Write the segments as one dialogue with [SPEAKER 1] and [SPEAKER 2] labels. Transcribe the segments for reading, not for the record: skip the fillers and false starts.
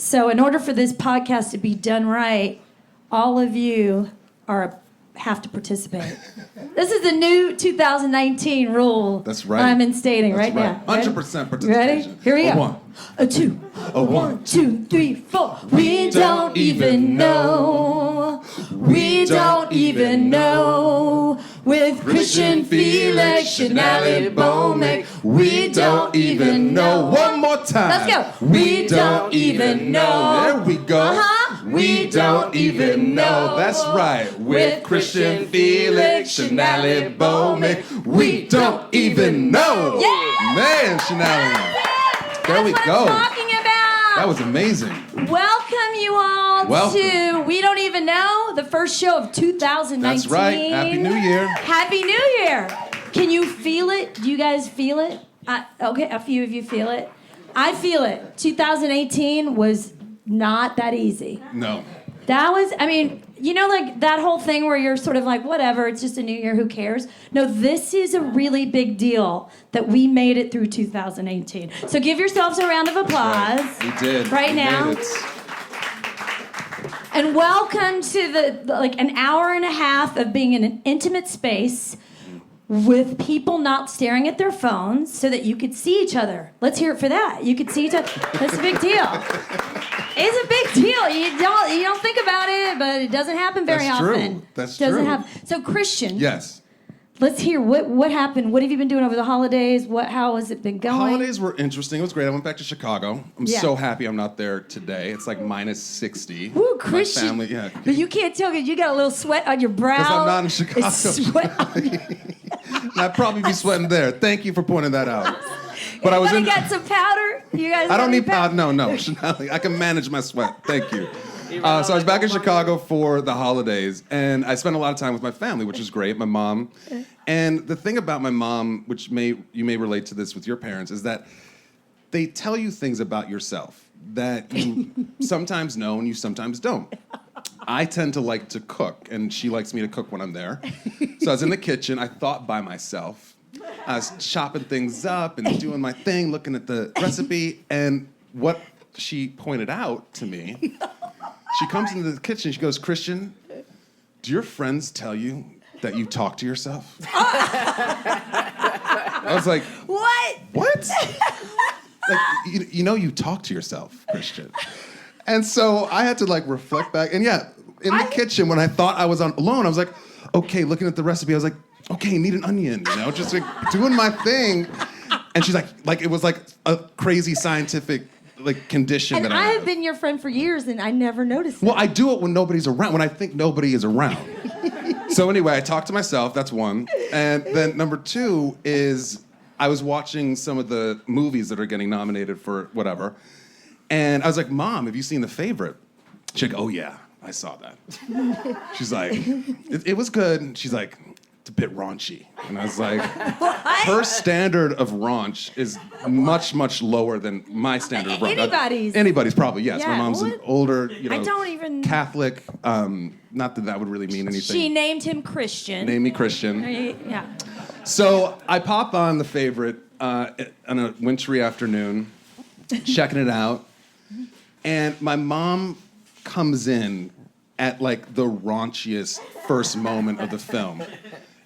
[SPEAKER 1] So in order for this podcast to be done right, all of you have to participate. This is the new 2019 rule.
[SPEAKER 2] That's right.
[SPEAKER 1] I'm instating
[SPEAKER 2] That's
[SPEAKER 1] right now.
[SPEAKER 2] 100% participation.
[SPEAKER 1] Ready? Here we go.
[SPEAKER 2] A one.
[SPEAKER 1] A two.
[SPEAKER 2] A one.
[SPEAKER 1] 2, 3, 4. We don't even know. We don't even know. With Christian, Felix, Shonali, Bhowmik. We don't even know.
[SPEAKER 2] One more time.
[SPEAKER 1] Let's go. We don't even know.
[SPEAKER 2] There we go. We don't even know. That's right. With Christian, Felix, Shonali, Bhowmik. We don't even know.
[SPEAKER 1] Yeah.
[SPEAKER 2] Man, Shonali. There we
[SPEAKER 1] That's
[SPEAKER 2] go.
[SPEAKER 1] what I'm talking about.
[SPEAKER 2] That was amazing.
[SPEAKER 1] Welcome you all to We Don't Even Know, the first show of 2019.
[SPEAKER 2] That's right. Happy New Year.
[SPEAKER 1] Happy New Year. Can you feel it? Do you guys feel it? Okay, a few of you feel it. I feel it. 2018 was not that easy.
[SPEAKER 2] No.
[SPEAKER 1] That was, I mean, you know, like that whole thing where you're sort of like, whatever, it's just a new year, who cares? No, this is a really big deal that we made it through 2018. So give yourselves a round of applause.
[SPEAKER 2] Right. We did.
[SPEAKER 1] Right
[SPEAKER 2] we
[SPEAKER 1] now.
[SPEAKER 2] Made it.
[SPEAKER 1] And welcome to the like an hour and a half of being in an intimate space with people not staring at their phones so that you could see each other. Let's hear it for that. You could see each other. That's a big deal. It's a big deal. You don't think about it, but it doesn't happen very often.
[SPEAKER 2] That's
[SPEAKER 1] doesn't
[SPEAKER 2] true.
[SPEAKER 1] Happen. So Christian.
[SPEAKER 2] Yes.
[SPEAKER 1] Let's hear what happened. What have you been doing over the holidays? How has it been going?
[SPEAKER 2] Holidays were interesting. It was great. I went back to Chicago. I'm so happy I'm not there today. It's like minus 60.
[SPEAKER 1] Woo, Christian.
[SPEAKER 2] My family, yeah.
[SPEAKER 1] But you can't tell because you got a little sweat on your brow.
[SPEAKER 2] Because I'm not in Chicago.
[SPEAKER 1] Sweat on
[SPEAKER 2] I'd probably be sweating there. Thank you for pointing that out. But I was in.
[SPEAKER 1] Got some powder? You guys?
[SPEAKER 2] I don't need powder. No. I can manage my sweat. Thank you. So I was back in Chicago for the holidays, and I spent a lot of time with my family, which was great. My mom, and the thing about my mom, which you may relate to this with your parents, is that they tell you things about yourself that you sometimes know and you sometimes don't. I tend to like to cook, and she likes me to cook when I'm there. So I was in the kitchen. I thought by myself. I was chopping things up and doing my thing, looking at the recipe, and what she pointed out to me, she comes into the kitchen, she goes, Christian, do your friends tell you that you talk to yourself? I was like,
[SPEAKER 1] what?
[SPEAKER 2] Like, you know you talk to yourself, Christian. And so I had to like reflect back, and in the kitchen, when I thought I was alone, I was like, okay, looking at the recipe, I was like, okay, need an onion, just like doing my thing. And she's like it was like a crazy scientific like condition
[SPEAKER 1] and
[SPEAKER 2] that
[SPEAKER 1] I have been your friend for years, and I never noticed it.
[SPEAKER 2] Well, I do it when nobody's around, when I think nobody is around. So anyway, I talk to myself, that's one. And then number two is I was watching some of the movies that are getting nominated for whatever. And I was like, Mom, have you seen The Favorite? She's like, oh yeah, I saw that. She's like, it was good. And she's like, it's a bit raunchy. And I was like, her standard of raunch is much, much lower than my standard of raunch. Anybody's probably, yes.
[SPEAKER 1] Yeah,
[SPEAKER 2] My mom's an older,
[SPEAKER 1] I don't even...
[SPEAKER 2] Catholic. Not that would really mean anything.
[SPEAKER 1] She named him Christian.
[SPEAKER 2] Named me Christian.
[SPEAKER 1] Yeah.
[SPEAKER 2] So I pop on The Favorite on a wintry afternoon, checking it out. And my mom comes in at like the raunchiest first moment of the film.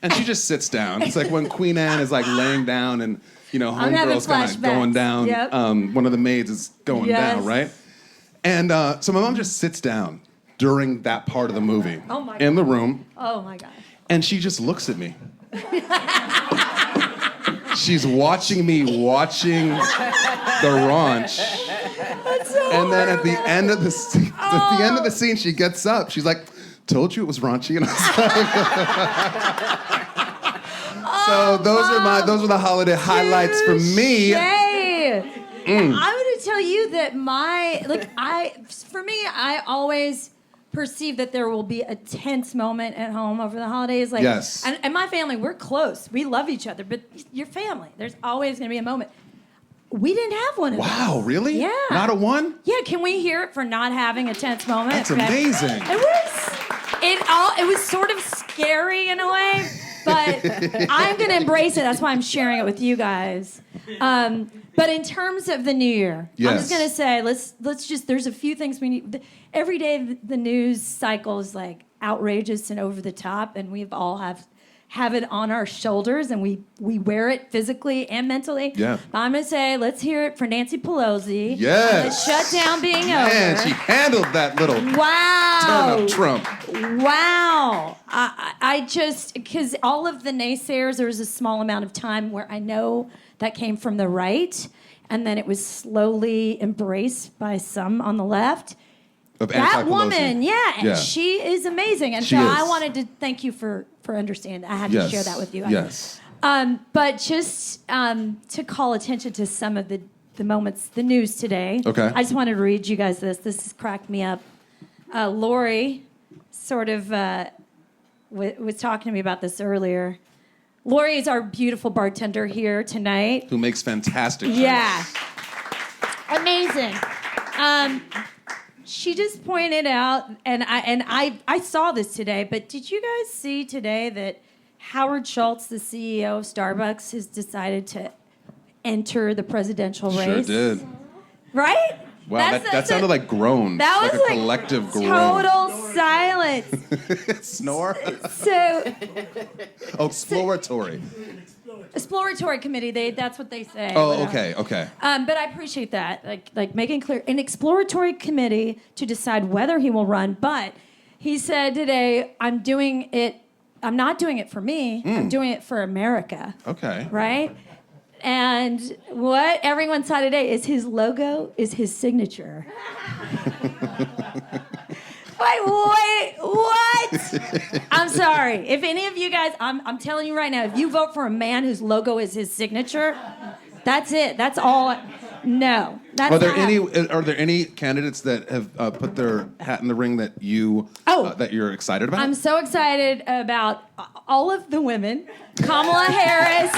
[SPEAKER 2] And she just sits down. It's like when Queen Anne is like laying down and, homegirl's kind of going down.
[SPEAKER 1] Yep.
[SPEAKER 2] One of the maids is going down, right? And so my mom just sits down during that part of the movie in the room.
[SPEAKER 1] Oh my God.
[SPEAKER 2] And she just looks at me. She's watching me watching the raunch. And then at the end of the scene, she gets up. She's like, "Told you it was raunchy." And I was like, so those are the holiday highlights for me.
[SPEAKER 1] I'm going to tell you that for me, I always perceive that there will be a tense moment at home over the holidays. Like,
[SPEAKER 2] yes.
[SPEAKER 1] And my family, we're close. We love each other, but your family, there's always going to be a moment. We didn't have one of those.
[SPEAKER 2] Wow, really?
[SPEAKER 1] Yeah.
[SPEAKER 2] Not a one?
[SPEAKER 1] Yeah, can we hear it for not having a tense moment?
[SPEAKER 2] That's amazing.
[SPEAKER 1] It was sort of scary in a way. But I'm going to embrace it. That's why I'm sharing it with you guys. But in terms of the new year, I'm just going to say, let's just, there's a few things we need. Every day the news cycle is like outrageous and over the top, and we've all have it on our shoulders, and we wear it physically and mentally.
[SPEAKER 2] Yeah.
[SPEAKER 1] But I'm going to say, let's hear it for Nancy Pelosi.
[SPEAKER 2] Yes.
[SPEAKER 1] The shutdown being
[SPEAKER 2] Man,
[SPEAKER 1] over.
[SPEAKER 2] she handled that little turn of Trump.
[SPEAKER 1] Wow. I just, because all of the naysayers, there was a small amount of time where I know that came from the right, and then it was slowly embraced by some on the left.
[SPEAKER 2] Of
[SPEAKER 1] that
[SPEAKER 2] anti-Pelosi.
[SPEAKER 1] woman, and she is amazing. And
[SPEAKER 2] She
[SPEAKER 1] so
[SPEAKER 2] is.
[SPEAKER 1] I wanted to thank you for understanding. I had to share that with you.
[SPEAKER 2] Yes.
[SPEAKER 1] But just to call attention to some of the moments, the news today.
[SPEAKER 2] Okay.
[SPEAKER 1] I just wanted to read you guys this. This has cracked me up. Lori sort of was talking to me about this earlier. Lori is our beautiful bartender here tonight.
[SPEAKER 2] Who makes fantastic drinks.
[SPEAKER 1] Yeah. Amazing. She just pointed out, and I saw this today, but did you guys see today that Howard Schultz, the CEO of Starbucks, has decided to enter the presidential race?
[SPEAKER 2] Sure did.
[SPEAKER 1] Right?
[SPEAKER 2] Wow, that sounded like groans.
[SPEAKER 1] That was
[SPEAKER 2] like a collective groan.
[SPEAKER 1] total silence.
[SPEAKER 2] Snore?
[SPEAKER 1] So,
[SPEAKER 2] Exploratory.
[SPEAKER 1] exploratory committee, that's what they say.
[SPEAKER 2] Oh,
[SPEAKER 1] whatever.
[SPEAKER 2] okay.
[SPEAKER 1] But I appreciate that, like making clear an exploratory committee to decide whether he will run. But he said today, I'm not doing it for me. I'm doing it for America.
[SPEAKER 2] Okay.
[SPEAKER 1] Right? And what everyone saw today is his logo is his signature. Wait, what? I'm sorry. If any of you guys, I'm telling you right now, if you vote for a man whose logo is his signature, that's it. That's all. No. That's
[SPEAKER 2] Are there
[SPEAKER 1] not
[SPEAKER 2] any candidates that have put their hat in the ring that that you're excited about?
[SPEAKER 1] I'm so excited about all of the women. Kamala Harris,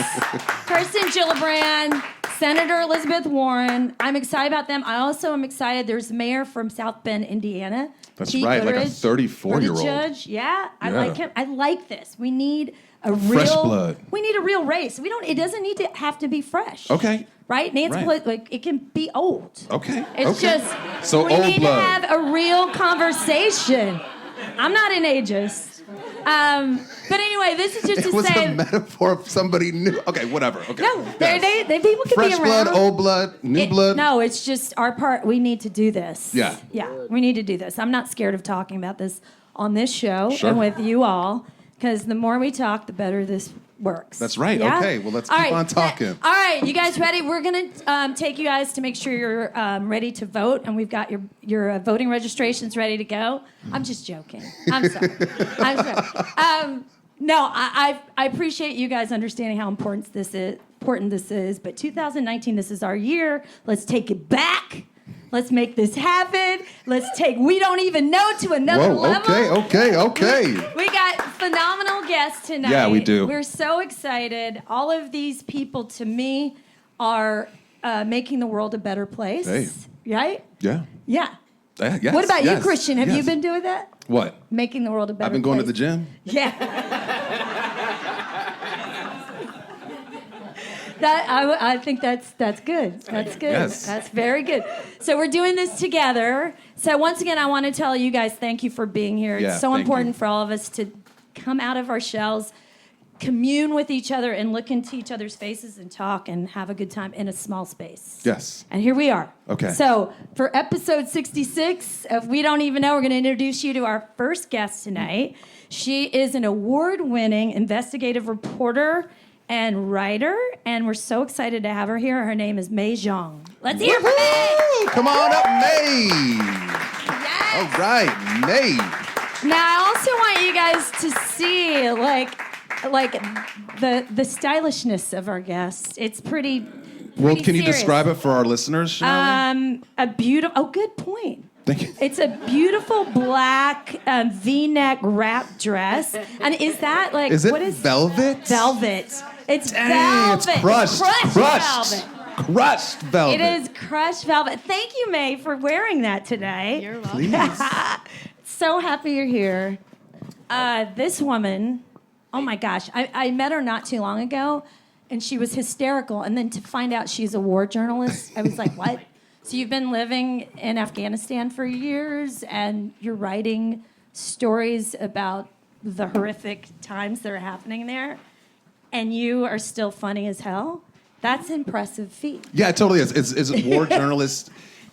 [SPEAKER 1] Kirsten Gillibrand, Senator Elizabeth Warren. I'm excited about them. I also am excited. There's a mayor from South Bend, Indiana.
[SPEAKER 2] That's
[SPEAKER 1] Pete
[SPEAKER 2] right, like a
[SPEAKER 1] Buttigieg,
[SPEAKER 2] 34-year-old.
[SPEAKER 1] Judge. Yeah, I like him. I like this. We need a
[SPEAKER 2] Fresh blood.
[SPEAKER 1] We need a real race. It doesn't need to have to be fresh.
[SPEAKER 2] Okay.
[SPEAKER 1] Right? Nancy
[SPEAKER 2] Right.
[SPEAKER 1] Pelosi, it can be old.
[SPEAKER 2] Okay.
[SPEAKER 1] It's
[SPEAKER 2] okay.
[SPEAKER 1] just
[SPEAKER 2] so
[SPEAKER 1] we
[SPEAKER 2] old
[SPEAKER 1] need
[SPEAKER 2] blood.
[SPEAKER 1] to have a real conversation. I'm not an ageist. But anyway, this is just
[SPEAKER 2] It
[SPEAKER 1] to
[SPEAKER 2] was
[SPEAKER 1] say.
[SPEAKER 2] a metaphor of somebody new. Okay, whatever. Okay.
[SPEAKER 1] No,
[SPEAKER 2] Yes.
[SPEAKER 1] they people can
[SPEAKER 2] Fresh
[SPEAKER 1] be around.
[SPEAKER 2] blood, old blood, new blood.
[SPEAKER 1] No, it's just our part. We need to do this.
[SPEAKER 2] Yeah.
[SPEAKER 1] Yeah, we need to do this. I'm not scared of talking about this on this show
[SPEAKER 2] Sure.
[SPEAKER 1] and with you all, because the more we talk, the better this works.
[SPEAKER 2] That's right.
[SPEAKER 1] Yeah?
[SPEAKER 2] Okay, well, let's
[SPEAKER 1] All
[SPEAKER 2] keep
[SPEAKER 1] right.
[SPEAKER 2] on talking.
[SPEAKER 1] All right, you guys ready? We're going to take you guys to make sure you're ready to vote, and we've got your voting registrations ready to go. I'm just joking. I'm sorry. I'm sorry. No, I appreciate you guys understanding how important this is. But 2019, this is our year. Let's take it back. Let's make this happen. Let's take We Don't Even Know to another level.
[SPEAKER 2] Okay.
[SPEAKER 1] We got phenomenal guests tonight.
[SPEAKER 2] Yeah, we do.
[SPEAKER 1] We're so excited. All of these people, to me, are making the world a better place.
[SPEAKER 2] Hey.
[SPEAKER 1] Right?
[SPEAKER 2] Yeah.
[SPEAKER 1] Yeah.
[SPEAKER 2] Yes,
[SPEAKER 1] What about you,
[SPEAKER 2] yes,
[SPEAKER 1] Christian? Have you
[SPEAKER 2] yes.
[SPEAKER 1] been doing that?
[SPEAKER 2] What?
[SPEAKER 1] Making the world a better place.
[SPEAKER 2] I've been going to the gym.
[SPEAKER 1] Yeah. I think that's good. That's good.
[SPEAKER 2] Yes.
[SPEAKER 1] That's very good. So we're doing this together. So once again, I want to tell you guys thank you for being here.
[SPEAKER 2] Yeah,
[SPEAKER 1] It's so
[SPEAKER 2] thank
[SPEAKER 1] important
[SPEAKER 2] you.
[SPEAKER 1] for all of us to come out of our shells, commune with each other, and look into each other's faces and talk and have a good time in a small space.
[SPEAKER 2] Yes.
[SPEAKER 1] And here we are.
[SPEAKER 2] Okay.
[SPEAKER 1] So for episode 66 of We Don't Even Know, we're going to introduce you to our first guest tonight. She is an award-winning investigative reporter and writer, and we're so excited to have her here. Her name is Jeong. Let's hear from May.
[SPEAKER 2] Woo! Come on up, May.
[SPEAKER 1] Yes.
[SPEAKER 2] All right, May.
[SPEAKER 1] Now, I also want you guys to see, like the stylishness of our guest. It's pretty
[SPEAKER 2] Well, can you
[SPEAKER 1] serious.
[SPEAKER 2] describe it for our listeners, Shonali?
[SPEAKER 1] A beautiful. Oh, good point.
[SPEAKER 2] Thank you.
[SPEAKER 1] It's a beautiful black V-neck wrap dress, and is that like
[SPEAKER 2] Is it
[SPEAKER 1] what is
[SPEAKER 2] velvet?
[SPEAKER 1] Velvet. It's
[SPEAKER 2] Dang,
[SPEAKER 1] velvet.
[SPEAKER 2] it's crushed.
[SPEAKER 1] It's
[SPEAKER 2] Crushed.
[SPEAKER 1] velvet.
[SPEAKER 2] Crushed velvet.
[SPEAKER 1] It is crushed velvet. Thank you, May, for wearing that today.
[SPEAKER 3] You're welcome.
[SPEAKER 2] Please.
[SPEAKER 1] So happy you're here. This woman, Oh my gosh, I met her not too long ago, and she was hysterical. And then to find out she's a war journalist, I was like, what? So you've been living in Afghanistan for years, and you're writing stories about the horrific times that are happening there, and you are still funny as hell? That's impressive feat.
[SPEAKER 2] Yeah, it totally is. Is a war journalist,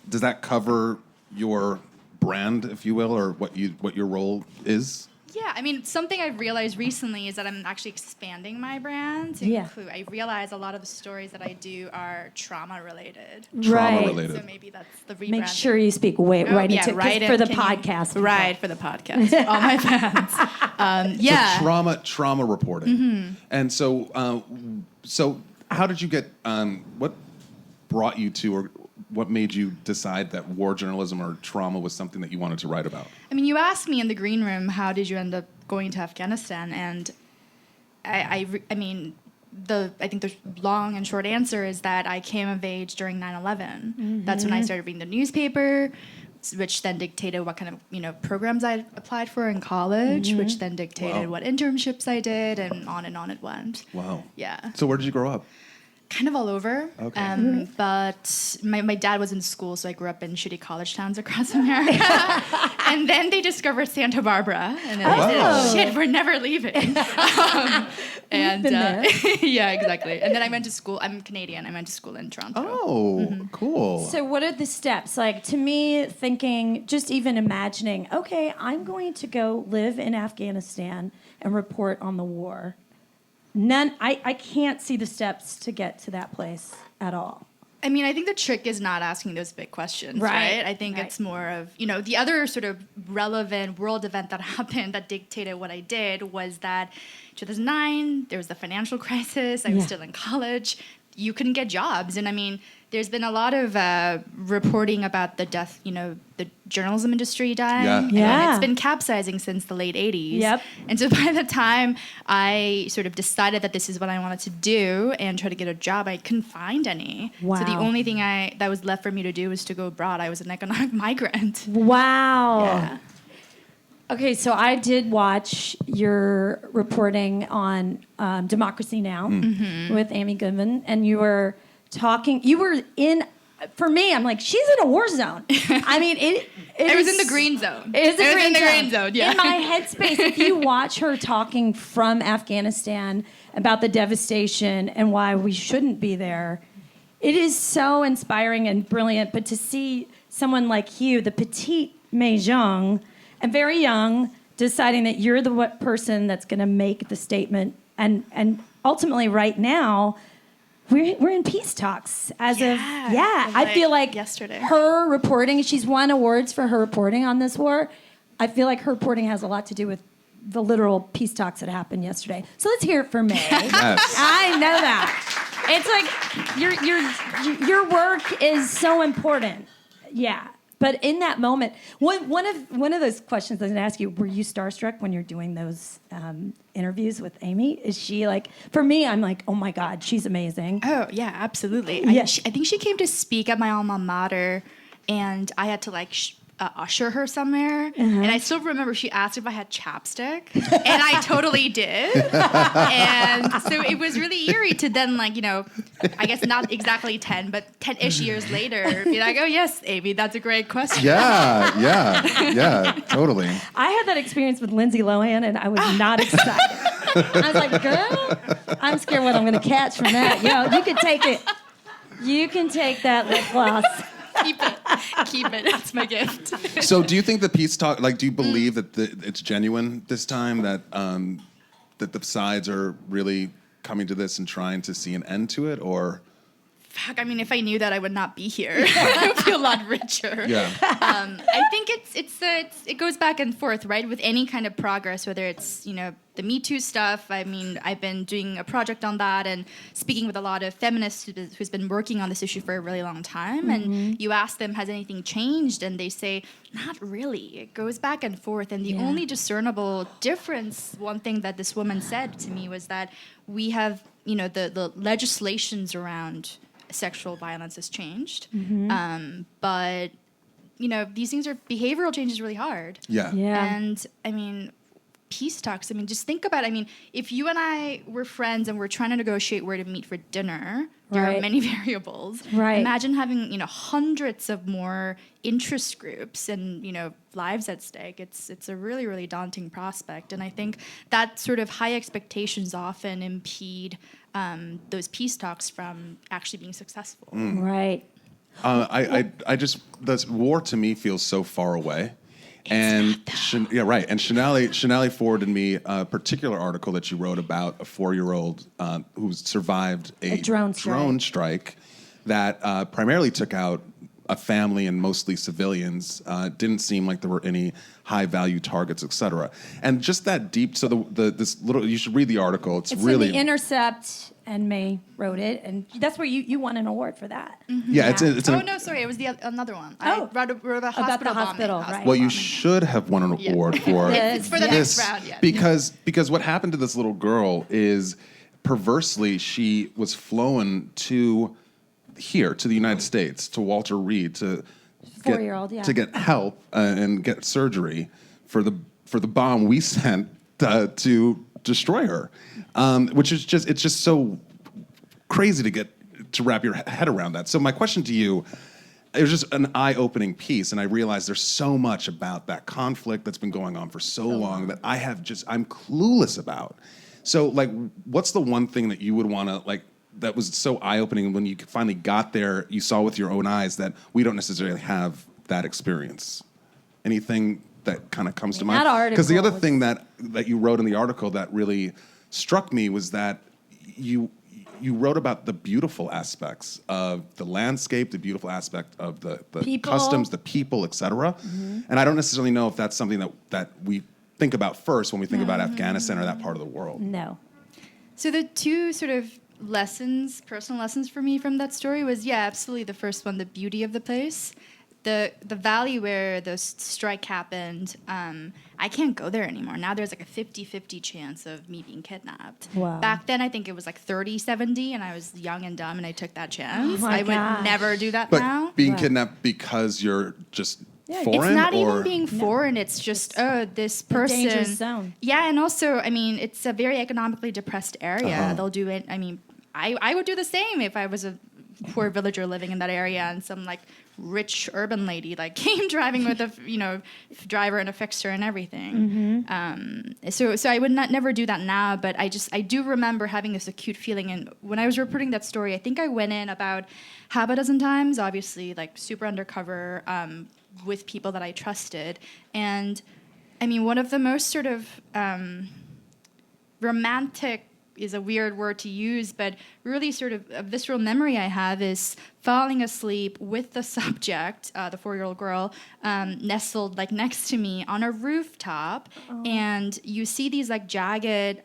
[SPEAKER 2] does that cover your brand, if you will, or what your role is?
[SPEAKER 3] Yeah, I mean, something I've realized recently is that I'm actually expanding my brand to include. I realize a lot of the stories that I do are trauma-related.
[SPEAKER 2] Trauma-related.
[SPEAKER 3] So maybe that's the rebrand.
[SPEAKER 1] Make sure you speak for the podcast.
[SPEAKER 3] Right, for the podcast. All my fans. Yeah.
[SPEAKER 2] So trauma reporting.
[SPEAKER 3] Mm-hmm.
[SPEAKER 2] And so how did you get, what brought you to, or what made you decide that war journalism or trauma was something that you wanted to write about?
[SPEAKER 3] I mean, you asked me in the green room, how did you end up going to Afghanistan? And I think the long and short answer is that I came of age during 9/11. Mm-hmm. That's when I started reading the newspaper, which then dictated what kind of programs I applied for in college,
[SPEAKER 1] Mm-hmm.
[SPEAKER 3] which then dictated what internships I did, and on it went.
[SPEAKER 2] Wow.
[SPEAKER 3] Yeah.
[SPEAKER 2] So where did you grow up?
[SPEAKER 3] Kind of all over.
[SPEAKER 2] Okay.
[SPEAKER 3] But my dad was in school, so I grew up in shitty college towns across America. And then they discovered Santa Barbara. And then they said, shit, we're never leaving. Yeah, exactly. And then I went to school. I'm Canadian. I went to school in Toronto.
[SPEAKER 2] Oh, cool.
[SPEAKER 1] So what are the steps? Like, to me, thinking, just even imagining, okay, I'm going to go live in Afghanistan and report on the war. I can't see the steps to get to that place at all.
[SPEAKER 3] I mean, I think the trick is not asking those big questions, right? I think it's more of, the other sort of relevant world event that happened that dictated what I did was that 2009, there was the financial crisis. I was still in college. You couldn't get jobs. And I mean, there's been a lot of reporting about the death, the journalism industry dying.
[SPEAKER 1] Yeah.
[SPEAKER 3] And it's been capsizing since the late 80s.
[SPEAKER 1] Yep.
[SPEAKER 3] And so by the time I sort of decided that this is what I wanted to do and try to get a job, I couldn't find any.
[SPEAKER 1] Wow.
[SPEAKER 3] So the only thing that was left for me to do was to go abroad. I was an economic migrant.
[SPEAKER 1] Wow.
[SPEAKER 3] Yeah.
[SPEAKER 1] Okay, so I did watch your reporting on Democracy Now! With Amy Goodman, and you were for me, I'm like, she's in a war zone. I mean, it
[SPEAKER 3] was in the green zone.
[SPEAKER 1] It is
[SPEAKER 3] in the green zone, yeah.
[SPEAKER 1] In my headspace, if you watch her talking from Afghanistan about the devastation and why we shouldn't be there, it is so inspiring and brilliant. But to see someone like you, the petite Jeong, and very young, deciding that you're the person that's going to make the statement, and ultimately, right now, we're in peace talks I feel like
[SPEAKER 3] yesterday.
[SPEAKER 1] Her reporting, she's won awards for her reporting on this war. I feel like her reporting has a lot to do with the literal peace talks that happened yesterday. So let's hear it for May.
[SPEAKER 2] Yes.
[SPEAKER 1] I know that. It's like your work is so important. Yeah. But in that moment, one of those questions I was going to ask you, were you starstruck when you're doing those interviews with Amy? Is she like, for me, I'm like, oh my God, she's amazing.
[SPEAKER 3] Oh, yeah, absolutely.
[SPEAKER 1] Yeah.
[SPEAKER 3] I think she came to speak at my alma mater, and I had to usher her somewhere. And I still remember she asked if I had chapstick, and I totally did. And so it was really eerie to then, I guess not exactly 10, but 10-ish years later, be like, oh, yes, Amy, that's a great question.
[SPEAKER 2] Yeah, totally.
[SPEAKER 1] I had that experience with Lindsay Lohan, and I was not excited. I was like, girl, I'm scared what I'm going to catch from that. You can take it. You can take that lip gloss.
[SPEAKER 3] Keep it. That's my gift.
[SPEAKER 2] So, do you think the peace talk? Do you believe that it's genuine this time? That the sides are really coming to this and trying to see an end to it, or?
[SPEAKER 3] Fuck, I mean, if I knew that, I would not be here. I would feel a lot richer.
[SPEAKER 2] Yeah.
[SPEAKER 3] I think it goes back and forth, right? With any kind of progress, whether it's, the Me Too stuff. I mean, I've been doing a project on that and speaking with a lot of feminists who's been working on this issue for a really long time. And you ask them, has anything changed? And they say, not really. It goes back and forth. And the only discernible difference, one thing that this woman said to me was that we have, the legislations around sexual violence has changed. But, these things behavioral change is really hard.
[SPEAKER 2] Yeah.
[SPEAKER 3] And, I mean, peace talks. I mean, just think about it. I mean, if you and I were friends and we're trying to negotiate where to meet for dinner, there are many variables.
[SPEAKER 1] Right.
[SPEAKER 3] Imagine having, hundreds of more interest groups and, lives at stake. It's a really, really daunting prospect. And I think that sort of high expectations often impede those peace talks from actually being successful.
[SPEAKER 1] Right.
[SPEAKER 2] I just, this war to me feels so far away. And yeah, right. And Shonali forwarded me a particular article that you wrote about a 4-year-old who survived a drone strike that primarily took out a family and mostly civilians. Didn't seem like there were any high-value targets, et cetera. And just that deep. So this little, you should read the article. It's really
[SPEAKER 1] in The Intercept, and May wrote it, and that's where you won an award for that.
[SPEAKER 3] Mm-hmm.
[SPEAKER 2] Yeah, it's
[SPEAKER 3] no, sorry, it was another one.
[SPEAKER 1] Oh,
[SPEAKER 3] I wrote about
[SPEAKER 1] the hospital,
[SPEAKER 3] bombing.
[SPEAKER 1] right?
[SPEAKER 2] Well, you should have won an award for
[SPEAKER 3] it's for the next round, yeah.
[SPEAKER 2] Because what happened to this little girl is, perversely, she was flown to the United States, to Walter Reed, to
[SPEAKER 1] 4-year-old, yeah,
[SPEAKER 2] to get help and get surgery for the bomb we sent to destroy her, which is just so crazy to wrap your head around that. So my question to you, it was just an eye-opening piece, and I realized there's so much about that conflict that's been going on for so long that I'm clueless about. So, like, what's the one thing that you would want to, like, that was so eye-opening when you finally got there, you saw with your own eyes that we don't necessarily have that experience? Anything that kind of comes to mind? Because the other thing that you wrote in the article that really struck me was that you wrote about the beautiful aspects of the landscape, the beautiful aspect of the customs, the people, et cetera. Mm-hmm. And I don't necessarily know if that's something that we think about first when we think about Afghanistan or that part of the world.
[SPEAKER 1] No.
[SPEAKER 3] So the two sort of personal lessons for me from that story was, absolutely the first one, the beauty of the place. The valley where the strike happened, I can't go there anymore. Now there's like a 50-50 chance of me being kidnapped.
[SPEAKER 1] Wow.
[SPEAKER 3] Back then, I think it was like 30-70, and I was young and dumb, and I took that chance.
[SPEAKER 1] Oh my gosh.
[SPEAKER 3] would never do that
[SPEAKER 2] but
[SPEAKER 3] now.
[SPEAKER 2] Being kidnapped because you're just foreign?
[SPEAKER 3] It's not even being foreign. It's just, this person.
[SPEAKER 1] Dangerous zone.
[SPEAKER 3] Yeah, and also, I mean, it's a very economically depressed area. They'll do it. I mean, I would do the same if I was a poor villager living in that area and some like rich urban lady like came driving with a driver and a fixer and everything. Mm-hmm. So I would never do that now, but I do remember having this acute feeling. And when I was reporting that story, I think I went in about half a dozen times, obviously like super undercover with people that I trusted. And I mean, one of the most sort of romantic is a weird word to use, but really sort of a visceral memory I have is falling asleep with the subject, the 4-year-old girl, nestled like next to me on a rooftop, and you see these like jagged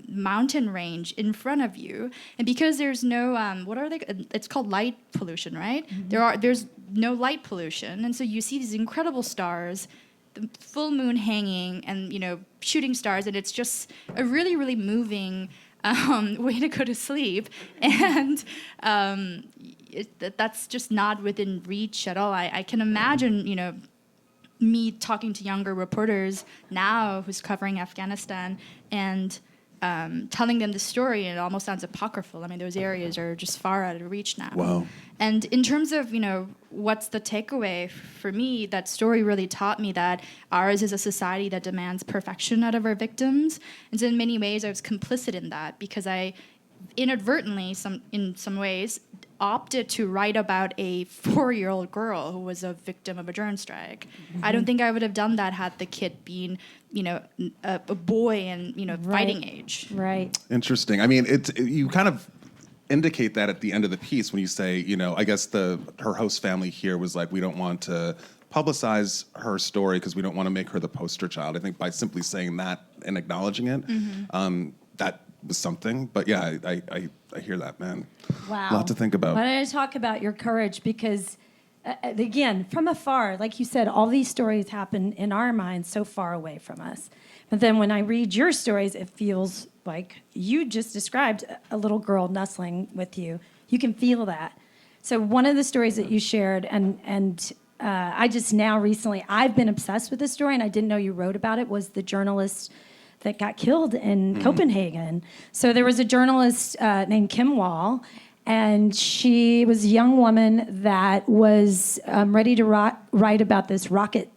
[SPEAKER 3] mountain range in front of you, and because there's no what are they? It's called light pollution, right? Mm-hmm. There's no light pollution, and so you see these incredible stars. The full moon hanging and shooting stars, and it's just a really, really moving way to go to sleep, and that's just not within reach at all. I can imagine me talking to younger reporters now who's covering Afghanistan and telling them the story, and it almost sounds apocryphal. I mean, those areas are just far out of reach now.
[SPEAKER 2] Wow.
[SPEAKER 3] And in terms of, what's the takeaway for me, that story really taught me that ours is a society that demands perfection out of our victims. And so in many ways, I was complicit in that because I inadvertently, in some ways, opted to write about a 4-year-old girl who was a victim of a drone strike. Mm-hmm. I don't think I would have done that had the kid been, a boy in, fighting age.
[SPEAKER 1] Right.
[SPEAKER 2] Interesting. I mean, you kind of indicate that at the end of the piece when you say, I guess her host family here was like, we don't want to publicize her story because we don't want to make her the poster child. I think by simply saying that and acknowledging it, that was something. But yeah, I hear that, man.
[SPEAKER 1] Wow.
[SPEAKER 2] A lot to think about.
[SPEAKER 1] I want to talk about your courage because, again, from afar, like you said, all these stories happen in our minds so far away from us. But then when I read your stories, it feels like you just described a little girl nestling with you. You can feel that. So one of the stories that you shared, and I just now recently, I've been obsessed with this story, and I didn't know you wrote about it, was the journalist that got killed in Copenhagen. So there was a journalist named Kim Wall, and she was a young woman that was ready to write about this rocket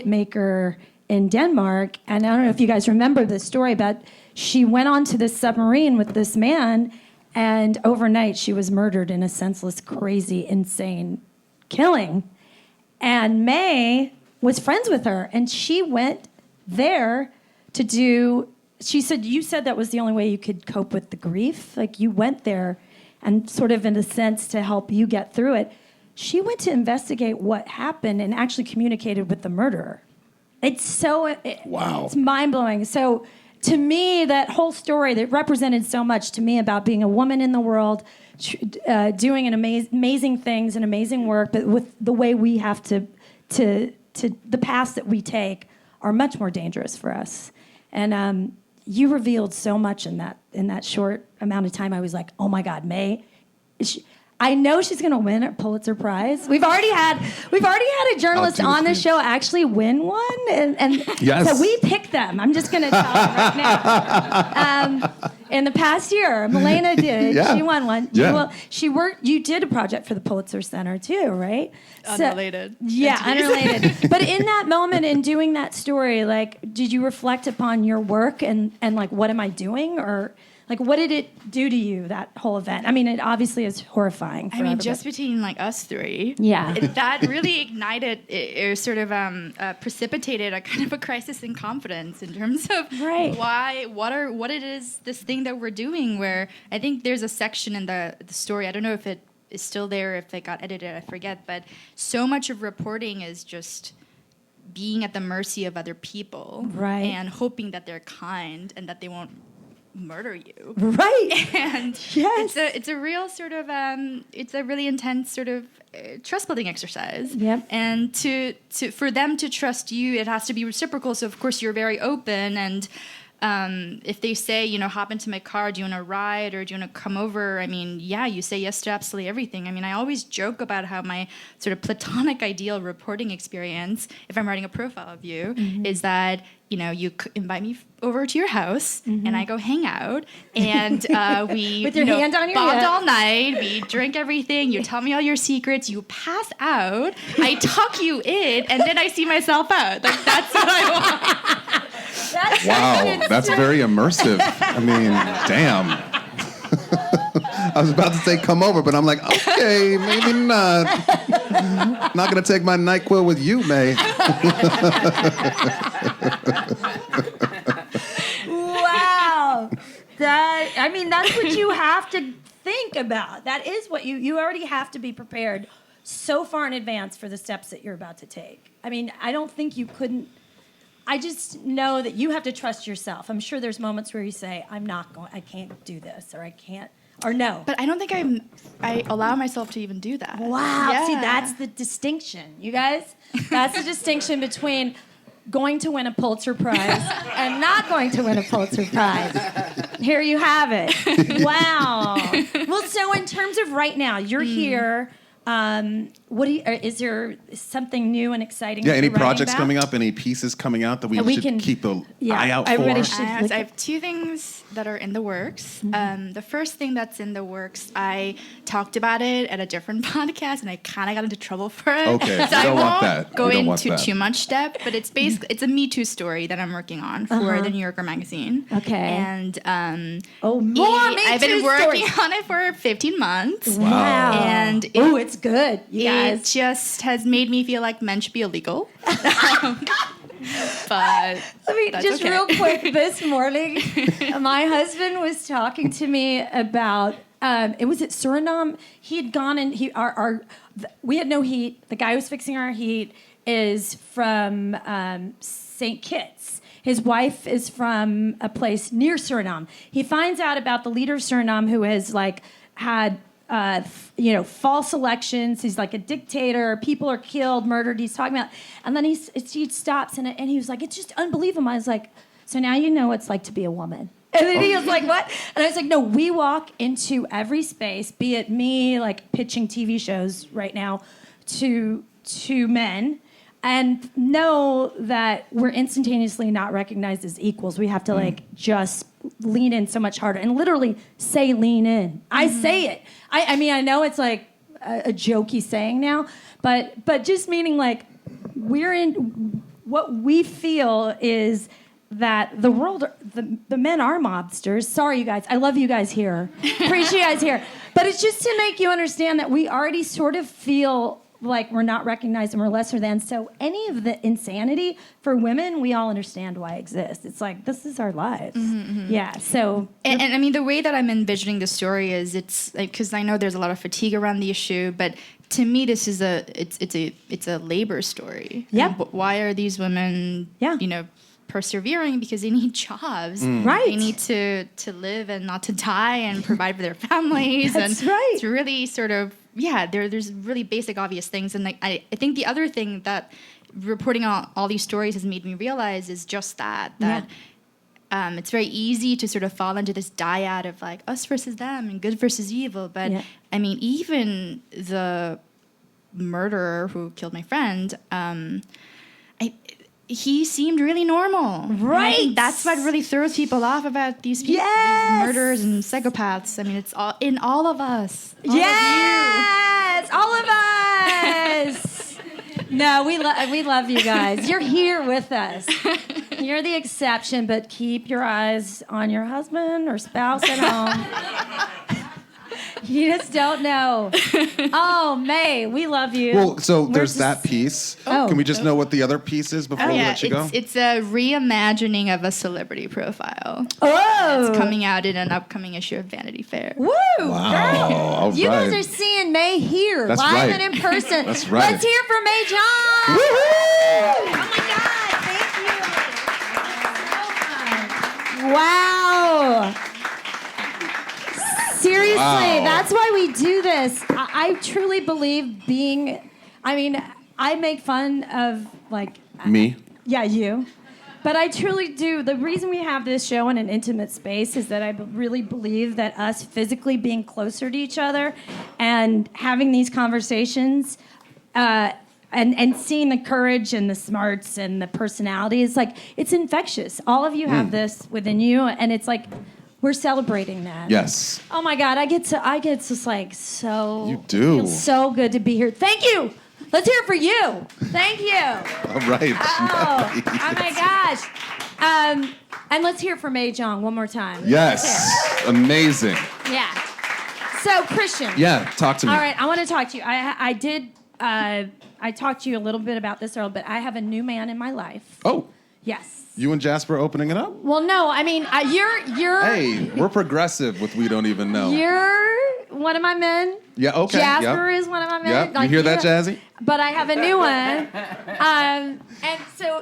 [SPEAKER 1] maker in Denmark. And I don't know if you guys remember this story, but she went onto this submarine with this man, and overnight she was murdered in a senseless, crazy, insane killing. And May was friends with her, and she went there to do, she said, you said that was the only way you could cope with the grief. Like, you went there and sort of in a sense to help you get through it. She went to investigate what happened and actually communicated with the murderer. It's so,
[SPEAKER 2] wow.
[SPEAKER 1] It's mind-blowing. So to me, that whole story that represented so much to me about being a woman in the world, doing amazing things and amazing work, but with the way we have to the paths that we take are much more dangerous for us. And you revealed so much in that short amount of time. I was like, oh my God, May, I know she's going to win a Pulitzer Prize. We've already had a journalist on the show actually win one, and
[SPEAKER 2] yes.
[SPEAKER 1] So we picked them. I'm just going to tell them right now. In the past year, Melena did.
[SPEAKER 2] Yeah.
[SPEAKER 1] She won one.
[SPEAKER 2] Yeah.
[SPEAKER 1] You did a project for the Pulitzer Center too, right?
[SPEAKER 3] Unrelated.
[SPEAKER 1] Unrelated. But in that moment, in doing that story, like, did you reflect upon your work and like, what am I doing, or? Like, what did it do to you, that whole event? I mean, it obviously is horrifying for everybody.
[SPEAKER 3] Just between, like, us three, that really ignited, or sort of precipitated a kind of a crisis in confidence in terms of what it is, this thing that we're doing, where I think there's a section in the story, I don't know if it is still there, if it got edited, I forget, but so much of reporting is just being at the mercy of other people.
[SPEAKER 1] Right.
[SPEAKER 3] And hoping that they're kind and that they won't murder you,
[SPEAKER 1] right?
[SPEAKER 3] And
[SPEAKER 1] yes,
[SPEAKER 3] it's a real sort of it's a really intense sort of trust building exercise.
[SPEAKER 1] Yep.
[SPEAKER 3] And to for them to trust you, it has to be reciprocal. So of course you're very open, and if they say, hop into my car, do you want to ride, or do you want to come over? I mean, yeah, you say yes to absolutely everything. I mean, I always joke about how my sort of platonic ideal reporting experience, if I'm writing a profile of you, is that, you invite me over to your house, and I go hang out, and we
[SPEAKER 1] with your hand on your
[SPEAKER 3] bond
[SPEAKER 1] hip
[SPEAKER 3] all night, we drink everything, you tell me all your secrets, you pass out, I tuck you in, and then I see myself out. Like, that's what I want.
[SPEAKER 2] Wow, that's very immersive. I mean, damn. I was about to say come over, but I'm like, okay, maybe not. Not gonna take my NyQuil with you, May.
[SPEAKER 1] Wow. That's what you have to think about. That is what you already have to be prepared so far in advance for the steps that you're about to take. I mean, I don't think you couldn't. I just know that you have to trust yourself. I'm sure there's moments where you say, I can't do this, or I can't, or no.
[SPEAKER 3] But I don't think I allow myself to even do that.
[SPEAKER 1] Wow.
[SPEAKER 3] Yeah.
[SPEAKER 1] See, that's the distinction, you guys. That's the distinction between going to win a Pulitzer Prize and not going to win a Pulitzer Prize. Here you have it. Wow. Well, so in terms of right now, you're here. Is there something new and exciting?
[SPEAKER 2] Yeah, any
[SPEAKER 1] you're writing
[SPEAKER 2] projects
[SPEAKER 1] about?
[SPEAKER 2] coming up, any pieces coming out that we should keep an eye out
[SPEAKER 1] everybody
[SPEAKER 2] for?
[SPEAKER 1] should
[SPEAKER 3] I have two things that are in the works. The first thing that's in the works, I talked about it at a different podcast, and I kind of got into trouble for it.
[SPEAKER 2] Okay,
[SPEAKER 3] so I won't go
[SPEAKER 2] we don't want
[SPEAKER 3] into
[SPEAKER 2] that.
[SPEAKER 3] too much depth, but it's basically it's a Me Too story that I'm working on for the New Yorker magazine.
[SPEAKER 1] Okay.
[SPEAKER 3] And
[SPEAKER 1] more Me
[SPEAKER 3] I've been
[SPEAKER 1] Too
[SPEAKER 3] working
[SPEAKER 1] stories.
[SPEAKER 3] on it for 15 months.
[SPEAKER 1] Wow.
[SPEAKER 3] And
[SPEAKER 1] it's good. You
[SPEAKER 3] it
[SPEAKER 1] guys.
[SPEAKER 3] just has made me feel like men should be illegal. But
[SPEAKER 1] just
[SPEAKER 3] okay.
[SPEAKER 1] real quick, this morning, my husband was talking to me about it was at Suriname. He had gone and we had no heat. The guy who was fixing our heat is from St. Kitts. His wife is from a place near Suriname. He finds out about the leader of Suriname, who has had false elections. He's like a dictator. People are killed, murdered. He's talking about, and then he stops and he was like, "It's just unbelievable." I was like, "So now you know what it's like to be a woman." And then he was like, "What?" And I was like, "No, we walk into every space, be it me pitching TV shows right now to men." and know that we're instantaneously not recognized as equals. We have to like just lean in so much harder and literally say lean in. I say it. I mean, I know it's like a jokey saying now, but just meaning like we're in what we feel is that the world, the men are mobsters. Sorry, you guys. I love you guys here. Appreciate you guys here. But it's just to make you understand that we already sort of feel like we're not recognized and we're lesser than. So any of the insanity for women, we all understand why it exists. It's like, this is our lives. Yeah, so.
[SPEAKER 3] And I mean, the way that I'm envisioning the story is it's like, because I know there's a lot of fatigue around the issue, but to me, this is it's a labor story.
[SPEAKER 1] Yeah.
[SPEAKER 3] Why are these women, persevering? Because they need jobs.
[SPEAKER 1] Right.
[SPEAKER 3] They need to live and not to die and provide for their families.
[SPEAKER 1] That's
[SPEAKER 3] and
[SPEAKER 1] right.
[SPEAKER 3] It's really sort of, there's really basic, obvious things. And like, I think the other thing that reporting on all these stories has made me realize is just that it's very easy to sort of fall into this dyad of like us versus them and good versus evil. But I mean, even the murderer who killed my friend, he seemed really normal.
[SPEAKER 1] Right.
[SPEAKER 3] And I think that's what really throws people off about these people, these murderers and psychopaths. I mean, it's all in all of us.
[SPEAKER 1] All of us. No, we love you guys. You're here with us. You're the exception, but keep your eyes on your husband or spouse at home. You just don't know. Oh, May, we love you.
[SPEAKER 2] Well, so there's that piece.
[SPEAKER 1] Oh.
[SPEAKER 2] Can we just know what the other piece is before we let you go?
[SPEAKER 3] It's a reimagining of a celebrity profile.
[SPEAKER 1] Oh.
[SPEAKER 3] It's coming out in an upcoming issue of Vanity Fair.
[SPEAKER 1] Woo!
[SPEAKER 2] Wow. All
[SPEAKER 1] You
[SPEAKER 2] right.
[SPEAKER 1] guys are seeing May here,
[SPEAKER 2] That's
[SPEAKER 1] live
[SPEAKER 2] right.
[SPEAKER 1] and in person.
[SPEAKER 2] That's right.
[SPEAKER 1] Let's hear for May Jeong.
[SPEAKER 2] Woohoo!
[SPEAKER 1] Oh my God! Thank you. Wow. Seriously, that's why we do this. I truly believe I make fun of like
[SPEAKER 2] Me?
[SPEAKER 1] Yeah, you. But I truly do. The reason we have this show in an intimate space is that I really believe that us physically being closer to each other and having these conversations and seeing the courage and the smarts and the personality is like, it's infectious. All of you have this within you, and it's like, we're celebrating that.
[SPEAKER 2] Yes.
[SPEAKER 1] Oh my God, I get just like so.
[SPEAKER 2] You do.
[SPEAKER 1] Feels so good to be here. Thank you. Let's hear it for you. Thank you.
[SPEAKER 2] All right.
[SPEAKER 1] Oh my gosh. And let's hear it for May Jeong one more time.
[SPEAKER 2] Yes. Amazing.
[SPEAKER 1] Yeah. So Christian.
[SPEAKER 2] Yeah, talk to me.
[SPEAKER 1] All right, I want to talk to you. I talked to you a little bit about this earlier, but I have a new man in my life.
[SPEAKER 2] Oh.
[SPEAKER 1] Yes.
[SPEAKER 2] You and Jasper opening it up?
[SPEAKER 1] Well, no, I mean, you're.
[SPEAKER 2] Hey, we're progressive with We Don't Even Know.
[SPEAKER 1] You're one of my men.
[SPEAKER 2] Yeah, okay.
[SPEAKER 1] Jasper is one of my men.
[SPEAKER 2] Yep.
[SPEAKER 1] Like,
[SPEAKER 2] you hear that, Jazzy?
[SPEAKER 1] But I have a new one. And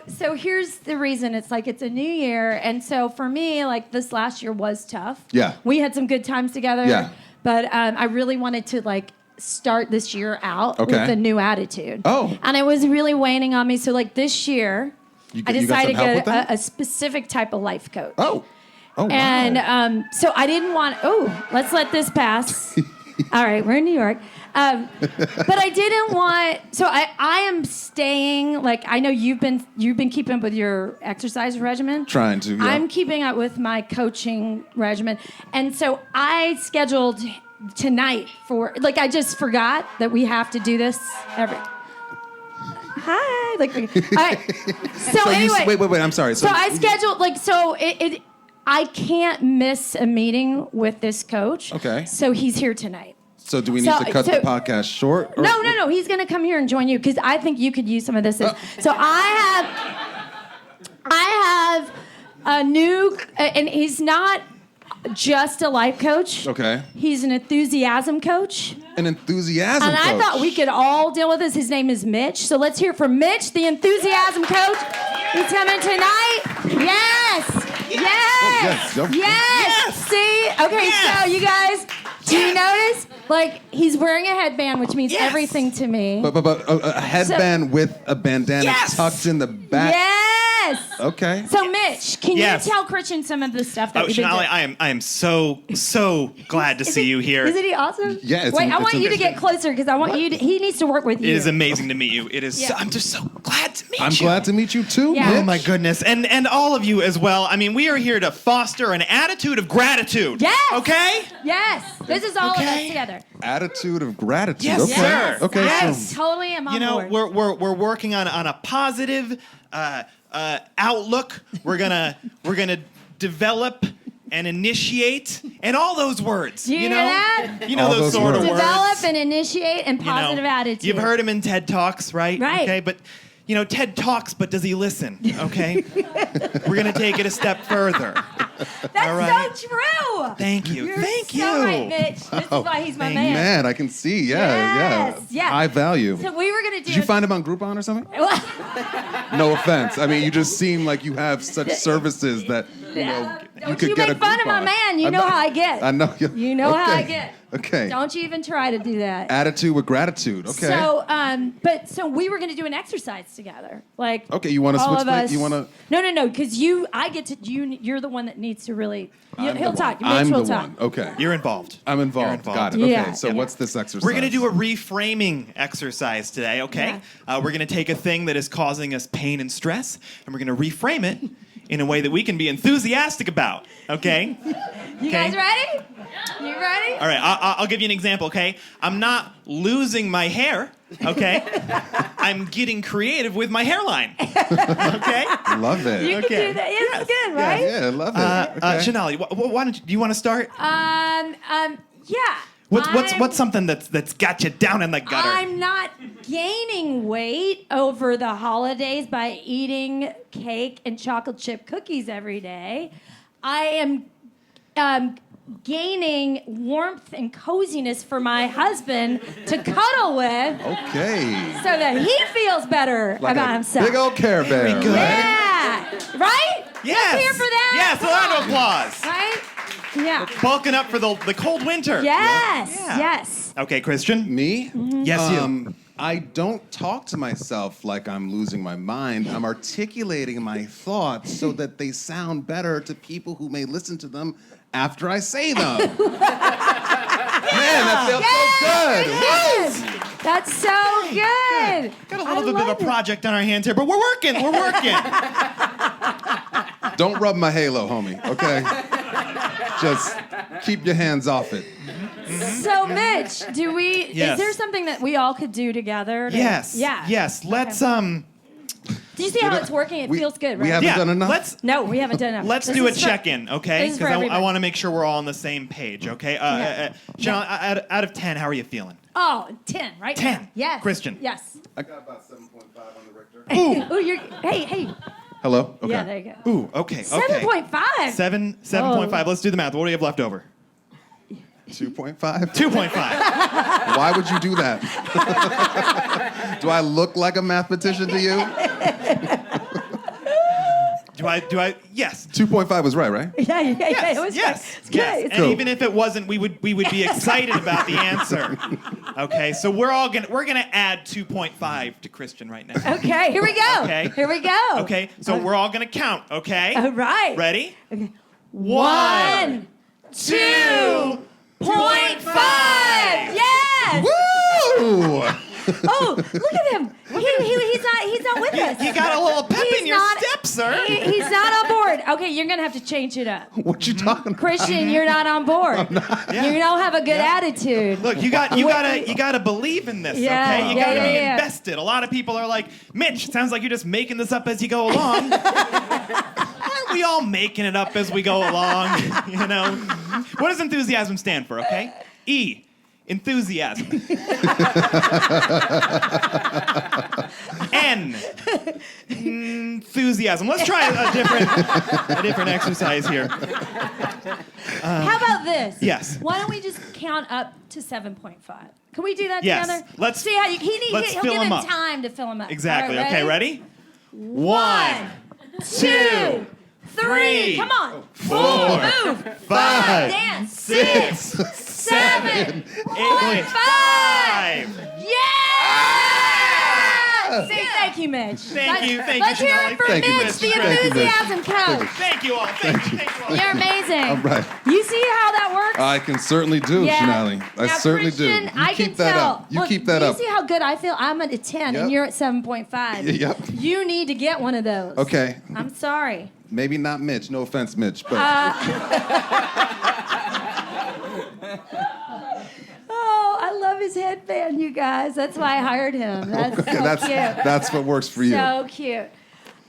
[SPEAKER 1] so here's the reason. It's like it's a new year. And so for me, like this last year was tough.
[SPEAKER 2] Yeah.
[SPEAKER 1] We had some good times together.
[SPEAKER 2] Yeah.
[SPEAKER 1] But I really wanted to like start this year out with a new attitude.
[SPEAKER 2] Oh.
[SPEAKER 1] And it was really waning on me. So like this year, I
[SPEAKER 2] you got
[SPEAKER 1] decided
[SPEAKER 2] some help
[SPEAKER 1] to
[SPEAKER 2] with that?
[SPEAKER 1] get a specific type of life coach.
[SPEAKER 2] Oh. Oh, wow.
[SPEAKER 1] And so I didn't want. Oh, let's let this pass. All right, we're in New York. But I didn't want. So I am staying. Like I know you've been keeping up with your exercise regimen.
[SPEAKER 2] Trying to. Yeah.
[SPEAKER 1] I'm keeping up with my coaching regimen, and so I scheduled tonight for. Like I just forgot that we have to do this every. Hi. Like. All right. So anyway.
[SPEAKER 2] Wait. I'm sorry.
[SPEAKER 1] So I scheduled I can't miss a meeting with this coach.
[SPEAKER 2] Okay.
[SPEAKER 1] So he's here tonight.
[SPEAKER 2] So do we need to cut the podcast short? Or?
[SPEAKER 1] No. He's going to come here and join you because I think you could use some of this. So I have a new, and he's not just a life coach.
[SPEAKER 2] Okay.
[SPEAKER 1] He's an enthusiasm coach.
[SPEAKER 2] An enthusiasm
[SPEAKER 1] And
[SPEAKER 2] coach.
[SPEAKER 1] I thought we could all deal with this. His name is Mitch. So let's hear from Mitch, the enthusiasm coach. He's coming tonight. Yes. Yes.
[SPEAKER 2] Oh, yes.
[SPEAKER 1] Yes. See? Okay, so you guys, do you notice? Like, he's wearing a headband, which means everything to me.
[SPEAKER 2] But a headband with a bandana tucked in the back.
[SPEAKER 1] Yes.
[SPEAKER 2] Okay.
[SPEAKER 1] So, Mitch, can
[SPEAKER 4] Yes.
[SPEAKER 1] you tell Christian some of the stuff that we've been
[SPEAKER 4] Shonali,
[SPEAKER 1] doing?
[SPEAKER 4] I am so glad to see you here.
[SPEAKER 1] Isn't he awesome?
[SPEAKER 2] Yeah,
[SPEAKER 1] Wait, I want you to get closer because I want you to. He needs to work with you.
[SPEAKER 4] It is amazing to meet you. It is.
[SPEAKER 1] Yeah.
[SPEAKER 4] I'm just so glad to meet you.
[SPEAKER 2] I'm glad to meet you too.
[SPEAKER 1] Yeah.
[SPEAKER 2] Mitch.
[SPEAKER 4] Oh my goodness, and all of you as well. I mean, we are here to foster an attitude of gratitude.
[SPEAKER 1] Yes.
[SPEAKER 4] Okay.
[SPEAKER 1] Yes. This is all of us
[SPEAKER 4] Okay.
[SPEAKER 1] together.
[SPEAKER 2] Attitude of gratitude.
[SPEAKER 4] Yes,
[SPEAKER 2] okay.
[SPEAKER 4] sir.
[SPEAKER 2] Okay.
[SPEAKER 4] Yes.
[SPEAKER 2] So
[SPEAKER 1] Totally am on
[SPEAKER 4] You know,
[SPEAKER 1] board.
[SPEAKER 4] we're working on a positive outlook. We're gonna develop and initiate and all those words.
[SPEAKER 1] You hear
[SPEAKER 4] know,
[SPEAKER 1] that?
[SPEAKER 4] you know
[SPEAKER 2] All
[SPEAKER 4] those
[SPEAKER 2] those
[SPEAKER 4] sort of
[SPEAKER 2] words.
[SPEAKER 4] words.
[SPEAKER 1] Develop and initiate and
[SPEAKER 4] You know,
[SPEAKER 1] positive attitude.
[SPEAKER 4] You've heard him in TED Talks, right?
[SPEAKER 1] Right.
[SPEAKER 4] Okay, but TED talks, but does he listen? Okay, we're gonna take it a step further.
[SPEAKER 1] That's
[SPEAKER 4] all right.
[SPEAKER 1] so true.
[SPEAKER 4] Thank you.
[SPEAKER 1] You're
[SPEAKER 4] Thank
[SPEAKER 1] so
[SPEAKER 4] you.
[SPEAKER 1] right, Mitch. This is why he's my
[SPEAKER 4] thank
[SPEAKER 1] man.
[SPEAKER 2] man, I can see. Yeah,
[SPEAKER 1] Yes,
[SPEAKER 2] yeah.
[SPEAKER 1] yes.
[SPEAKER 2] High value.
[SPEAKER 1] So we were gonna do.
[SPEAKER 2] Did you find him on Groupon or something? No offense. I mean, you just seem like you have such services that you
[SPEAKER 1] Don't
[SPEAKER 2] could
[SPEAKER 1] you
[SPEAKER 2] get
[SPEAKER 1] make
[SPEAKER 2] a
[SPEAKER 1] fun of my
[SPEAKER 2] Groupon.
[SPEAKER 1] man. You know how I get.
[SPEAKER 2] I know.
[SPEAKER 1] You know how I
[SPEAKER 2] Okay.
[SPEAKER 1] get.
[SPEAKER 2] Okay.
[SPEAKER 1] Don't you even try to do that.
[SPEAKER 2] Attitude with gratitude. Okay.
[SPEAKER 1] So we were gonna do an exercise together, like.
[SPEAKER 2] Okay, you want to
[SPEAKER 1] all
[SPEAKER 2] switch
[SPEAKER 1] of
[SPEAKER 2] plates?
[SPEAKER 1] us.
[SPEAKER 2] You want to?
[SPEAKER 1] No, because I get to. You're the one that needs to really. He'll talk. Mitch
[SPEAKER 2] I'm
[SPEAKER 1] will
[SPEAKER 2] the
[SPEAKER 1] talk.
[SPEAKER 2] one. Okay.
[SPEAKER 4] You're involved.
[SPEAKER 2] I'm involved.
[SPEAKER 4] You're involved.
[SPEAKER 2] Got it. Okay.
[SPEAKER 1] Yeah.
[SPEAKER 2] So
[SPEAKER 1] Yeah.
[SPEAKER 2] what's this exercise?
[SPEAKER 4] We're going to do a reframing exercise today, okay? We're going to take a thing that is causing us pain and stress, and we're going to reframe it in a way that we can be enthusiastic about, okay?
[SPEAKER 1] You guys ready? You ready?
[SPEAKER 4] All right, I'll give you an example, okay? I'm not losing my hair, okay? I'm getting creative with my hairline, okay?
[SPEAKER 2] Love it.
[SPEAKER 1] You can do that. Yeah, that's good, right?
[SPEAKER 2] Yeah, love it. Okay.
[SPEAKER 4] Shonali, why don't do you want to start?
[SPEAKER 1] Yeah.
[SPEAKER 4] What's something that's got you down in the gutter?
[SPEAKER 1] I'm not gaining weight over the holidays by eating cake and chocolate chip cookies every day. I am gaining warmth and coziness for my husband to cuddle with
[SPEAKER 2] Okay.
[SPEAKER 1] so that he feels better
[SPEAKER 2] Like
[SPEAKER 1] about
[SPEAKER 2] a
[SPEAKER 1] himself.
[SPEAKER 2] big old Care Bear.
[SPEAKER 4] Very good.
[SPEAKER 1] Yeah. Right?
[SPEAKER 4] Yes.
[SPEAKER 1] Let's hear for that.
[SPEAKER 4] Yes, a
[SPEAKER 1] Come
[SPEAKER 4] round of
[SPEAKER 1] on.
[SPEAKER 4] applause.
[SPEAKER 1] Right? Yeah.
[SPEAKER 4] Bulking up for the cold winter.
[SPEAKER 1] Yes.
[SPEAKER 4] Yeah.
[SPEAKER 1] Yes.
[SPEAKER 4] Okay, Christian.
[SPEAKER 2] Me?
[SPEAKER 4] Yes, you.
[SPEAKER 2] I don't talk to myself like I'm losing my mind. I'm articulating my thoughts so that they sound better to people who may listen to them after I say them. Man, that feels so good.
[SPEAKER 1] Yes. That's so good.
[SPEAKER 4] Got a little bit
[SPEAKER 1] love
[SPEAKER 4] of a
[SPEAKER 1] it.
[SPEAKER 4] project on our hands here, but we're working. We're working.
[SPEAKER 2] Don't rub my halo, homie, okay? Just keep your hands off it.
[SPEAKER 1] So, Mitch,
[SPEAKER 4] Yes.
[SPEAKER 1] is there something that we all could do together?
[SPEAKER 4] Yes.
[SPEAKER 1] Yeah.
[SPEAKER 4] Yes. Let's
[SPEAKER 1] Do you see how it's working? It feels good, right?
[SPEAKER 2] We haven't
[SPEAKER 4] yeah.
[SPEAKER 2] done enough?
[SPEAKER 1] No, we haven't done enough.
[SPEAKER 4] Let's
[SPEAKER 1] This
[SPEAKER 4] do a
[SPEAKER 1] is for-
[SPEAKER 4] check-in, okay?
[SPEAKER 1] this is for
[SPEAKER 4] Because I
[SPEAKER 1] everybody.
[SPEAKER 4] want to make sure we're all on the same page, okay? Sean, out of 10, how are you feeling?
[SPEAKER 1] Oh, 10, right?
[SPEAKER 4] 10.
[SPEAKER 1] Yes.
[SPEAKER 4] Christian.
[SPEAKER 1] Yes.
[SPEAKER 2] I got about 7.5 on the Richter.
[SPEAKER 1] Ooh, you're. Hey.
[SPEAKER 2] Hello? Okay.
[SPEAKER 1] Yeah, there you go.
[SPEAKER 4] Ooh, okay.
[SPEAKER 1] 7.5.
[SPEAKER 4] 7.5. Let's do the math. What do we have left over?
[SPEAKER 2] 2.5?
[SPEAKER 4] 2.5.
[SPEAKER 2] Why would you do that? Do I look like a mathematician to you?
[SPEAKER 4] Do I? Yes.
[SPEAKER 2] 2.5 was right?
[SPEAKER 1] Yeah. It was
[SPEAKER 4] Yes.
[SPEAKER 1] It's good.
[SPEAKER 4] Yes.
[SPEAKER 1] It's
[SPEAKER 4] And
[SPEAKER 2] Cool.
[SPEAKER 4] even if it wasn't, we would be excited about the answer. Okay. So we're gonna add 2.5 to Christian right now.
[SPEAKER 1] Okay, here we go.
[SPEAKER 4] Okay.
[SPEAKER 1] Here we go.
[SPEAKER 4] Okay. So we're all gonna count. Okay.
[SPEAKER 1] All right.
[SPEAKER 4] Ready?
[SPEAKER 1] Okay.
[SPEAKER 4] 1,
[SPEAKER 1] 2.5. Yes.
[SPEAKER 2] Woo!
[SPEAKER 1] Oh, look at him. He's not with us.
[SPEAKER 4] You got a little pep in
[SPEAKER 1] He's
[SPEAKER 4] your
[SPEAKER 1] not-
[SPEAKER 4] step, sir.
[SPEAKER 1] He's not on board. Okay, you're gonna have to change it up.
[SPEAKER 2] What you talking about?
[SPEAKER 1] Christian, you're not on board.
[SPEAKER 4] Yeah.
[SPEAKER 1] You don't have a good attitude.
[SPEAKER 4] Look, you gotta believe in this,
[SPEAKER 1] Yeah,
[SPEAKER 4] okay? You
[SPEAKER 1] yeah,
[SPEAKER 4] gotta be
[SPEAKER 1] yeah.
[SPEAKER 4] invested. A lot of people are like, Mitch, it sounds like you're just making this up as you go along. Aren't we all making it up as we go along? You know? What does enthusiasm stand for, okay? E. Enthusiasm. N. Enthusiasm. Let's try a different exercise here.
[SPEAKER 1] How about this?
[SPEAKER 4] Yes.
[SPEAKER 1] Why don't we just count up to 7.5? Can we do that
[SPEAKER 4] Yes.
[SPEAKER 1] together?
[SPEAKER 4] Let's-
[SPEAKER 1] see how
[SPEAKER 4] let's
[SPEAKER 1] he'll
[SPEAKER 4] fill
[SPEAKER 1] give
[SPEAKER 4] him
[SPEAKER 1] him
[SPEAKER 4] up.
[SPEAKER 1] time to fill him up.
[SPEAKER 4] Exactly.
[SPEAKER 1] All right,
[SPEAKER 4] Okay, ready?
[SPEAKER 1] 1, 2, 3. Come on.
[SPEAKER 4] 4,
[SPEAKER 1] Move.
[SPEAKER 4] 5,
[SPEAKER 1] Dance.
[SPEAKER 4] 6, 7, 8, 5.
[SPEAKER 1] Yeah! Yes! Say thank you, Mitch.
[SPEAKER 4] Thank you,
[SPEAKER 1] Let's hear it for
[SPEAKER 2] Thank you,
[SPEAKER 1] Mitch,
[SPEAKER 2] Mitch.
[SPEAKER 1] the
[SPEAKER 2] Thank you, Mitch.
[SPEAKER 1] enthusiasm coach.
[SPEAKER 4] Thank you all. Thank you all.
[SPEAKER 1] You're amazing.
[SPEAKER 2] All right.
[SPEAKER 1] You see how that works?
[SPEAKER 2] I can certainly do, Shonali. I
[SPEAKER 1] Now,
[SPEAKER 2] certainly
[SPEAKER 1] Christian,
[SPEAKER 2] do.
[SPEAKER 1] I
[SPEAKER 2] You keep
[SPEAKER 1] can
[SPEAKER 2] that
[SPEAKER 1] tell.
[SPEAKER 2] up. You
[SPEAKER 1] Look,
[SPEAKER 2] keep that up.
[SPEAKER 1] You see how good I feel? I'm at a 10
[SPEAKER 2] Yep.
[SPEAKER 1] and you're at 7.5.
[SPEAKER 2] Yep.
[SPEAKER 1] You need to get one of those.
[SPEAKER 2] Okay.
[SPEAKER 1] I'm sorry.
[SPEAKER 2] Maybe not Mitch. No offense, Mitch. But
[SPEAKER 1] Oh, I love his headband, you guys. That's why I hired him. That's
[SPEAKER 2] okay,
[SPEAKER 1] so
[SPEAKER 2] that's
[SPEAKER 1] cute.
[SPEAKER 2] that's what works for you.
[SPEAKER 1] So cute.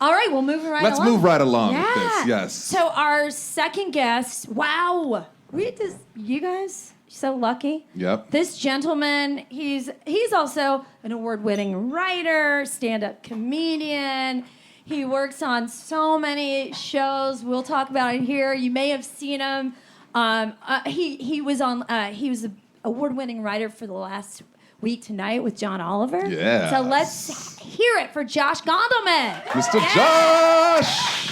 [SPEAKER 1] All right, we'll move right
[SPEAKER 2] Let's
[SPEAKER 1] along.
[SPEAKER 2] move right along
[SPEAKER 1] Yeah.
[SPEAKER 2] with this. Yes.
[SPEAKER 1] So our second guest, wow. You guys, so lucky.
[SPEAKER 2] Yep.
[SPEAKER 1] This gentleman, he's also an award-winning writer, stand-up comedian. He works on so many shows. We'll talk about it here. You may have seen him. He was an award-winning writer for the last week tonight with John Oliver.
[SPEAKER 2] Yes.
[SPEAKER 1] So let's hear it for Josh Gondelman.
[SPEAKER 2] Mr. Josh.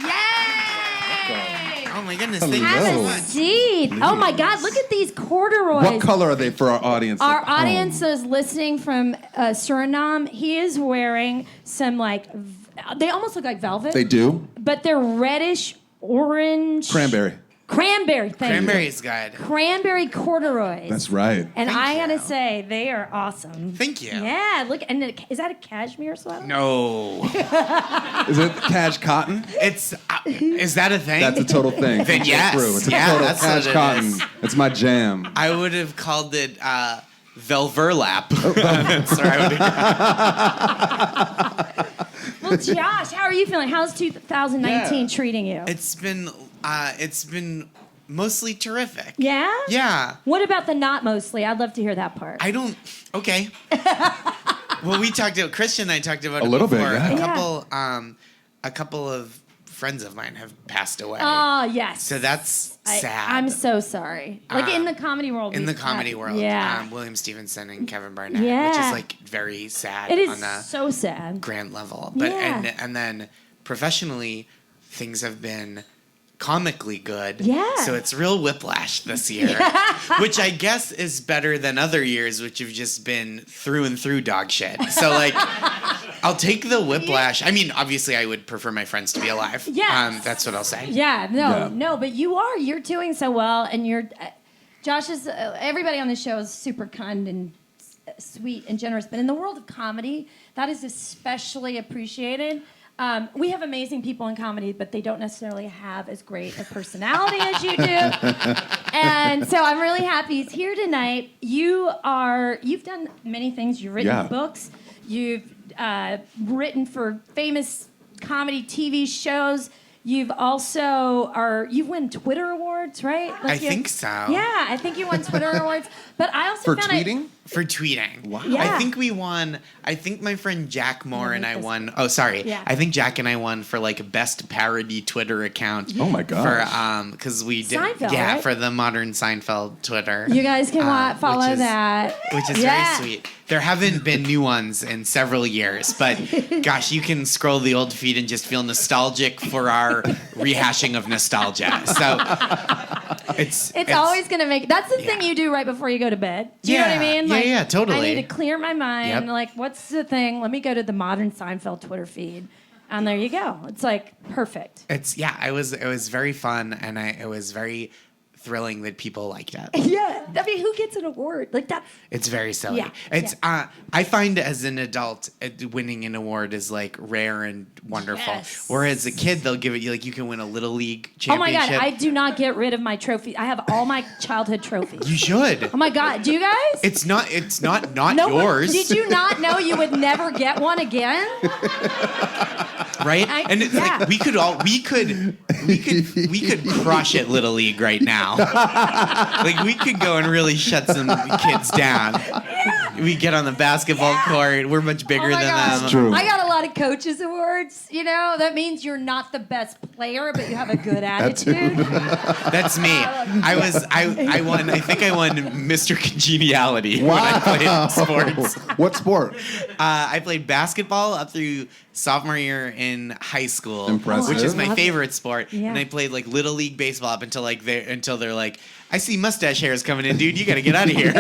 [SPEAKER 3] Yay!
[SPEAKER 5] Oh my goodness,
[SPEAKER 2] Hello.
[SPEAKER 5] thank you
[SPEAKER 1] Have
[SPEAKER 5] so
[SPEAKER 1] a
[SPEAKER 5] much.
[SPEAKER 1] seat. Oh my God, look at these corduroys.
[SPEAKER 2] What color are they for our audience?
[SPEAKER 1] Our
[SPEAKER 2] at home?
[SPEAKER 1] audience is listening from Suriname. He is wearing some they almost look like velvet.
[SPEAKER 2] They do.
[SPEAKER 1] But they're reddish orange.
[SPEAKER 2] Cranberry.
[SPEAKER 1] Cranberry, thank
[SPEAKER 5] Cranberry
[SPEAKER 1] you.
[SPEAKER 5] is good.
[SPEAKER 1] Cranberry corduroys.
[SPEAKER 2] That's right.
[SPEAKER 1] And
[SPEAKER 5] Thank
[SPEAKER 1] I gotta
[SPEAKER 5] you.
[SPEAKER 1] say, they are awesome.
[SPEAKER 5] Thank you.
[SPEAKER 1] Yeah, look, and is that a cashmere sweater?
[SPEAKER 5] No,
[SPEAKER 2] Is it cash cotton?
[SPEAKER 5] it's is that a thing?
[SPEAKER 2] That's a total thing.
[SPEAKER 5] Then yes.
[SPEAKER 2] It's a
[SPEAKER 5] Yeah,
[SPEAKER 2] total
[SPEAKER 5] that's
[SPEAKER 2] cash
[SPEAKER 5] what it
[SPEAKER 2] cotton.
[SPEAKER 5] is.
[SPEAKER 2] It's my jam.
[SPEAKER 5] I would have called it Velverlap. That's where I would have.
[SPEAKER 1] Well, Josh, how are you feeling? How's 2019 treating you?
[SPEAKER 5] It's been mostly terrific.
[SPEAKER 1] Yeah?
[SPEAKER 5] Yeah.
[SPEAKER 1] What about the not mostly? I'd love to hear that part.
[SPEAKER 5] I don't. Okay. Well, Christian and I talked about
[SPEAKER 2] A
[SPEAKER 5] it
[SPEAKER 2] little bit,
[SPEAKER 5] before.
[SPEAKER 2] yeah.
[SPEAKER 5] A couple of friends of mine have passed away.
[SPEAKER 1] Oh, yes.
[SPEAKER 5] So that's sad.
[SPEAKER 1] I'm so sorry. Like in the comedy world.
[SPEAKER 5] in the
[SPEAKER 1] we've
[SPEAKER 5] comedy
[SPEAKER 1] had-
[SPEAKER 5] world.
[SPEAKER 1] Yeah.
[SPEAKER 5] William Stevenson and Kevin Barnett,
[SPEAKER 1] Yeah.
[SPEAKER 5] which is like very sad
[SPEAKER 1] It is
[SPEAKER 5] on a
[SPEAKER 1] so sad.
[SPEAKER 5] grand level. But
[SPEAKER 1] Yeah.
[SPEAKER 5] and then professionally, things have been comically good.
[SPEAKER 1] Yeah.
[SPEAKER 5] So it's real whiplash this year, which I guess is better than other years, which have just been through and through dog shit. So like, I'll take the whiplash. I mean, obviously, I would prefer my friends to be alive.
[SPEAKER 1] Yes.
[SPEAKER 5] That's what I'll say.
[SPEAKER 1] Yeah,
[SPEAKER 2] Yeah.
[SPEAKER 1] no, but you're doing so well, and Josh is, everybody on the show is super kind and sweet and generous, but in the world of comedy, that is especially appreciated. We have amazing people in comedy, but they don't necessarily have as great a personality as you do. And so I'm really happy he's here tonight. You've done many things. You've written
[SPEAKER 2] Yeah.
[SPEAKER 1] books. You've written for famous comedy TV shows. You've you've won Twitter awards, right?
[SPEAKER 5] I think so.
[SPEAKER 1] Yeah, I think you won Twitter awards. But I also
[SPEAKER 2] For
[SPEAKER 1] found
[SPEAKER 2] tweeting?
[SPEAKER 5] For tweeting.
[SPEAKER 2] Wow.
[SPEAKER 1] Yeah.
[SPEAKER 5] I think we won. I think my friend Jack Moore and I
[SPEAKER 1] this
[SPEAKER 5] won. Oh, sorry.
[SPEAKER 1] Yeah.
[SPEAKER 5] I think Jack and I won for like best parody Twitter account.
[SPEAKER 2] Oh my gosh.
[SPEAKER 5] For because we did.
[SPEAKER 1] Seinfeld,
[SPEAKER 5] yeah,
[SPEAKER 1] right?
[SPEAKER 5] for the modern Seinfeld Twitter.
[SPEAKER 1] You guys can follow
[SPEAKER 5] which is-
[SPEAKER 1] that.
[SPEAKER 5] Which is
[SPEAKER 1] Yeah.
[SPEAKER 5] very sweet. There haven't been new ones in several years, but gosh, you can scroll the old feed and just feel nostalgic for our rehashing of nostalgia. So it's
[SPEAKER 1] Always going to make... That's the thing
[SPEAKER 5] Yeah.
[SPEAKER 1] you do right before you go to bed. Do you know what I
[SPEAKER 5] Yeah.
[SPEAKER 1] mean?
[SPEAKER 5] Yeah, totally.
[SPEAKER 1] I need to clear my mind.
[SPEAKER 5] Yep.
[SPEAKER 1] Like, what's the thing? Let me go to the modern Seinfeld Twitter feed. And there you go. It's like perfect.
[SPEAKER 5] It was very fun, and it was very thrilling that people liked it.
[SPEAKER 1] Yeah. I mean, who gets an award? Like, that's...
[SPEAKER 5] It's very silly.
[SPEAKER 1] Yeah,
[SPEAKER 5] It's I find as an adult winning an award is like rare and wonderful.
[SPEAKER 1] Yes.
[SPEAKER 5] Whereas a kid they'll give it you like you can win a little league
[SPEAKER 1] Oh my
[SPEAKER 5] championship.
[SPEAKER 1] God. I do not get rid of my trophy. I have all my childhood trophies.
[SPEAKER 5] You should.
[SPEAKER 1] Oh my God. Do you guys?
[SPEAKER 5] It's not
[SPEAKER 1] No one-
[SPEAKER 5] yours.
[SPEAKER 1] Did you not know you would never get one again?
[SPEAKER 5] Right? And it's
[SPEAKER 1] yeah.
[SPEAKER 5] like we could crush at Little League right now. Like we could go and really shut some kids down. We get on the basketball court. We're much bigger
[SPEAKER 1] Oh my
[SPEAKER 5] than
[SPEAKER 1] gosh.
[SPEAKER 5] them.
[SPEAKER 2] It's true.
[SPEAKER 1] I got a lot of coaches awards. You know, that means you're not the best player, but you have a good attitude.
[SPEAKER 5] That's me. I won. I think I won Mr. Congeniality when I played sports.
[SPEAKER 2] What sport?
[SPEAKER 5] I played basketball up through sophomore year in high school,
[SPEAKER 2] Impressive.
[SPEAKER 5] which is my
[SPEAKER 1] Love it.
[SPEAKER 5] favorite sport.
[SPEAKER 1] Yeah.
[SPEAKER 5] And I played like little league baseball up until they're like, I see mustache hairs coming in, dude. You got to get out of here.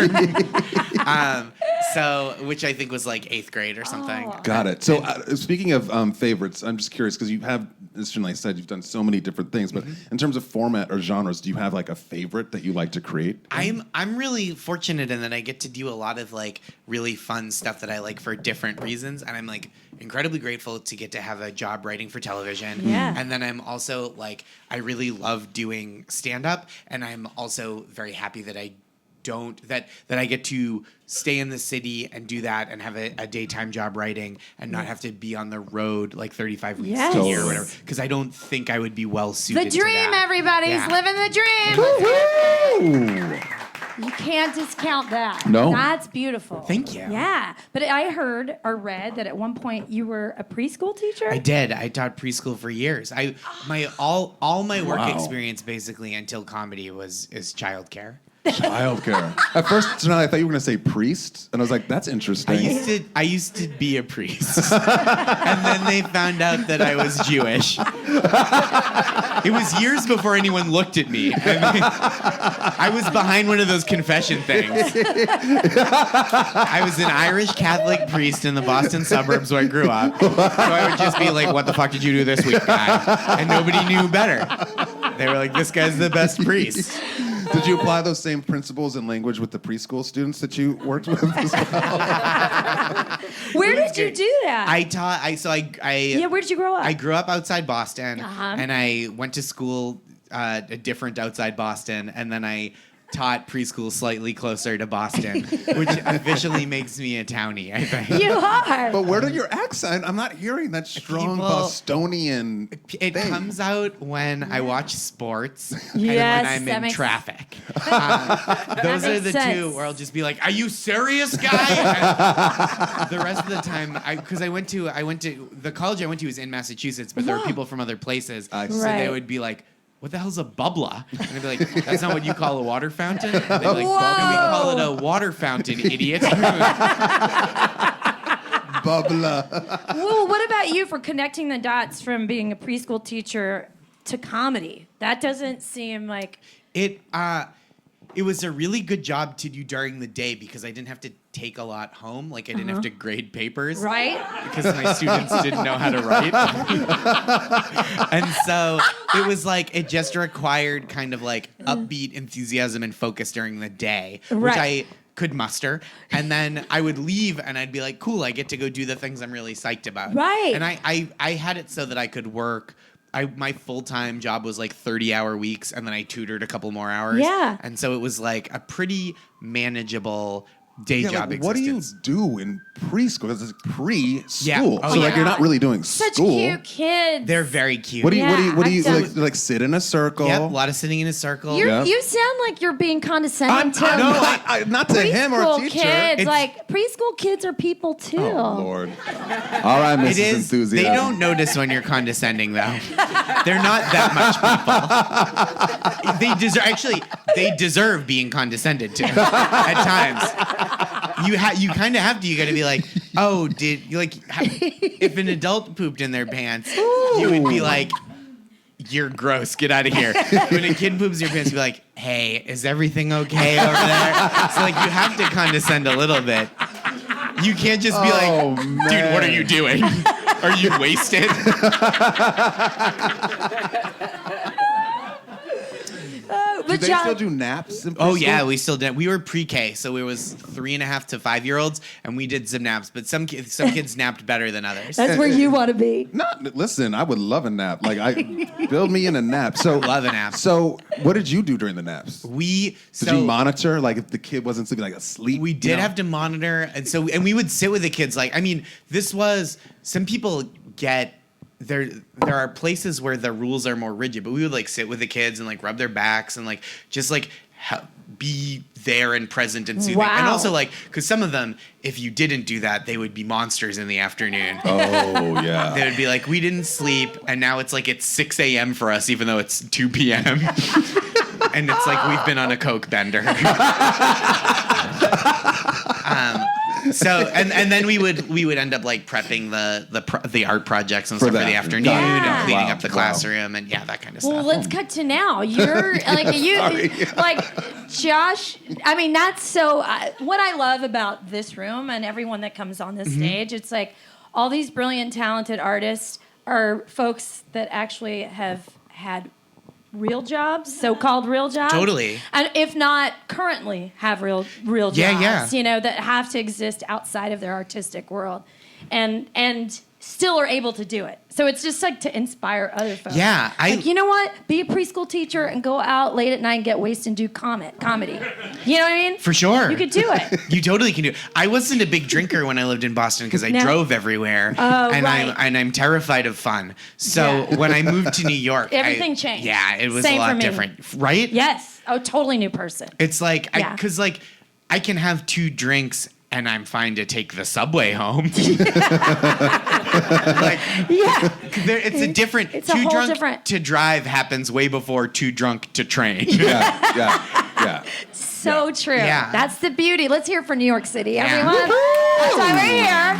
[SPEAKER 5] So, which I think was like 8th grade or something.
[SPEAKER 2] Got it. So, speaking of favorites, I'm just curious because you have, as Shonali said, you've done so many different things. But in terms of format or genres, do you have like a favorite that you like to create?
[SPEAKER 5] I'm really fortunate in that I get to do a lot of like really fun stuff that I like for different reasons, and I'm like incredibly grateful to get to have a job writing for television.
[SPEAKER 1] Yeah.
[SPEAKER 5] And then I'm also like I really love doing stand up, and I'm also very happy that I get to stay in the city and do that and have a daytime job writing and not have to be on the road like 35 weeks
[SPEAKER 1] Yes.
[SPEAKER 5] a year or whatever, because I don't think I would be well suited
[SPEAKER 1] The
[SPEAKER 5] to
[SPEAKER 1] dream,
[SPEAKER 5] that.
[SPEAKER 1] everybody's
[SPEAKER 5] Yeah.
[SPEAKER 1] living the dream.
[SPEAKER 2] Woo!
[SPEAKER 1] You can't discount that.
[SPEAKER 2] No.
[SPEAKER 1] That's beautiful.
[SPEAKER 5] Thank you.
[SPEAKER 1] Yeah. But I heard or read that at one point you were a preschool teacher.
[SPEAKER 5] I did. I taught preschool for years. All my work
[SPEAKER 2] Wow.
[SPEAKER 5] experience basically until comedy is childcare.
[SPEAKER 2] Childcare. At first, Shonali, I thought you were going to say priest, and I was like, that's interesting.
[SPEAKER 5] I used to be a priest, and then they found out that I was Jewish. It was years before anyone looked at me. I was behind one of those confession things. I was an Irish Catholic priest in the Boston suburbs where I grew up. So I would just be like, "What the fuck did you do this week, guy?" And nobody knew better. They were like, "This guy's the best priest."
[SPEAKER 2] Did you apply those same principles and language with the preschool students that you worked with as well?
[SPEAKER 1] Where did you do that? Where did you grow up?
[SPEAKER 5] I grew up outside Boston,
[SPEAKER 1] Uh-huh.
[SPEAKER 5] and I went to school a different outside Boston, and then I taught preschool slightly closer to Boston, which officially makes me a townie, I think.
[SPEAKER 1] You are.
[SPEAKER 2] But where did your accent? I'm not hearing that strong
[SPEAKER 5] People-
[SPEAKER 2] Bostonian
[SPEAKER 5] It
[SPEAKER 2] thing.
[SPEAKER 5] comes out when I watch sports
[SPEAKER 1] Yes,
[SPEAKER 5] and when
[SPEAKER 1] that
[SPEAKER 5] I'm in
[SPEAKER 1] makes-
[SPEAKER 5] traffic. Those are
[SPEAKER 1] makes
[SPEAKER 5] the
[SPEAKER 1] sense.
[SPEAKER 5] two where I'll just be like, "Are you serious, guy?" And the rest of the time, because I went to the college I went to was in Massachusetts, but there were people from other places,
[SPEAKER 2] I see.
[SPEAKER 5] so
[SPEAKER 1] Right.
[SPEAKER 5] they would be like, "What the hell's a bubbler?" And I'd be like, "That's not what you call a water fountain." And they'd be like,
[SPEAKER 1] Whoa.
[SPEAKER 5] "No, we call it a water fountain, idiot."
[SPEAKER 2] Bubbler.
[SPEAKER 1] Well, what about you for connecting the dots from being a preschool teacher to comedy? That doesn't seem like.
[SPEAKER 5] It was a really good job to do during the day because I didn't have to take a lot home. Like I didn't have to grade papers.
[SPEAKER 1] Right?
[SPEAKER 5] Because my students didn't know how to write. And so it was like, it just required kind of like upbeat enthusiasm and focus during the day, which
[SPEAKER 1] Right.
[SPEAKER 5] I could muster. And then I would leave and I'd be like, cool, I get to go do the things I'm really psyched about.
[SPEAKER 1] Right.
[SPEAKER 5] And I had it so that I could work. My full-time job was like 30-hour weeks, and then I tutored a couple more hours.
[SPEAKER 1] Yeah.
[SPEAKER 5] And so it was like a pretty manageable day
[SPEAKER 2] Yeah,
[SPEAKER 5] job
[SPEAKER 2] like, what do you
[SPEAKER 5] existence.
[SPEAKER 2] do in preschool? Because it's pre-school,
[SPEAKER 5] Yeah. Oh,
[SPEAKER 2] so like
[SPEAKER 5] yeah.
[SPEAKER 2] you're not really doing
[SPEAKER 1] Such
[SPEAKER 2] school.
[SPEAKER 1] cute kids.
[SPEAKER 5] They're very cute.
[SPEAKER 2] What do you
[SPEAKER 1] Yeah, I've done-
[SPEAKER 2] like sit in a circle?
[SPEAKER 5] Yep, a lot of sitting in a circle.
[SPEAKER 2] Yeah.
[SPEAKER 1] You sound like you're being condescending
[SPEAKER 2] I'm
[SPEAKER 1] to
[SPEAKER 2] not to him or a
[SPEAKER 1] preschool
[SPEAKER 2] teacher.
[SPEAKER 1] kids.
[SPEAKER 5] It's-
[SPEAKER 1] Like preschool kids are people too.
[SPEAKER 2] Oh Lord! All right, Mrs.
[SPEAKER 5] It is.
[SPEAKER 2] Enthusiasm.
[SPEAKER 5] They don't notice when you're condescending, though. They're not that much people. They deserve being condescended to at times. You kind of have to. You got to be like, oh, if an adult pooped in their pants, you would be like, you're gross. Get out of here. When a kid poops in your pants, you'd be like, hey, is everything okay over there? So like you have to condescend a little bit. You can't just be like, dude, what are you doing? Are you wasted?
[SPEAKER 2] Do
[SPEAKER 1] But
[SPEAKER 2] they
[SPEAKER 1] John,
[SPEAKER 2] still do naps in preschool?
[SPEAKER 5] Oh yeah, we still did. We were pre-K, so it was 3.5 to 5-year-olds, and we did some naps. But some kids napped better than others.
[SPEAKER 1] that's where you want to be.
[SPEAKER 2] Listen, I would love a nap. Like build me in a nap. So
[SPEAKER 5] Love a nap.
[SPEAKER 2] So what did you do during the naps?
[SPEAKER 5] Did
[SPEAKER 2] Did you monitor? Like if the kid wasn't sleeping, like asleep?
[SPEAKER 5] We did have to monitor, and we would sit with the kids. Like, I mean, some people get there are places where the rules are more rigid, but we would like sit with the kids and like rub their backs and like just like be there and present and soothing.
[SPEAKER 1] Wow.
[SPEAKER 5] And also like, because some of them, if you didn't do that, they would be monsters in the afternoon.
[SPEAKER 2] Oh yeah.
[SPEAKER 5] They would be like, we didn't sleep, and now it's like it's 6 a.m. for us, even though it's 2 p.m. And it's like we've been on a coke bender. So and then we would end up like prepping the art projects and
[SPEAKER 2] For
[SPEAKER 5] stuff for
[SPEAKER 2] that.
[SPEAKER 5] the afternoon
[SPEAKER 1] Yeah.
[SPEAKER 5] and cleaning
[SPEAKER 2] Wow.
[SPEAKER 5] up the
[SPEAKER 2] Wow.
[SPEAKER 5] classroom and that kind of stuff.
[SPEAKER 1] Well, let's cut to now. You're like Josh. I mean, that's so. What I love about this room and everyone that comes on this stage, it's like all these brilliant, talented artists are folks that actually have had real jobs, so-called real jobs.
[SPEAKER 5] Totally.
[SPEAKER 1] And if not currently have real jobs,
[SPEAKER 5] Yeah.
[SPEAKER 1] that have to exist outside of their artistic world. And still are able to do it. So it's just like to inspire other folks.
[SPEAKER 5] Yeah,
[SPEAKER 1] like, you know what? Be a preschool teacher and go out late at night and get wasted and do comedy. You know what I mean?
[SPEAKER 5] For sure.
[SPEAKER 1] You could do it.
[SPEAKER 5] You totally can do it. I wasn't a big drinker when I lived in Boston because I
[SPEAKER 1] No.
[SPEAKER 5] drove everywhere.
[SPEAKER 1] Oh,
[SPEAKER 5] and
[SPEAKER 1] right.
[SPEAKER 5] I'm terrified of fun. So
[SPEAKER 1] Yeah.
[SPEAKER 5] when I moved to New York,
[SPEAKER 1] Everything changed.
[SPEAKER 5] Yeah, it was
[SPEAKER 1] Same
[SPEAKER 5] a
[SPEAKER 1] for
[SPEAKER 5] lot
[SPEAKER 1] me.
[SPEAKER 5] different. Right?
[SPEAKER 1] Yes. Oh, totally new person.
[SPEAKER 5] It's like,
[SPEAKER 1] Yeah.
[SPEAKER 5] because like I can have 2 drinks and I'm fine to take the subway home. Like,
[SPEAKER 1] Yeah.
[SPEAKER 5] it's a different.
[SPEAKER 1] It's a
[SPEAKER 5] too
[SPEAKER 1] whole
[SPEAKER 5] drunk
[SPEAKER 1] different-
[SPEAKER 5] to drive happens way before too drunk to train.
[SPEAKER 2] Yeah.
[SPEAKER 1] So true.
[SPEAKER 5] Yeah.
[SPEAKER 1] That's the beauty. Let's hear it for New York City,
[SPEAKER 5] Yeah.
[SPEAKER 1] everyone. That's why we're here.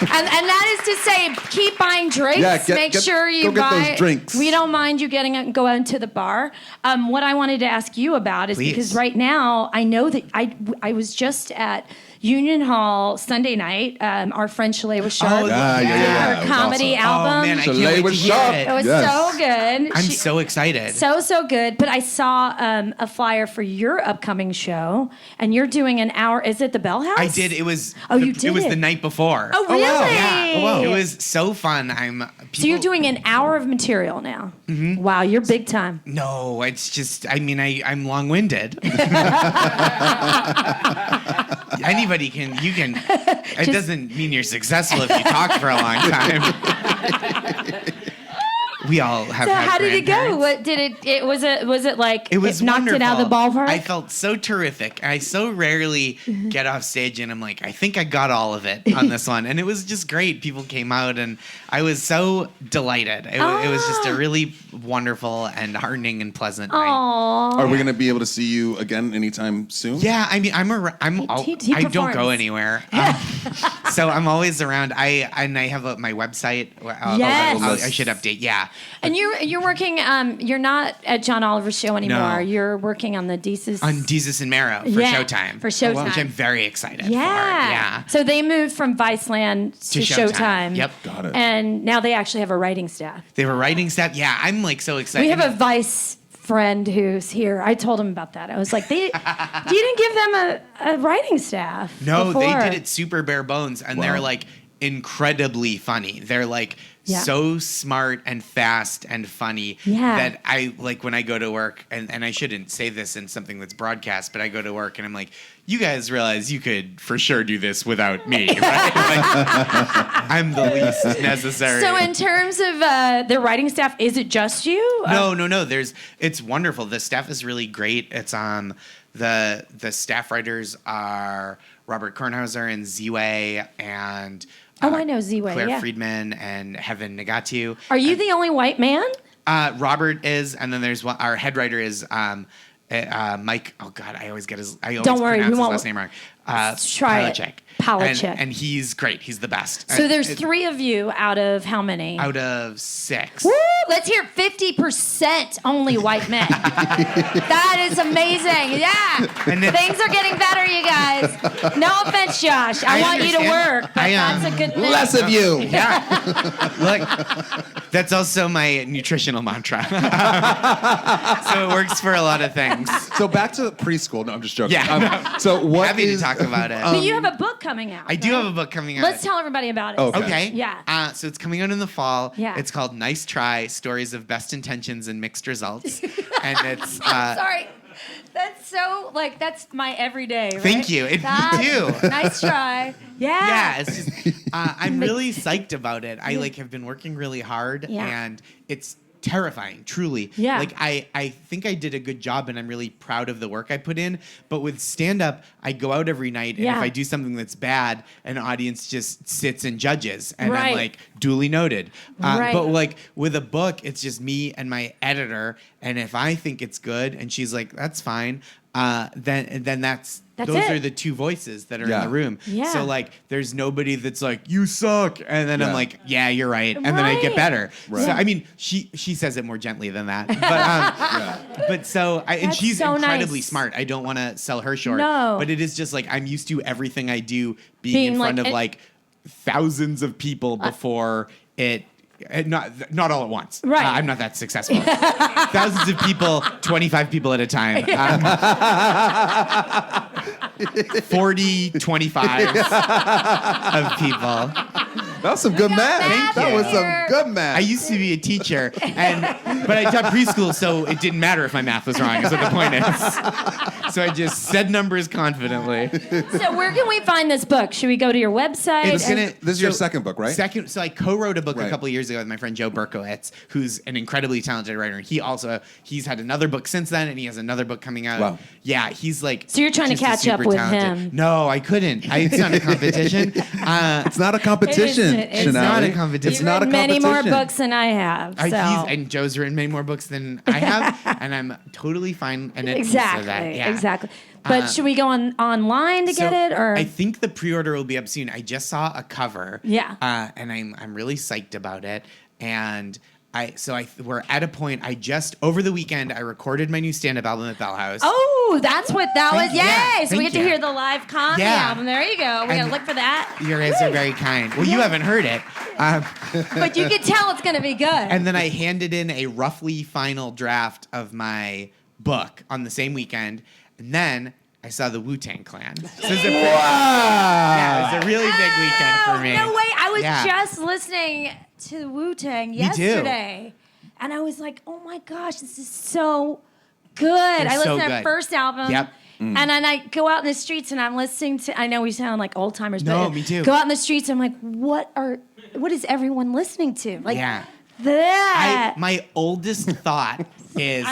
[SPEAKER 1] And that is to say, keep buying drinks.
[SPEAKER 2] Yeah,
[SPEAKER 1] Make sure you
[SPEAKER 2] go get
[SPEAKER 1] buy.
[SPEAKER 2] those drinks.
[SPEAKER 1] We don't mind you getting it and go out into the bar. What I wanted to ask you about is
[SPEAKER 5] Please.
[SPEAKER 1] because right now I know that I was just at Union Hall Sunday night. Our friend Shalay was sharp.
[SPEAKER 5] Oh,
[SPEAKER 2] Yeah.
[SPEAKER 1] Her
[SPEAKER 2] It was
[SPEAKER 1] comedy
[SPEAKER 2] awesome.
[SPEAKER 1] album.
[SPEAKER 5] Oh man, I can't
[SPEAKER 2] Shalay
[SPEAKER 5] wait
[SPEAKER 2] was
[SPEAKER 5] to hear
[SPEAKER 2] sharp.
[SPEAKER 1] It
[SPEAKER 5] it.
[SPEAKER 1] was
[SPEAKER 2] Yes.
[SPEAKER 1] so good.
[SPEAKER 5] I'm
[SPEAKER 1] She-
[SPEAKER 5] so excited.
[SPEAKER 1] so good. But I saw a flyer for your upcoming show, and you're doing an hour. Is it the Bell House?
[SPEAKER 5] I did. It was.
[SPEAKER 1] Oh, you did
[SPEAKER 5] It was
[SPEAKER 1] it?
[SPEAKER 5] the night before.
[SPEAKER 1] Oh, really?
[SPEAKER 5] Yeah.
[SPEAKER 2] Oh, wow.
[SPEAKER 5] It was so fun.
[SPEAKER 1] So you're doing an hour of material now. Mm-hmm. Wow, you're big time.
[SPEAKER 5] No, it's just. I mean, I'm long-winded. Anybody can. You can. It doesn't mean you're successful if you talk for a long time. We all have.
[SPEAKER 1] So
[SPEAKER 5] had
[SPEAKER 1] how did it go?
[SPEAKER 5] grandparents.
[SPEAKER 1] What did it? Was it like
[SPEAKER 5] It was
[SPEAKER 1] knocked it out of the
[SPEAKER 5] wonderful.
[SPEAKER 1] ballpark?
[SPEAKER 5] I felt so terrific. I so rarely get off stage and I'm like, I think I got all of it on this one. And it was just great. People came out and I was so delighted. It was just a really wonderful and heartening and pleasant night.
[SPEAKER 1] Aww.
[SPEAKER 2] Are we going to be able to see you again anytime soon?
[SPEAKER 5] Yeah, I mean,
[SPEAKER 1] He
[SPEAKER 5] I don't go
[SPEAKER 1] performs.
[SPEAKER 5] anywhere, so I'm always around. I have my website.
[SPEAKER 1] Yes.
[SPEAKER 5] I should update. Yeah,
[SPEAKER 1] And you're working. You're not at John Oliver's show anymore.
[SPEAKER 5] No.
[SPEAKER 1] You're working on the Desus.
[SPEAKER 5] on Jesus and Marrow for
[SPEAKER 1] Yeah,
[SPEAKER 5] Showtime.
[SPEAKER 1] for Showtime.
[SPEAKER 5] which I'm very excited for.
[SPEAKER 1] Yeah.
[SPEAKER 5] Yeah.
[SPEAKER 1] So they moved from Viceland to Showtime.
[SPEAKER 5] Yep.
[SPEAKER 2] Got it.
[SPEAKER 1] And now they actually have a writing staff.
[SPEAKER 5] They were writing stuff. Yeah, I'm like so excited.
[SPEAKER 1] We have a Vice friend who's here. I told him about that. I was like, you didn't give them a writing staff.
[SPEAKER 5] No,
[SPEAKER 1] before.
[SPEAKER 5] they did it super bare bones, and they're like incredibly funny. They're like
[SPEAKER 1] Yeah.
[SPEAKER 5] so smart and fast and funny
[SPEAKER 1] Yeah.
[SPEAKER 5] that I like when I go to work, and I shouldn't say this in something that's broadcast, but I go to work and I'm like, you guys realize you could for sure do this without me, right? Like, I'm the least necessary.
[SPEAKER 1] So in terms of the writing staff, is it just you?
[SPEAKER 5] No. It's wonderful. The staff is really great. It's the staff writers are Robert Kornhauser and Z-Way and
[SPEAKER 1] I know Z-Way,
[SPEAKER 5] Claire
[SPEAKER 1] yeah.
[SPEAKER 5] Friedman and Heaven Nagatu.
[SPEAKER 1] Are you the only white man?
[SPEAKER 5] Robert is, and then there's our head writer is Mike. Oh God, I always
[SPEAKER 1] Don't worry, we
[SPEAKER 5] pronounce his
[SPEAKER 1] won't-
[SPEAKER 5] last name wrong.
[SPEAKER 1] Try it.
[SPEAKER 5] Palachek.
[SPEAKER 1] Palachek.
[SPEAKER 5] And he's great. He's the best.
[SPEAKER 1] So there's 3 of you out of how many?
[SPEAKER 5] out of 6.
[SPEAKER 1] Woo! Let's hear 50% only white men. That is amazing. Yeah.
[SPEAKER 5] And then-
[SPEAKER 1] Things are getting better, you guys. No offense, Josh. I want you to
[SPEAKER 5] understand.
[SPEAKER 1] work, but that's a good thing.
[SPEAKER 2] Less of you.
[SPEAKER 5] Yeah. Look, that's also my nutritional mantra. So it works for a lot of things.
[SPEAKER 2] So back to preschool. No, I'm just joking.
[SPEAKER 5] Yeah.
[SPEAKER 2] So what
[SPEAKER 5] Happy to
[SPEAKER 2] is-
[SPEAKER 5] talk about it.
[SPEAKER 1] But you have a book coming out.
[SPEAKER 5] I do
[SPEAKER 1] right?
[SPEAKER 5] have a book coming out.
[SPEAKER 1] Let's tell everybody about it.
[SPEAKER 2] Okay.
[SPEAKER 5] Okay.
[SPEAKER 1] Yeah.
[SPEAKER 5] So it's coming out in the fall.
[SPEAKER 1] Yeah.
[SPEAKER 5] It's called Nice Try: Stories of Best Intentions and Mixed Results, and it's.
[SPEAKER 1] Sorry. That's so, that's my everyday, right?
[SPEAKER 5] Thank you. Me too.
[SPEAKER 1] Nice try. Yeah.
[SPEAKER 5] Yeah, it's just I'm really psyched about it. I have been working really hard,
[SPEAKER 1] Yeah.
[SPEAKER 5] and it's terrifying, truly.
[SPEAKER 1] Yeah.
[SPEAKER 5] I think I did a good job, and I'm really proud of the work I put in. But with stand up, I go out every night, and
[SPEAKER 1] Yeah.
[SPEAKER 5] if I do something that's bad, an audience just sits and judges, and
[SPEAKER 1] Right.
[SPEAKER 5] I'm like, duly noted.
[SPEAKER 1] Right.
[SPEAKER 5] But with a book, it's just me and my editor, and if I think it's good, and she's like, that's fine. then
[SPEAKER 1] That's
[SPEAKER 5] those
[SPEAKER 1] it.
[SPEAKER 5] are the two voices that are
[SPEAKER 2] Yeah.
[SPEAKER 5] in the room.
[SPEAKER 1] Yeah.
[SPEAKER 5] So like, there's nobody that's like, you suck, and then I'm
[SPEAKER 2] Yeah.
[SPEAKER 5] like, yeah, you're right, and then I get
[SPEAKER 1] Right.
[SPEAKER 5] better.
[SPEAKER 2] Right.
[SPEAKER 5] So I mean, she says it more gently than that, but but and
[SPEAKER 1] That's
[SPEAKER 5] she's
[SPEAKER 1] so
[SPEAKER 5] incredibly
[SPEAKER 1] nice.
[SPEAKER 5] smart. I don't want to sell her short.
[SPEAKER 1] No.
[SPEAKER 5] But it is just like I'm used to everything I do being
[SPEAKER 1] Being
[SPEAKER 5] in front
[SPEAKER 1] like
[SPEAKER 5] of
[SPEAKER 1] it-
[SPEAKER 5] like thousands of people before it. Not all at once.
[SPEAKER 1] Right.
[SPEAKER 5] I'm not that successful. Thousands of people, 25 people at a time. 40, 25 of people.
[SPEAKER 2] That was some good math.
[SPEAKER 1] math
[SPEAKER 2] That was some
[SPEAKER 1] here.
[SPEAKER 2] good math.
[SPEAKER 5] I used to be a teacher, but I taught preschool, so it didn't matter if my math was wrong, is what the point is. So I just said numbers confidently.
[SPEAKER 1] So where can we find this book? Should we go to your website?
[SPEAKER 2] This is your second book, right?
[SPEAKER 5] So I co-wrote a book
[SPEAKER 2] Right.
[SPEAKER 5] a couple of years ago with my friend Joe Berkowitz, who's an incredibly talented writer. He's had another book since then, and he has another book coming out.
[SPEAKER 2] Wow.
[SPEAKER 5] Yeah, he's like.
[SPEAKER 1] So you're trying to
[SPEAKER 5] just a
[SPEAKER 1] catch up
[SPEAKER 5] super
[SPEAKER 1] with
[SPEAKER 5] talented-
[SPEAKER 1] him.
[SPEAKER 5] No, I couldn't. It's not a competition.
[SPEAKER 2] It's not a competition,
[SPEAKER 1] It's
[SPEAKER 2] Shonali.
[SPEAKER 5] not a competition.
[SPEAKER 2] It's
[SPEAKER 1] You've
[SPEAKER 2] not a
[SPEAKER 1] read
[SPEAKER 2] competition.
[SPEAKER 1] many more books than I have. So.
[SPEAKER 5] And Joe's written many more books than I have, and I'm totally fine and at peace with
[SPEAKER 1] Exactly.
[SPEAKER 5] that. Yeah.
[SPEAKER 1] Exactly. But should we go online to get it, or
[SPEAKER 5] I think the pre-order will be up soon. I just saw a cover.
[SPEAKER 1] Yeah.
[SPEAKER 5] And I'm really psyched about it. And we're at a point. Over the weekend I recorded my new stand-up album at Bell House.
[SPEAKER 1] Oh, that's what that was. Yay!
[SPEAKER 5] Yeah,
[SPEAKER 1] So we
[SPEAKER 5] thank
[SPEAKER 1] get to
[SPEAKER 5] you.
[SPEAKER 1] hear the live comedy
[SPEAKER 5] Yeah.
[SPEAKER 1] album. There you go. We gotta
[SPEAKER 5] And-
[SPEAKER 1] look for that.
[SPEAKER 5] You guys are very kind. Well, you haven't heard it.
[SPEAKER 1] But you can tell it's gonna be good.
[SPEAKER 5] And then I handed in a roughly final draft of my book on the same weekend. And then I saw the Wu-Tang Clan. So it was it was a really big weekend for me.
[SPEAKER 1] No way! I was
[SPEAKER 5] Yeah.
[SPEAKER 1] just listening to Wu-Tang
[SPEAKER 5] too.
[SPEAKER 1] yesterday, and I was like, "Oh my gosh, this is so good!" I listened
[SPEAKER 5] so
[SPEAKER 1] to their
[SPEAKER 5] good.
[SPEAKER 1] first album.
[SPEAKER 5] Yep.
[SPEAKER 1] And then I go out in the streets and I'm listening to. I know we sound like old timers,
[SPEAKER 5] No,
[SPEAKER 1] but
[SPEAKER 5] me too.
[SPEAKER 1] Go out in the streets and I'm like, what is everyone listening to? Like
[SPEAKER 5] Yeah.
[SPEAKER 1] that.
[SPEAKER 5] My oldest thought is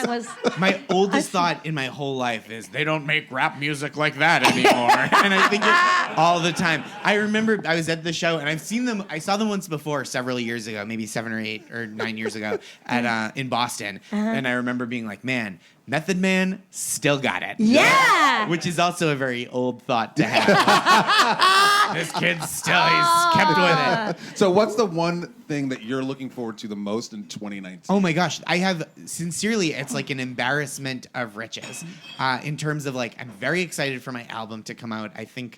[SPEAKER 5] my oldest thought in my whole life is they don't make rap music like that anymore. And I think it all the time. I remember I was at the show and I've seen them. I saw them once before several years ago, maybe 7 or 8 or 9 years ago at in Boston. And I remember being like, man, Method Man still got it.
[SPEAKER 1] Yeah.
[SPEAKER 5] Which is also a very old thought to have. This kid's still, he's kept with it.
[SPEAKER 2] So what's the one thing that you're looking forward to the most in 2019?
[SPEAKER 5] Oh my gosh, I have sincerely, it's like an embarrassment of riches. In terms of like, I'm very excited for my album to come out. I think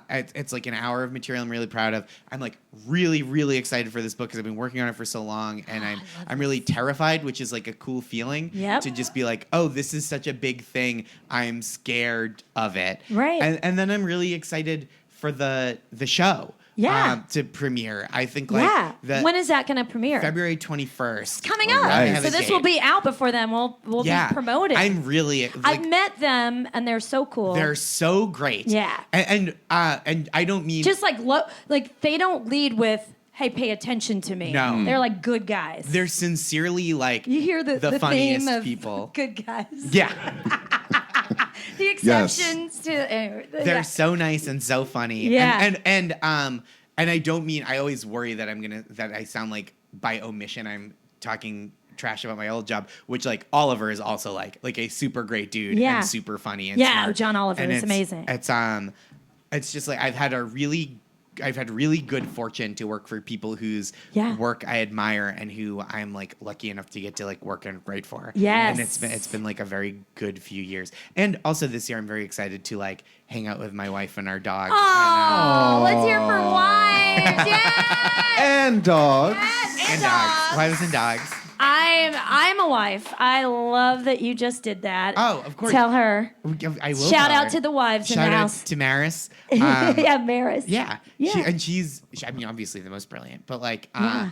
[SPEAKER 5] it's like an hour of material I'm really proud of. I'm like really, really excited for this book because I've been working on it for so long, and I'm really terrified, which is like a cool feeling.
[SPEAKER 1] Yep.
[SPEAKER 5] To just be like, oh, this is such a big thing. I'm scared of it.
[SPEAKER 1] Right.
[SPEAKER 5] And then I'm really excited for the show.
[SPEAKER 1] Yeah.
[SPEAKER 5] To premiere. I think like
[SPEAKER 1] yeah. When is that going to premiere?
[SPEAKER 5] February 21st.
[SPEAKER 1] Coming up.
[SPEAKER 2] Right.
[SPEAKER 1] So this will be out before then. We'll be promoting.
[SPEAKER 5] I'm really.
[SPEAKER 1] I've met them and they're so cool.
[SPEAKER 5] They're so great.
[SPEAKER 1] Yeah.
[SPEAKER 5] And I don't mean
[SPEAKER 1] just like they don't lead with, "Hey, pay attention to me."
[SPEAKER 5] No.
[SPEAKER 1] They're like good guys.
[SPEAKER 5] They're sincerely like
[SPEAKER 1] you hear the
[SPEAKER 5] funniest
[SPEAKER 1] theme of
[SPEAKER 5] people.
[SPEAKER 1] good guys.
[SPEAKER 5] Yeah.
[SPEAKER 1] The exceptions to anyway,
[SPEAKER 5] They're so nice and so funny.
[SPEAKER 1] Yeah.
[SPEAKER 5] And I don't mean, I always worry that that I sound like by omission I'm talking trash about my old job, which like Oliver is also like a super great dude and super funny and smart.
[SPEAKER 1] John Oliver
[SPEAKER 5] And
[SPEAKER 1] is amazing.
[SPEAKER 5] It's just like I've had really good fortune to work for people whose work I admire and who I'm like lucky enough to get to like work and write for.
[SPEAKER 1] Yes.
[SPEAKER 5] And it's been like a very good few years. And also this year I'm very excited to like hang out with my wife and our dog.
[SPEAKER 1] Oh, let's hear for wives. Yes.
[SPEAKER 2] And dogs.
[SPEAKER 1] Yes,
[SPEAKER 5] And dogs. Wives and dogs.
[SPEAKER 1] I'm a wife. I love that you just did that.
[SPEAKER 5] Oh, of course.
[SPEAKER 1] Tell her.
[SPEAKER 5] I will.
[SPEAKER 1] Shout
[SPEAKER 5] tell
[SPEAKER 1] out
[SPEAKER 5] her.
[SPEAKER 1] to the wives in
[SPEAKER 5] Shout
[SPEAKER 1] the
[SPEAKER 5] out
[SPEAKER 1] house.
[SPEAKER 5] to Maris.
[SPEAKER 1] Yeah, Maris.
[SPEAKER 5] Yeah.
[SPEAKER 1] Yeah.
[SPEAKER 5] She's I mean obviously the most brilliant, but like I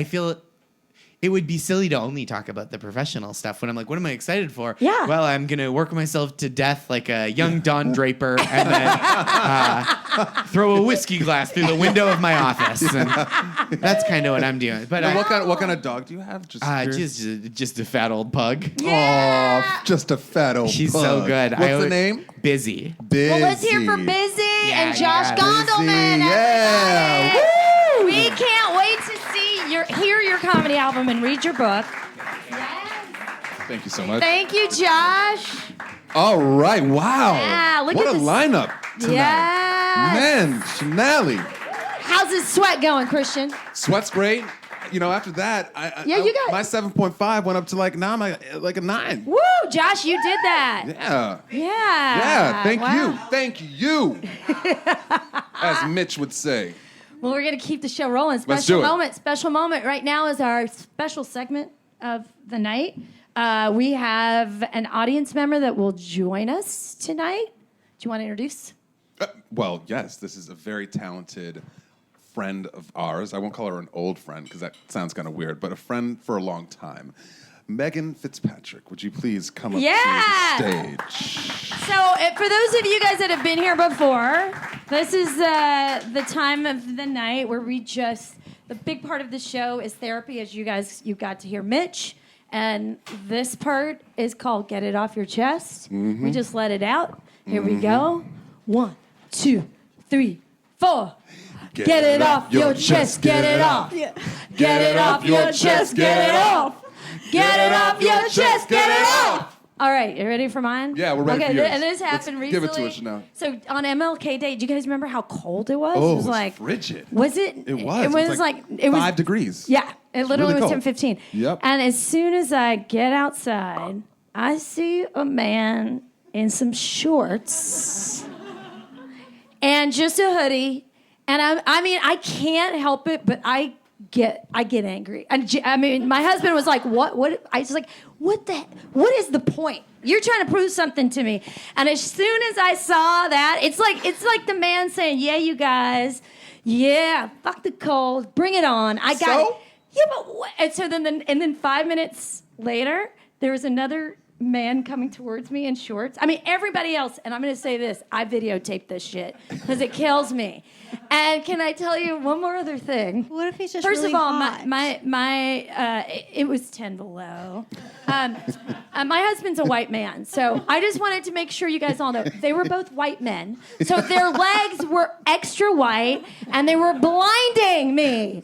[SPEAKER 5] feel it would be silly to only talk about the professional stuff when I'm like, what am I excited for?
[SPEAKER 1] Yeah.
[SPEAKER 5] Well, I'm going to work myself to death like a young Don Draper and then throw a whiskey glass through the window of my office. And that's kind of what I'm doing. But
[SPEAKER 2] What kind of dog do you have?
[SPEAKER 5] just a fat old pug.
[SPEAKER 2] Oh, just a fat old
[SPEAKER 5] She's
[SPEAKER 2] pug.
[SPEAKER 5] so good.
[SPEAKER 2] What's the name?
[SPEAKER 5] Busy.
[SPEAKER 2] Busy.
[SPEAKER 1] Well, let's hear for Busy and Josh
[SPEAKER 5] yeah.
[SPEAKER 1] Gondelman.
[SPEAKER 2] Busy, yeah.
[SPEAKER 1] everybody. We can't wait to hear your comedy album and read your book.
[SPEAKER 2] Thank you so much.
[SPEAKER 1] Thank you, Josh.
[SPEAKER 2] All right, wow.
[SPEAKER 1] Yeah, look
[SPEAKER 2] what
[SPEAKER 1] at
[SPEAKER 2] a
[SPEAKER 1] this.
[SPEAKER 2] lineup tonight.
[SPEAKER 1] Yes.
[SPEAKER 2] Man, Shonali.
[SPEAKER 1] How's his sweat going, Christian?
[SPEAKER 2] Sweat's great. You know, after that,
[SPEAKER 1] You got
[SPEAKER 2] my 7.5 went up to like, now I'm like a 9.
[SPEAKER 1] Woo, Josh, you did that.
[SPEAKER 2] Yeah.
[SPEAKER 1] Yeah.
[SPEAKER 2] Thank
[SPEAKER 1] Wow.
[SPEAKER 2] you. Thank you. As Mitch would say.
[SPEAKER 1] Well, we're gonna keep the show rolling.
[SPEAKER 2] Let's do it.
[SPEAKER 1] Special moment. Right now is our special segment of the night. We have an audience member that will join us tonight. Do you want to introduce?
[SPEAKER 2] Well, yes, this is a very talented friend of ours. I won't call her an old friend because that sounds kind of weird, but a friend for a long time. Megan Fitzpatrick, would you please come up to the stage?
[SPEAKER 1] So, for those of you guys that have been here before, this is the time of the night where the big part of the show is therapy, as you got to hear Mitch. And this part is called Get It Off Your Chest.
[SPEAKER 2] Mm-hmm.
[SPEAKER 1] We just let it out. Here we go. 1, 2, 3, 4. Get it off your chest, get it off. Get it off your chest, get it off. Get it off your chest, get it off. All right, you ready for mine?
[SPEAKER 2] Yeah, we're ready
[SPEAKER 1] okay,
[SPEAKER 2] for yours.
[SPEAKER 1] And this happened
[SPEAKER 2] Let's
[SPEAKER 1] recently.
[SPEAKER 2] give it to us now.
[SPEAKER 1] So on MLK Day, do you guys remember how cold it was?
[SPEAKER 2] Oh,
[SPEAKER 1] it was like
[SPEAKER 2] frigid.
[SPEAKER 1] Was it?
[SPEAKER 2] It was.
[SPEAKER 1] It was like it was
[SPEAKER 2] 5 degrees.
[SPEAKER 1] Yeah, it literally
[SPEAKER 2] really
[SPEAKER 1] was
[SPEAKER 2] cold.
[SPEAKER 1] 10:15.
[SPEAKER 2] Yep.
[SPEAKER 1] And as soon as I get outside, I see a man in some shorts and just a hoodie. And I mean, I can't help it, but I get angry. And I mean, my husband was like, "What?" I was like, "What is the point? You're trying to prove something to me." And as soon as I saw that, it's like the man saying, "Yeah, you guys, yeah, fuck the cold, bring it on. I got it." Yeah, but what? And so then 5 minutes later, there was another man coming towards me in shorts. I mean, everybody else, and I'm going to say this, I videotaped this shit because it kills me. And can I tell you one more other thing?
[SPEAKER 6] What if he's just
[SPEAKER 1] First
[SPEAKER 6] really
[SPEAKER 1] of all,
[SPEAKER 6] hot?
[SPEAKER 1] it was 10 below. My husband's a white man, so I just wanted to make sure you guys all know they were both white men. So their legs were extra white, and they were blinding me.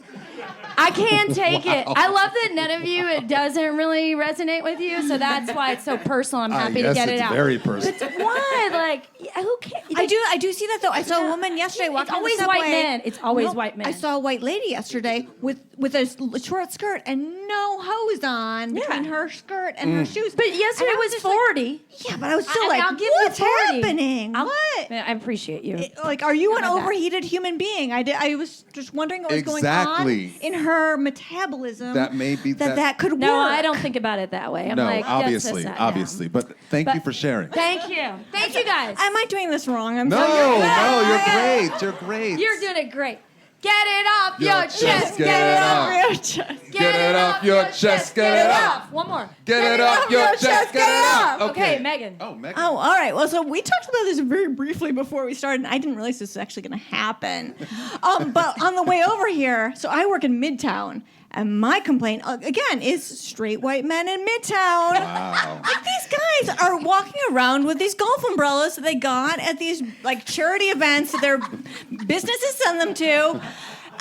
[SPEAKER 1] I can't take it. I love that none of you, it doesn't really resonate with you, so that's why it's so personal. I'm happy to get it out.
[SPEAKER 2] It's very personal.
[SPEAKER 1] But why? Like, who cares?
[SPEAKER 6] I do see that though. I saw a woman yesterday walking
[SPEAKER 1] It's always
[SPEAKER 6] on the subway.
[SPEAKER 1] white men. It's always white men.
[SPEAKER 6] I saw a white lady yesterday with a short skirt and no hose on between her skirt and her shoes.
[SPEAKER 1] But yesterday
[SPEAKER 6] And I
[SPEAKER 1] was
[SPEAKER 6] just
[SPEAKER 1] 40.
[SPEAKER 6] yeah, but I was still
[SPEAKER 1] I-
[SPEAKER 6] like,
[SPEAKER 1] I'll give you
[SPEAKER 6] what's
[SPEAKER 1] 40.
[SPEAKER 6] happening? What?
[SPEAKER 1] I appreciate you.
[SPEAKER 6] Like, are you an
[SPEAKER 1] How about that?
[SPEAKER 6] overheated human being? I was just wondering what was
[SPEAKER 2] Exactly.
[SPEAKER 6] going on in her metabolism.
[SPEAKER 2] That may be
[SPEAKER 6] that could work.
[SPEAKER 1] No, I don't think about it that way. I'm
[SPEAKER 2] No,
[SPEAKER 1] like,
[SPEAKER 2] obviously.
[SPEAKER 1] that's not
[SPEAKER 2] But thank you
[SPEAKER 1] But-
[SPEAKER 2] for sharing.
[SPEAKER 1] Thank you. Thank you guys.
[SPEAKER 6] Am I doing this wrong? I'm
[SPEAKER 2] No,
[SPEAKER 6] sorry.
[SPEAKER 2] you're great. You're great.
[SPEAKER 1] You're doing it great. Get it off
[SPEAKER 2] Your
[SPEAKER 1] your
[SPEAKER 2] chest,
[SPEAKER 1] chest.
[SPEAKER 2] get
[SPEAKER 1] Get
[SPEAKER 2] it
[SPEAKER 1] it
[SPEAKER 2] off.
[SPEAKER 1] off.
[SPEAKER 6] Real chest.
[SPEAKER 1] Get it off your chest. Get it off. One more.
[SPEAKER 2] Get it off your chest. Get it off.
[SPEAKER 1] Okay, Megan.
[SPEAKER 2] Oh, Megan.
[SPEAKER 6] Oh, all right. Well, so we talked about this very briefly before we started, and I didn't realize this was actually going to happen. But on the way over here, so I work in Midtown, and my complaint, again, is straight white men in Midtown.
[SPEAKER 2] Wow.
[SPEAKER 6] Like, these guys are walking around with these golf umbrellas that they got at these, like, charity events that their businesses send them to.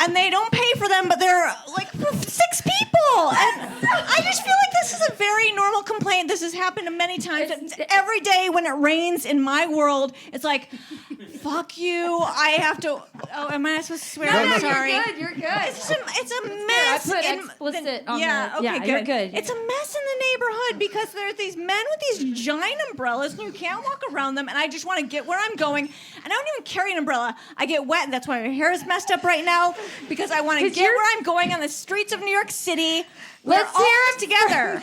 [SPEAKER 6] And they don't pay for them, but they're like for 6 people. And I just feel like this is a very normal complaint. This has happened many times. Every day when it rains in my world, it's like, fuck you. I have to. Oh, am I not supposed to swear?
[SPEAKER 1] No,
[SPEAKER 6] I'm
[SPEAKER 1] no,
[SPEAKER 6] sorry.
[SPEAKER 1] you're good. You're good.
[SPEAKER 6] It's a mess.
[SPEAKER 1] I put
[SPEAKER 6] in
[SPEAKER 1] explicit on
[SPEAKER 6] yeah,
[SPEAKER 1] the-
[SPEAKER 6] okay,
[SPEAKER 1] yeah,
[SPEAKER 6] good.
[SPEAKER 1] you're good.
[SPEAKER 6] It's a mess in the neighborhood because there's these men with these giant umbrellas and you can't walk around them. And I just want to get where I'm going. And I don't even carry an umbrella. I get wet, and that's why my hair is messed up right now because I want to get where I'm going on the streets of New York City.
[SPEAKER 1] Let's
[SPEAKER 6] We're all
[SPEAKER 1] hear
[SPEAKER 6] in this together.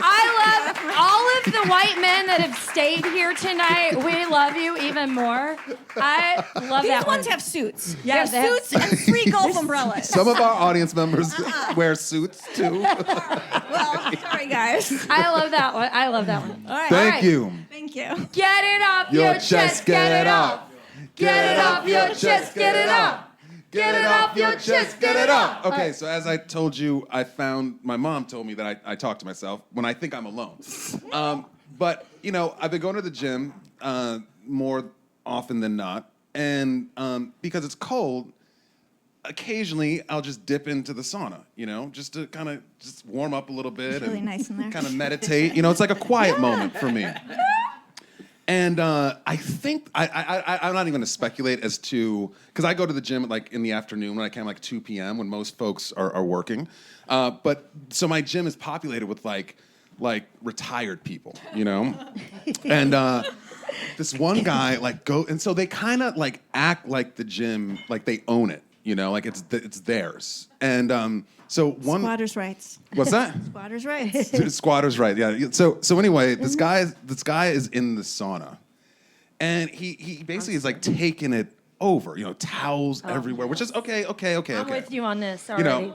[SPEAKER 1] I love all of the white men that have stayed here tonight. We love you even more. I love
[SPEAKER 6] These
[SPEAKER 1] that
[SPEAKER 6] ones
[SPEAKER 1] one.
[SPEAKER 6] have suits.
[SPEAKER 1] Yeah,
[SPEAKER 6] they have suits and 3 golf umbrellas.
[SPEAKER 2] Some of our audience members wear suits too.
[SPEAKER 6] Well, sorry, guys.
[SPEAKER 1] I love that one. I love that one.
[SPEAKER 6] All right.
[SPEAKER 2] Thank you.
[SPEAKER 6] Thank you.
[SPEAKER 1] Get it off your chest. Get it off. Get it off your chest. Get it off.
[SPEAKER 2] Get it off your chest. Get it off. Okay, so as I told you, my mom told me that I talk to myself when I think I'm alone. But, you know, I've been going to the gym more often than not. And because it's cold, occasionally I'll just dip into the sauna, just to kind of just warm up a little bit
[SPEAKER 6] really
[SPEAKER 2] and
[SPEAKER 6] nice in there.
[SPEAKER 2] kind of meditate. It's like a quiet moment for me. And I think I'm not even gonna speculate as to, because I go to the gym like in the afternoon when I can, like 2 p.m. when most folks are working. But so my gym is populated with like retired people, and this one guy and so they kind of like act like the gym, like they own it, like it's theirs. And so one
[SPEAKER 6] Squatters' rights.
[SPEAKER 2] What's that?
[SPEAKER 6] Squatters' rights.
[SPEAKER 2] Squatters' right. Yeah. So anyway, this guy is in the sauna, and he basically is like taking it over. Towels everywhere, which is okay.
[SPEAKER 1] I'm with you on this already.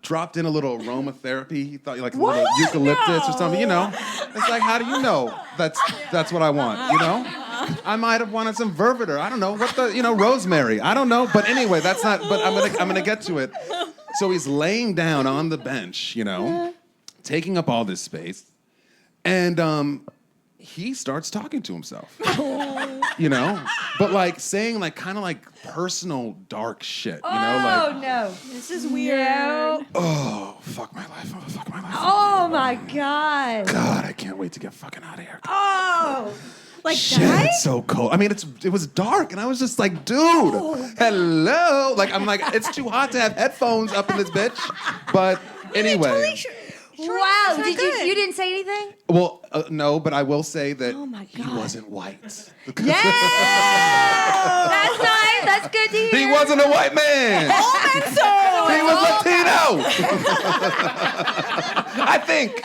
[SPEAKER 2] Dropped in a little aromatherapy. He thought like a little eucalyptus or something. It's like, how do you know that's what I want? I might have wanted some Verveter. I don't know what the rosemary. I don't know. But anyway, that's not. But I'm gonna get to it. So he's laying down on the bench, taking up all this space, and he starts talking to himself, but like saying like kind of like personal dark shit,
[SPEAKER 1] Oh no!
[SPEAKER 6] This is weird.
[SPEAKER 1] No.
[SPEAKER 2] Oh, fuck my life. Oh, fuck my life.
[SPEAKER 1] Oh my God!
[SPEAKER 2] God, I can't wait to get fucking out of here.
[SPEAKER 1] Oh!
[SPEAKER 6] Like
[SPEAKER 2] Shit,
[SPEAKER 6] that?
[SPEAKER 2] it's so cold. I mean, it was dark, and I was just like, dude, hello. Like, I'm like, it's too hot to have headphones up in this bitch. But anyway.
[SPEAKER 1] Wow!
[SPEAKER 6] It's not
[SPEAKER 1] Did
[SPEAKER 6] good.
[SPEAKER 1] you didn't say anything?
[SPEAKER 2] Well, no, but I will say that
[SPEAKER 1] Oh my
[SPEAKER 2] he
[SPEAKER 1] God.
[SPEAKER 2] wasn't white.
[SPEAKER 1] Yeah! That's nice. That's good to hear.
[SPEAKER 2] He wasn't a white man. He was Latino. I think.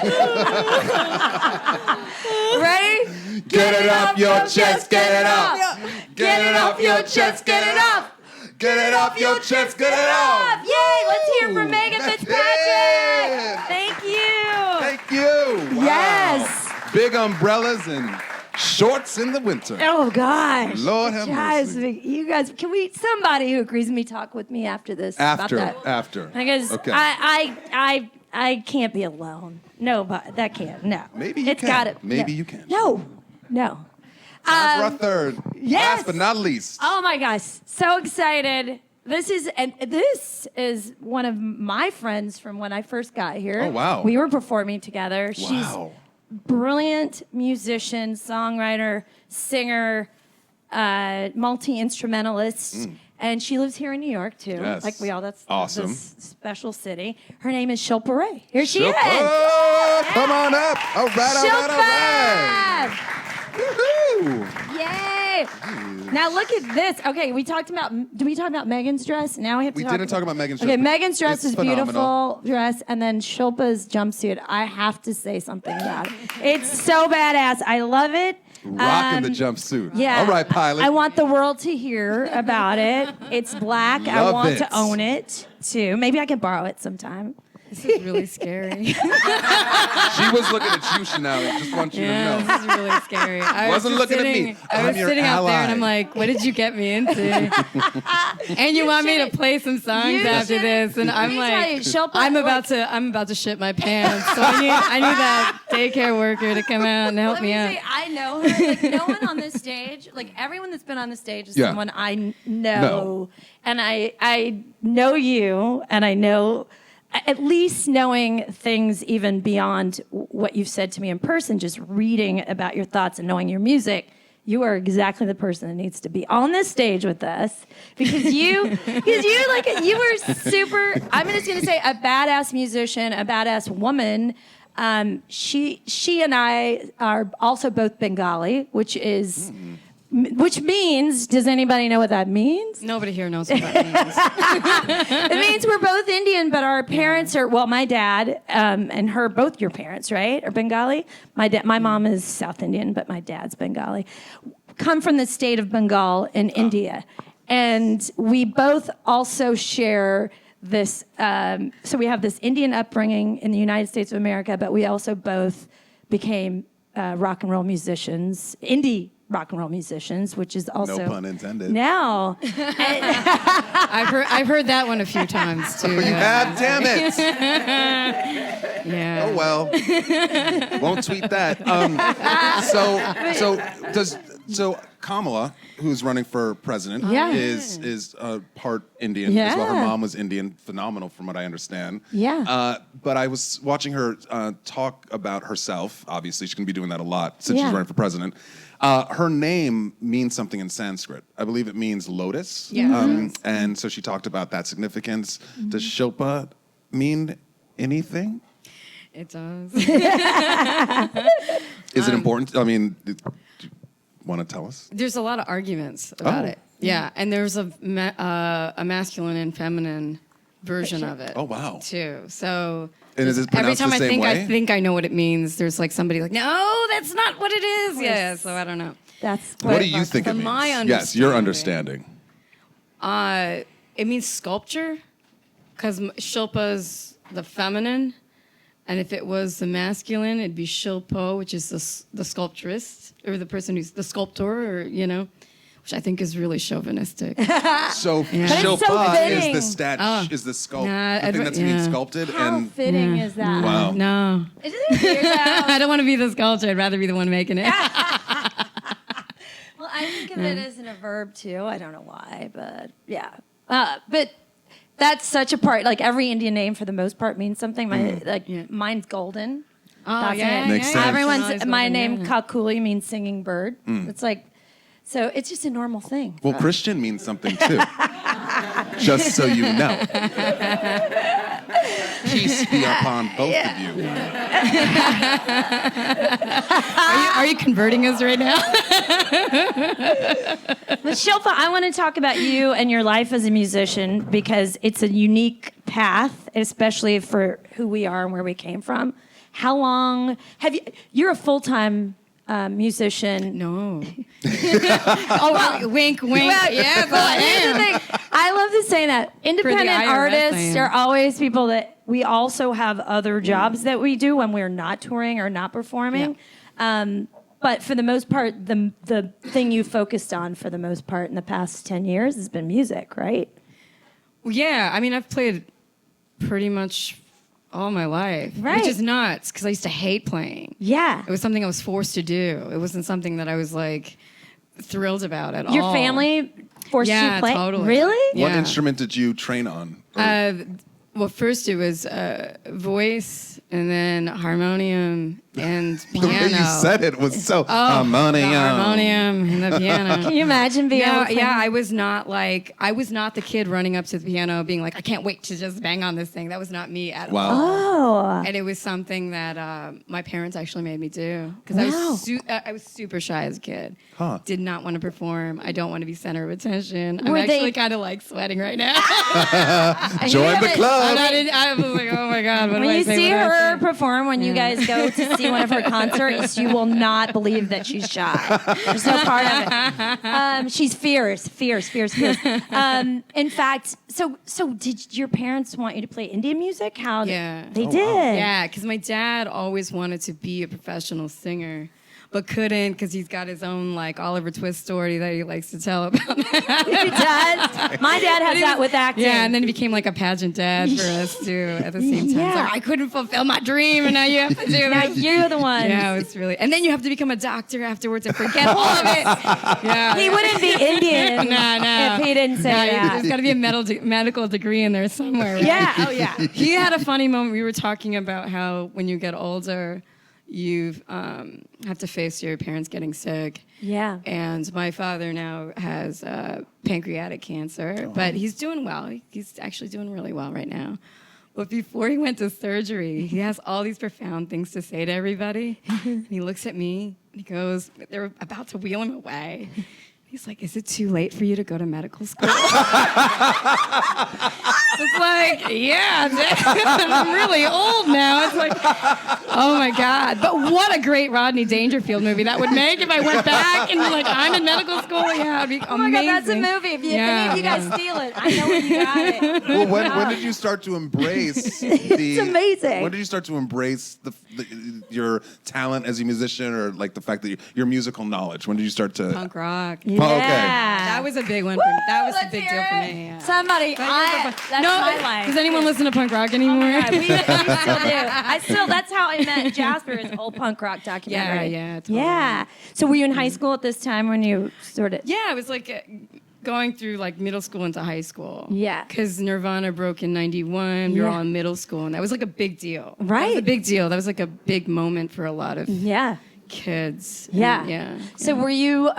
[SPEAKER 1] Ready?
[SPEAKER 2] Get it off your chest, get it off.
[SPEAKER 1] Get it off your chest. Get it off.
[SPEAKER 2] Get it off your chest, get it off.
[SPEAKER 1] Yay! Let's hear from Megan Fitzpatrick.
[SPEAKER 2] Yeah.
[SPEAKER 1] Thank you.
[SPEAKER 2] Thank you. Wow.
[SPEAKER 1] Yes.
[SPEAKER 2] Big umbrellas and shorts in the winter.
[SPEAKER 1] Oh gosh.
[SPEAKER 2] Lord have
[SPEAKER 1] Guys,
[SPEAKER 2] mercy.
[SPEAKER 1] you guys, can somebody who agrees with me talk with me after this?
[SPEAKER 2] After.
[SPEAKER 1] About that?
[SPEAKER 2] After.
[SPEAKER 1] Because
[SPEAKER 2] Okay.
[SPEAKER 1] I can't be alone. No, but that can't. No.
[SPEAKER 2] Maybe you
[SPEAKER 1] It's
[SPEAKER 2] can.
[SPEAKER 1] gotta.
[SPEAKER 2] Maybe
[SPEAKER 1] no.
[SPEAKER 2] you can.
[SPEAKER 1] No.
[SPEAKER 2] Time for our third.
[SPEAKER 1] yes.
[SPEAKER 2] Last but not least.
[SPEAKER 1] Oh my gosh, so excited. This is one of my friends from when I first got here.
[SPEAKER 2] Oh, wow.
[SPEAKER 1] We were performing together.
[SPEAKER 2] Wow.
[SPEAKER 1] She's brilliant musician, songwriter, singer, multi-instrumentalist. And she lives here in New York too.
[SPEAKER 2] Yes.
[SPEAKER 1] Like we all, that's
[SPEAKER 2] Awesome.
[SPEAKER 1] this special city. Her name is Shilpa Ray. Here she
[SPEAKER 2] Shilpa.
[SPEAKER 1] is.
[SPEAKER 2] Oh, come on up. All right, all right.
[SPEAKER 1] Shilpa!
[SPEAKER 2] Woohoo.
[SPEAKER 1] Yay! Now look at this. Okay, did we talk about Megan's dress? Now we have to
[SPEAKER 2] We
[SPEAKER 1] talk
[SPEAKER 2] didn't talk about Megan's dress.
[SPEAKER 1] Okay,
[SPEAKER 2] but
[SPEAKER 1] Megan's dress
[SPEAKER 2] it's
[SPEAKER 1] is
[SPEAKER 2] phenomenal.
[SPEAKER 1] beautiful dress, and then Shilpa's jumpsuit. I have to say something about it. It's so badass. I love it.
[SPEAKER 2] Rocking the jumpsuit.
[SPEAKER 1] Yeah.
[SPEAKER 2] All right, pilot.
[SPEAKER 1] I want the world to hear about it. It's black. I
[SPEAKER 2] Love
[SPEAKER 1] want
[SPEAKER 2] it.
[SPEAKER 1] to own it too. Maybe I can borrow it sometime.
[SPEAKER 7] This is really scary.
[SPEAKER 2] She was looking at you, Shonali. Just want you to know.
[SPEAKER 7] This is really scary. I
[SPEAKER 2] Wasn't
[SPEAKER 7] was just
[SPEAKER 2] looking at
[SPEAKER 7] sitting,
[SPEAKER 2] me.
[SPEAKER 7] I
[SPEAKER 2] I'm
[SPEAKER 7] was
[SPEAKER 2] your
[SPEAKER 7] sitting out there and
[SPEAKER 2] ally.
[SPEAKER 7] I'm like, what did you get me into? And you want me to play some songs
[SPEAKER 1] You
[SPEAKER 7] after
[SPEAKER 1] should-
[SPEAKER 7] this, and I'm
[SPEAKER 1] Let me tell you,
[SPEAKER 7] like,
[SPEAKER 1] Shilpa,
[SPEAKER 7] I'm about to shit my pants. So I need that daycare worker to come out and help
[SPEAKER 1] Let
[SPEAKER 7] me
[SPEAKER 1] me
[SPEAKER 7] out.
[SPEAKER 1] say, I know her. Like, no one on this stage, like everyone that's been on the stage is
[SPEAKER 2] Yeah.
[SPEAKER 1] someone I know.
[SPEAKER 2] No.
[SPEAKER 1] And I know you, and I know, at least knowing things even beyond what you've said to me in person, just reading about your thoughts and knowing your music, you are exactly the person that needs to be on this stage with us because you were super, I'm just going to say a badass musician, a badass woman. She and I are also both Bengali, which means, does anybody know what that means?
[SPEAKER 7] Nobody here knows what that means.
[SPEAKER 1] It means we're both Indian, but our parents are, well, my dad and her, both your parents, right, are Bengali. My mom is South Indian, but my dad's Bengali. Come from the state of Bengal in India. And we both also share this, so we have this Indian upbringing in the United States of America, but we also both became rock and roll musicians, indie rock and roll musicians, which is also
[SPEAKER 2] No pun intended.
[SPEAKER 1] now.
[SPEAKER 7] I've heard that one a few times too.
[SPEAKER 2] You have, damn it.
[SPEAKER 7] Yeah.
[SPEAKER 2] Oh well. Won't tweet that. Kamala, who's running for president,
[SPEAKER 1] Yeah.
[SPEAKER 2] is part Indian as well. Her
[SPEAKER 1] Yeah.
[SPEAKER 2] mom was Indian, phenomenal from what I understand.
[SPEAKER 1] Yeah.
[SPEAKER 2] But I was watching her talk about herself. Obviously, she's going to be doing that a lot since she's
[SPEAKER 1] Yeah.
[SPEAKER 2] running for president. Her name means something in Sanskrit. I believe it means lotus.
[SPEAKER 7] Yeah.
[SPEAKER 2] And so she talked about that significance. Does Shilpa mean anything?
[SPEAKER 7] It does.
[SPEAKER 2] Is it important? I mean, do you want to tell us?
[SPEAKER 7] There's a lot of arguments about
[SPEAKER 2] Oh.
[SPEAKER 7] it. Yeah, and there's a masculine and feminine version of it.
[SPEAKER 2] Oh, wow.
[SPEAKER 7] Too. So
[SPEAKER 2] And is it
[SPEAKER 7] every
[SPEAKER 2] pronounced
[SPEAKER 7] time
[SPEAKER 2] the
[SPEAKER 7] I
[SPEAKER 2] same way?
[SPEAKER 7] think I know what it means, there's like somebody like, no, that's not what it is. Yeah, so I don't know.
[SPEAKER 1] That's
[SPEAKER 2] What do you think it
[SPEAKER 7] From
[SPEAKER 2] means?
[SPEAKER 7] my
[SPEAKER 2] Yes, your
[SPEAKER 7] understanding.
[SPEAKER 2] understanding.
[SPEAKER 7] It means sculpture, because Shilpa's the feminine, and if it was the masculine, it'd be Shilpo, which is the sculpturist, or the person who's the sculptor, or, you know, which I think is really chauvinistic.
[SPEAKER 2] So
[SPEAKER 7] Yeah. But
[SPEAKER 1] it's so
[SPEAKER 2] Shilpa
[SPEAKER 1] fitting.
[SPEAKER 2] is the
[SPEAKER 7] Oh.
[SPEAKER 2] is the sculpt,
[SPEAKER 7] Nah,
[SPEAKER 2] the thing that's being sculpted,
[SPEAKER 1] How
[SPEAKER 2] and
[SPEAKER 1] fitting is that?
[SPEAKER 2] Wow.
[SPEAKER 7] No.
[SPEAKER 1] Isn't it weird that?
[SPEAKER 7] I don't want to be the sculptor. I'd rather be the one making it.
[SPEAKER 1] Well, I think of it as in a verb too. I don't know why, but yeah. But that's such a part. Like every Indian name, for the most part, means something. Mine's golden.
[SPEAKER 7] Oh,
[SPEAKER 1] Doesn't
[SPEAKER 7] yeah.
[SPEAKER 1] it?
[SPEAKER 2] Makes sense.
[SPEAKER 1] Everyone's
[SPEAKER 7] Shonali's
[SPEAKER 1] my
[SPEAKER 7] golden,
[SPEAKER 1] name
[SPEAKER 7] yeah.
[SPEAKER 1] Kakuli means singing bird. It's like, so it's just a normal thing.
[SPEAKER 2] well, Christian means something too. Just so you know. Peace be upon both of you.
[SPEAKER 7] Are you converting us right now?
[SPEAKER 1] But Shilpa, I want to talk about you and your life as a musician because it's a unique path, especially for who we are and where we came from. How long have you? You're a full-time musician.
[SPEAKER 7] No. Oh, wink, wink.
[SPEAKER 1] Well,
[SPEAKER 7] yes,
[SPEAKER 1] well,
[SPEAKER 7] I
[SPEAKER 1] here's the
[SPEAKER 7] am.
[SPEAKER 1] thing. I love this saying that independent
[SPEAKER 7] IRS, I
[SPEAKER 1] artists
[SPEAKER 7] am.
[SPEAKER 1] are always people that we also have other jobs that we do when we're not touring or not performing. But for the most part, the thing you focused on for the most part in the past 10 years has been music, right?
[SPEAKER 7] Yeah, I mean, I've played pretty much all my life,
[SPEAKER 1] Right.
[SPEAKER 7] which is nuts because I used to hate playing.
[SPEAKER 1] Yeah.
[SPEAKER 7] It was something I was forced to do. It wasn't something that I was like thrilled about at all.
[SPEAKER 1] Your family forced you
[SPEAKER 7] Yeah,
[SPEAKER 1] to play?
[SPEAKER 7] totally.
[SPEAKER 1] Really?
[SPEAKER 2] What
[SPEAKER 7] Yeah.
[SPEAKER 2] instrument did you train on?
[SPEAKER 7] Well, first it was voice, and then harmonium and piano.
[SPEAKER 2] The way you said it was so
[SPEAKER 7] The
[SPEAKER 2] harmonium.
[SPEAKER 7] harmonium and the piano.
[SPEAKER 1] Can you imagine being able
[SPEAKER 7] Yeah,
[SPEAKER 1] to play?
[SPEAKER 7] yeah. I was not the kid running up to the piano being like, I can't wait to just bang on this thing. That was not me at
[SPEAKER 2] Wow.
[SPEAKER 7] all.
[SPEAKER 1] Oh.
[SPEAKER 7] And it was something that my parents actually made me do because
[SPEAKER 1] Wow.
[SPEAKER 7] I was super shy as a kid.
[SPEAKER 2] Huh.
[SPEAKER 7] Did not want to perform. I don't want to be center of attention. I'm
[SPEAKER 1] Were they-
[SPEAKER 7] actually kind of like sweating right now.
[SPEAKER 2] Join the club.
[SPEAKER 7] I was like, oh my god, what do
[SPEAKER 1] When
[SPEAKER 7] I
[SPEAKER 1] you
[SPEAKER 7] say?
[SPEAKER 1] see
[SPEAKER 7] What do I
[SPEAKER 1] her perform, when you guys go to see one of her concerts, you will not believe that she's shy. There's no part of it. She's fierce. In fact, so did your parents want you to play Indian music? How?
[SPEAKER 7] Yeah.
[SPEAKER 1] They
[SPEAKER 2] Oh,
[SPEAKER 1] did.
[SPEAKER 2] wow.
[SPEAKER 7] Yeah, because my dad always wanted to be a professional singer, but couldn't because he's got his own like Oliver Twist story that he likes to tell about.
[SPEAKER 1] He does. My dad has that with acting.
[SPEAKER 7] Yeah, and then he became like a pageant dad for us too at the same time.
[SPEAKER 1] Yeah.
[SPEAKER 7] It's like, I couldn't fulfill my dream, and now you have to do
[SPEAKER 1] Now
[SPEAKER 7] it.
[SPEAKER 1] you're the one.
[SPEAKER 7] Yeah, it's really. And then you have to become a doctor afterwards and forget all of it. Yeah.
[SPEAKER 1] He wouldn't be Indian
[SPEAKER 7] No.
[SPEAKER 1] if he didn't say that.
[SPEAKER 7] There's got to be a medical degree in there somewhere. Right?
[SPEAKER 1] Yeah. Oh yeah.
[SPEAKER 7] He had a funny moment. We were talking about how when you get older, you have to face your parents getting sick.
[SPEAKER 1] Yeah.
[SPEAKER 7] And my father now has pancreatic cancer, but he's doing well. He's actually doing really well right now. But before he went to surgery, he has all these profound things to say to everybody. And he looks at me and he goes, they're about to wheel him away. He's like, is it too late for you to go to medical school? It's like, yeah, I'm really old now. It's like, oh my God. But what a great Rodney Dangerfield movie that would make if I went back and like, I'm in medical school. Yeah, it'd be amazing.
[SPEAKER 1] Oh my God, that's a movie. If any of you guys steal it, I know where you got it.
[SPEAKER 2] Well, when did you start to embrace the? It's
[SPEAKER 1] amazing.
[SPEAKER 2] When did you start to embrace your talent as a musician, or like the fact that your musical knowledge? When did you start to?
[SPEAKER 7] Punk rock.
[SPEAKER 2] Punk okay.
[SPEAKER 7] That was a big one. That was a
[SPEAKER 1] Let's
[SPEAKER 7] big
[SPEAKER 1] hear
[SPEAKER 7] deal for
[SPEAKER 1] it.
[SPEAKER 7] me. Yeah.
[SPEAKER 1] Somebody, that's my life.
[SPEAKER 7] Does anyone listen to punk rock anymore?
[SPEAKER 1] Yeah, we still do. That's how I met Jasper, his old punk rock documentary.
[SPEAKER 7] Yeah, totally.
[SPEAKER 1] Yeah. So were you in high school at this time when you sort of...
[SPEAKER 7] Yeah, it was like going through like middle school into high school.
[SPEAKER 1] Yeah.
[SPEAKER 7] Because Nirvana broke in 91. We were
[SPEAKER 1] Yeah.
[SPEAKER 7] all in middle school, and that was like a big deal. That
[SPEAKER 1] Right.
[SPEAKER 7] was a big deal. That was like a big moment for a lot of
[SPEAKER 1] Yeah.
[SPEAKER 7] kids.
[SPEAKER 1] Yeah.
[SPEAKER 7] And, yeah.
[SPEAKER 1] So were you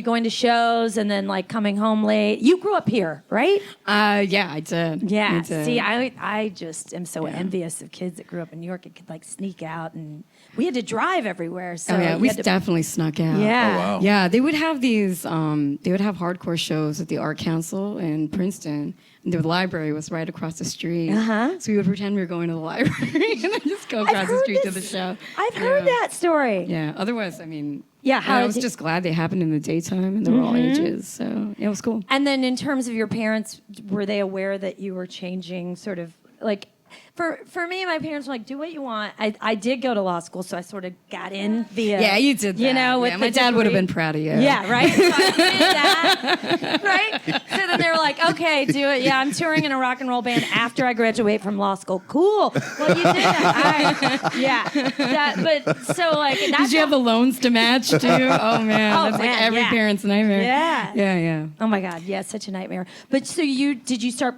[SPEAKER 1] going to shows and then like coming home late? You grew up here, right?
[SPEAKER 7] Yeah, I did.
[SPEAKER 1] Yeah.
[SPEAKER 7] I did.
[SPEAKER 1] See, I just am so envious of kids that grew up in New York and could like sneak out, and we had to drive everywhere. So
[SPEAKER 7] Oh yeah,
[SPEAKER 1] you
[SPEAKER 7] we
[SPEAKER 1] had to-
[SPEAKER 7] definitely snuck out.
[SPEAKER 1] Yeah.
[SPEAKER 2] Oh, wow.
[SPEAKER 7] Yeah, they would have these. They would have hardcore shows at the Art Council in Princeton, and the library was right across the street.
[SPEAKER 1] Uh-huh.
[SPEAKER 7] So we would pretend we were going to the library and then just go across the
[SPEAKER 1] heard
[SPEAKER 7] street to
[SPEAKER 1] this.
[SPEAKER 7] the show.
[SPEAKER 1] I've heard
[SPEAKER 7] Yeah.
[SPEAKER 1] that story.
[SPEAKER 7] Yeah. Otherwise, I mean,
[SPEAKER 1] Yeah, how
[SPEAKER 7] I was
[SPEAKER 1] did-
[SPEAKER 7] just glad they happened in the daytime and they were all ages. So it was cool.
[SPEAKER 1] And then in terms of your parents, were they aware that you were changing sort of like for me, my parents were like, do what you want. I did go to law school, so I sort of got in via
[SPEAKER 7] Yeah, you did that.
[SPEAKER 1] You know, with
[SPEAKER 7] yeah,
[SPEAKER 1] the
[SPEAKER 7] my dad would have
[SPEAKER 1] degree.
[SPEAKER 7] been proud of you.
[SPEAKER 1] Yeah, right? So I did that, right? So then they were like, okay, do it. Yeah, I'm touring in a rock and roll band after I graduate from law school. Cool. Well, you did that. All right. Yeah. But so like, that's
[SPEAKER 7] Did you have the loans to match too? Oh man,
[SPEAKER 1] Oh,
[SPEAKER 7] that's
[SPEAKER 1] man,
[SPEAKER 7] like every
[SPEAKER 1] yeah.
[SPEAKER 7] parent's nightmare.
[SPEAKER 1] Yeah.
[SPEAKER 7] Yeah.
[SPEAKER 1] Oh my God, yeah, such a nightmare. But so did you start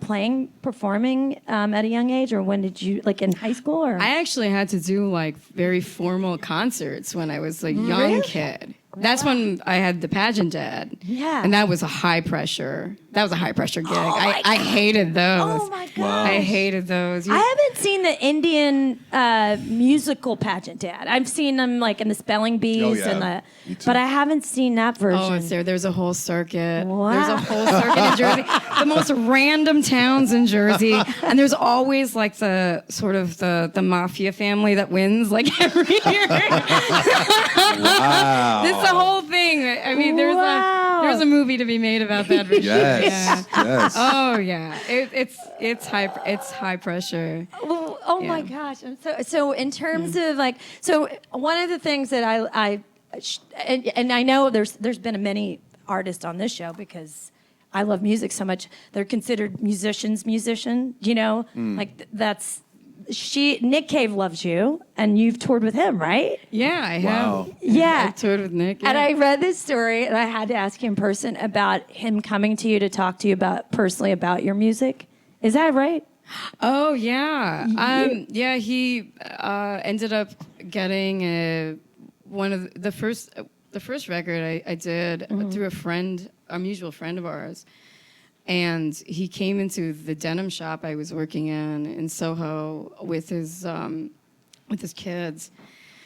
[SPEAKER 1] performing at a young age, or when did you, like in high school? Or
[SPEAKER 7] I actually had to do like very formal concerts when I was a young
[SPEAKER 1] Really?
[SPEAKER 7] kid. That's when I had the pageant dad.
[SPEAKER 1] Yeah.
[SPEAKER 7] And that was a high pressure. That was a high pressure gig.
[SPEAKER 1] my
[SPEAKER 7] I hated those.
[SPEAKER 1] Oh my God.
[SPEAKER 7] I hated those.
[SPEAKER 1] I haven't seen the Indian musical pageant dad. I've seen them like in the spelling bees
[SPEAKER 2] Oh, yeah.
[SPEAKER 1] and
[SPEAKER 2] Me too.
[SPEAKER 1] but I haven't seen that version.
[SPEAKER 7] Oh, it's there. There's a whole circuit.
[SPEAKER 1] Wow.
[SPEAKER 7] There's a whole circuit in Jersey. The most random towns in Jersey. And there's always like the sort of the mafia family that wins like every year.
[SPEAKER 2] Wow.
[SPEAKER 7] It's the whole thing. I mean,
[SPEAKER 1] Wow.
[SPEAKER 7] there's a movie to be made about that. For sure.
[SPEAKER 2] Yes.
[SPEAKER 7] Yeah.
[SPEAKER 2] Yes.
[SPEAKER 7] Oh yeah, it's high pressure.
[SPEAKER 1] Oh my
[SPEAKER 7] Yeah.
[SPEAKER 1] gosh! So in terms of like, so one of the things that and I know there's been many artists on this show because I love music so much. They're considered musician. You know, like that's. Nick Cave loves you, and you've toured with him, right?
[SPEAKER 7] Yeah, I
[SPEAKER 2] Wow.
[SPEAKER 7] have.
[SPEAKER 1] Yeah.
[SPEAKER 7] I toured with Nick.
[SPEAKER 1] And
[SPEAKER 7] yeah.
[SPEAKER 1] I read this story, and I had to ask you in person about him coming to you to talk to you personally about your music. Is that right?
[SPEAKER 7] Oh yeah, yeah. He ended up getting one of the first record I did through a mutual friend of ours, and he came into the denim shop I was working in Soho with his kids.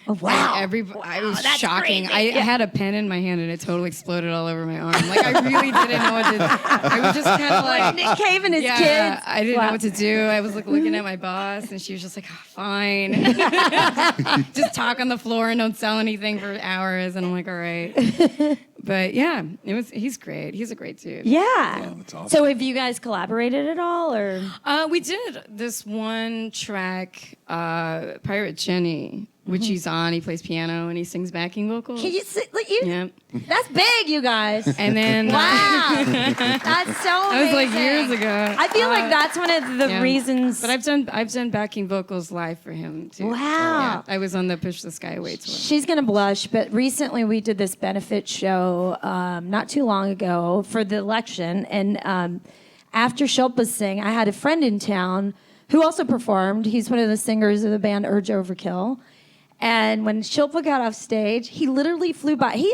[SPEAKER 1] Oh, wow.
[SPEAKER 7] And it was
[SPEAKER 1] that's
[SPEAKER 7] shocking.
[SPEAKER 1] crazy.
[SPEAKER 7] I had a pen in my hand and it totally exploded all over my arm. Like I really didn't know what to do. I was just kind of like
[SPEAKER 1] Nick Cave and his
[SPEAKER 7] yeah,
[SPEAKER 1] kids.
[SPEAKER 7] I didn't
[SPEAKER 1] Wow.
[SPEAKER 7] know what to do. I was like looking at my boss, and she was just like, oh, "Fine, just talk on the floor and don't sell anything for hours." And I'm like, "All right." But yeah, he's great. He's a great dude.
[SPEAKER 1] Yeah.
[SPEAKER 2] that's awesome.
[SPEAKER 1] So have you guys collaborated at all, or?
[SPEAKER 7] We did this one track, Pirate Jenny, which he's on. He plays piano and he sings backing vocals.
[SPEAKER 1] Can you
[SPEAKER 7] Yeah.
[SPEAKER 1] That's big, you guys.
[SPEAKER 7] And then
[SPEAKER 1] Wow. That's so
[SPEAKER 7] that was like
[SPEAKER 1] amazing.
[SPEAKER 7] years ago.
[SPEAKER 1] I feel like that's one of the
[SPEAKER 7] Yeah.
[SPEAKER 1] reasons.
[SPEAKER 7] But I've done backing vocals live for him too.
[SPEAKER 1] Wow.
[SPEAKER 7] Yeah, I was on the Push the Skyway tour.
[SPEAKER 1] She's gonna blush, but recently we did this benefit show not too long ago for the election, and after Shilpa sang, I had a friend in town who also performed. He's one of the singers of the band Urge Overkill, and when Shilpa got off stage, he literally flew by. He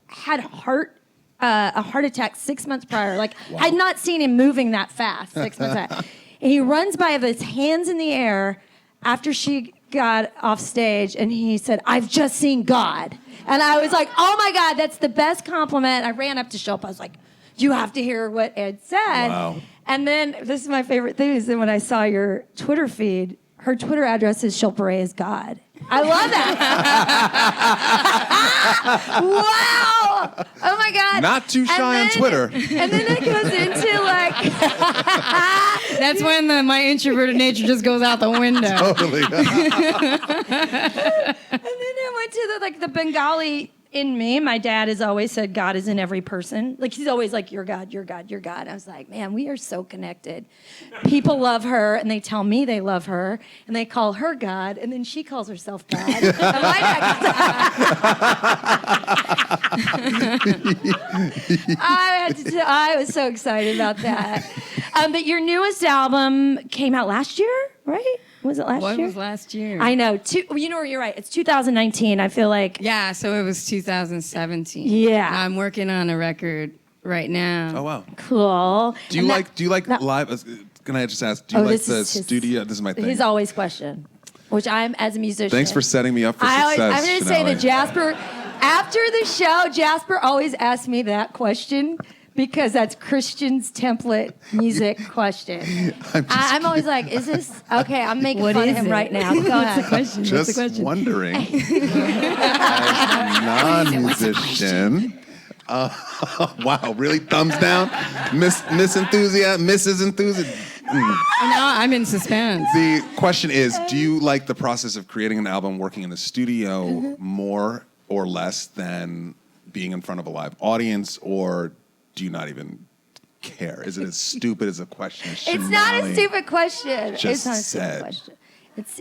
[SPEAKER 1] had a heart attack 6 months prior. Like I'd not seen him moving that fast 6 months prior. And he runs by with his hands in the air after she got off stage, and he said, "I've just seen God." And I was like, "Oh my God, that's the best compliment." I ran up to Shilpa. I was like, "You have to hear what Ed said."
[SPEAKER 2] Wow.
[SPEAKER 1] And then this is my favorite thing is then when I saw your Twitter feed, her Twitter address is Shilpa Ray is God. I love that. Wow. Oh my God.
[SPEAKER 2] Not too shy on Twitter.
[SPEAKER 1] And then it goes into like.
[SPEAKER 7] That's when my introverted nature just goes out the window.
[SPEAKER 2] Totally.
[SPEAKER 1] And then I went to the Bengali in me, my dad has always said God is in every person. Like, he's always like, you're God, you're God, you're God. I was like, man, we are so connected. People love her, and they tell me they love her, and they call her God, and then she calls herself God. And my dad I was so excited about that. But your newest album came out last year, right? Was it last year?
[SPEAKER 7] What was last year?
[SPEAKER 1] I know. You know, you're right. It's 2019. I feel like.
[SPEAKER 7] Yeah, so it was 2017.
[SPEAKER 1] Yeah.
[SPEAKER 7] I'm working on a record right now.
[SPEAKER 2] Oh wow.
[SPEAKER 1] Cool.
[SPEAKER 2] Do you like live? Can I just ask? Do you like the studio? This is my thing.
[SPEAKER 1] He's always question, which I'm as a musician.
[SPEAKER 2] Thanks for setting me up for success.
[SPEAKER 1] I'm going to say that
[SPEAKER 2] Shonali.
[SPEAKER 1] Jasper, after the show, Jasper always asks me that question. Because that's Christian's template music question. I'm always like, is this okay? I'm making fun of him right now. Go ahead.
[SPEAKER 7] Question? What's the
[SPEAKER 2] Just
[SPEAKER 7] question?
[SPEAKER 2] wondering, as a non-musician, wow, really thumbs down, Miss Enthusiasm, Mrs. Enthusiasm.
[SPEAKER 7] Now I'm in suspense.
[SPEAKER 2] The question is, do you like the process of creating an album, working in the studio more or less than being in front of a live audience, or do you not even care? Is it as stupid as a question as
[SPEAKER 1] It's not a
[SPEAKER 2] Shonali
[SPEAKER 1] stupid question.
[SPEAKER 2] just
[SPEAKER 1] It's not a
[SPEAKER 2] said?
[SPEAKER 1] stupid question.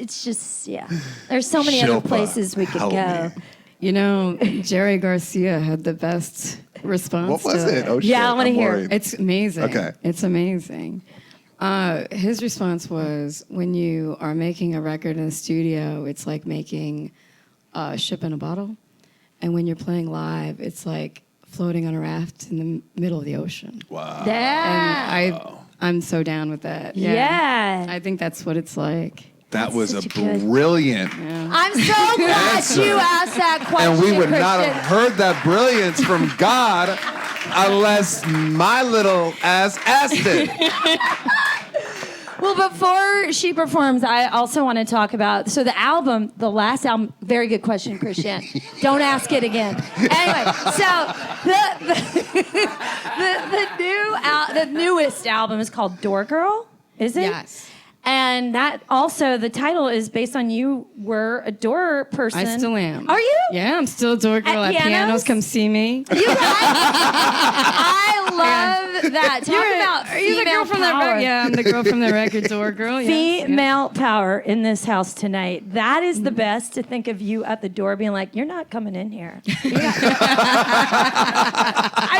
[SPEAKER 1] It's just, yeah. There's so many other
[SPEAKER 2] Shilpa,
[SPEAKER 1] places we could
[SPEAKER 2] help
[SPEAKER 1] go.
[SPEAKER 2] me.
[SPEAKER 7] You know, Jerry Garcia had the best response.
[SPEAKER 2] What was
[SPEAKER 7] to
[SPEAKER 2] it? Oh,
[SPEAKER 1] Yeah, I
[SPEAKER 2] shit,
[SPEAKER 1] wanna
[SPEAKER 2] I'm
[SPEAKER 1] hear.
[SPEAKER 2] worried.
[SPEAKER 7] It's amazing.
[SPEAKER 2] Okay.
[SPEAKER 7] It's amazing. His response was, when you are making a record in the studio, it's like making a ship in a bottle. And when you're playing live, it's like floating on a raft in the middle of the ocean.
[SPEAKER 2] Wow.
[SPEAKER 1] Yeah.
[SPEAKER 7] And I'm so down with that.
[SPEAKER 1] Yeah.
[SPEAKER 7] I think that's what it's like.
[SPEAKER 2] That was a
[SPEAKER 1] such a good-
[SPEAKER 2] brilliant.
[SPEAKER 1] I'm so glad
[SPEAKER 2] Answer.
[SPEAKER 1] you asked that question,
[SPEAKER 2] And we would not
[SPEAKER 1] Christian.
[SPEAKER 2] have heard that brilliance from God unless my little ass asked it.
[SPEAKER 1] Well, before she performs, I also want to talk about, so the album, the last album, very good question, Christian. Don't ask it again. Anyway, so the newest album is called Door Girl, is it?
[SPEAKER 7] Yes.
[SPEAKER 1] And that also, the title is based on you were a door person.
[SPEAKER 7] I still am.
[SPEAKER 1] Are you?
[SPEAKER 7] Yeah, I'm still a door girl at
[SPEAKER 1] pianos?
[SPEAKER 7] pianos. Come see me.
[SPEAKER 1] You guys, I love that. Talk about
[SPEAKER 7] Are you the
[SPEAKER 1] female
[SPEAKER 7] girl from
[SPEAKER 1] power.
[SPEAKER 7] the record? Yeah, I'm the girl from the record door girl. Yes,
[SPEAKER 1] Female power in this house tonight. That is the best, to think of you at the door being like, you're not coming in here. I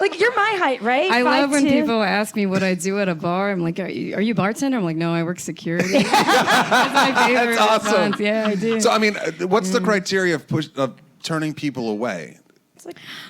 [SPEAKER 1] mean, you're my height, right?
[SPEAKER 7] I love when
[SPEAKER 1] 5'2".
[SPEAKER 7] people ask me what I do at a bar. I'm like, are you a bartender? I'm like, no, I work security. That's my favorite
[SPEAKER 2] That's awesome.
[SPEAKER 7] response. Yeah, I do.
[SPEAKER 2] So, I mean, what's the criteria of turning people away?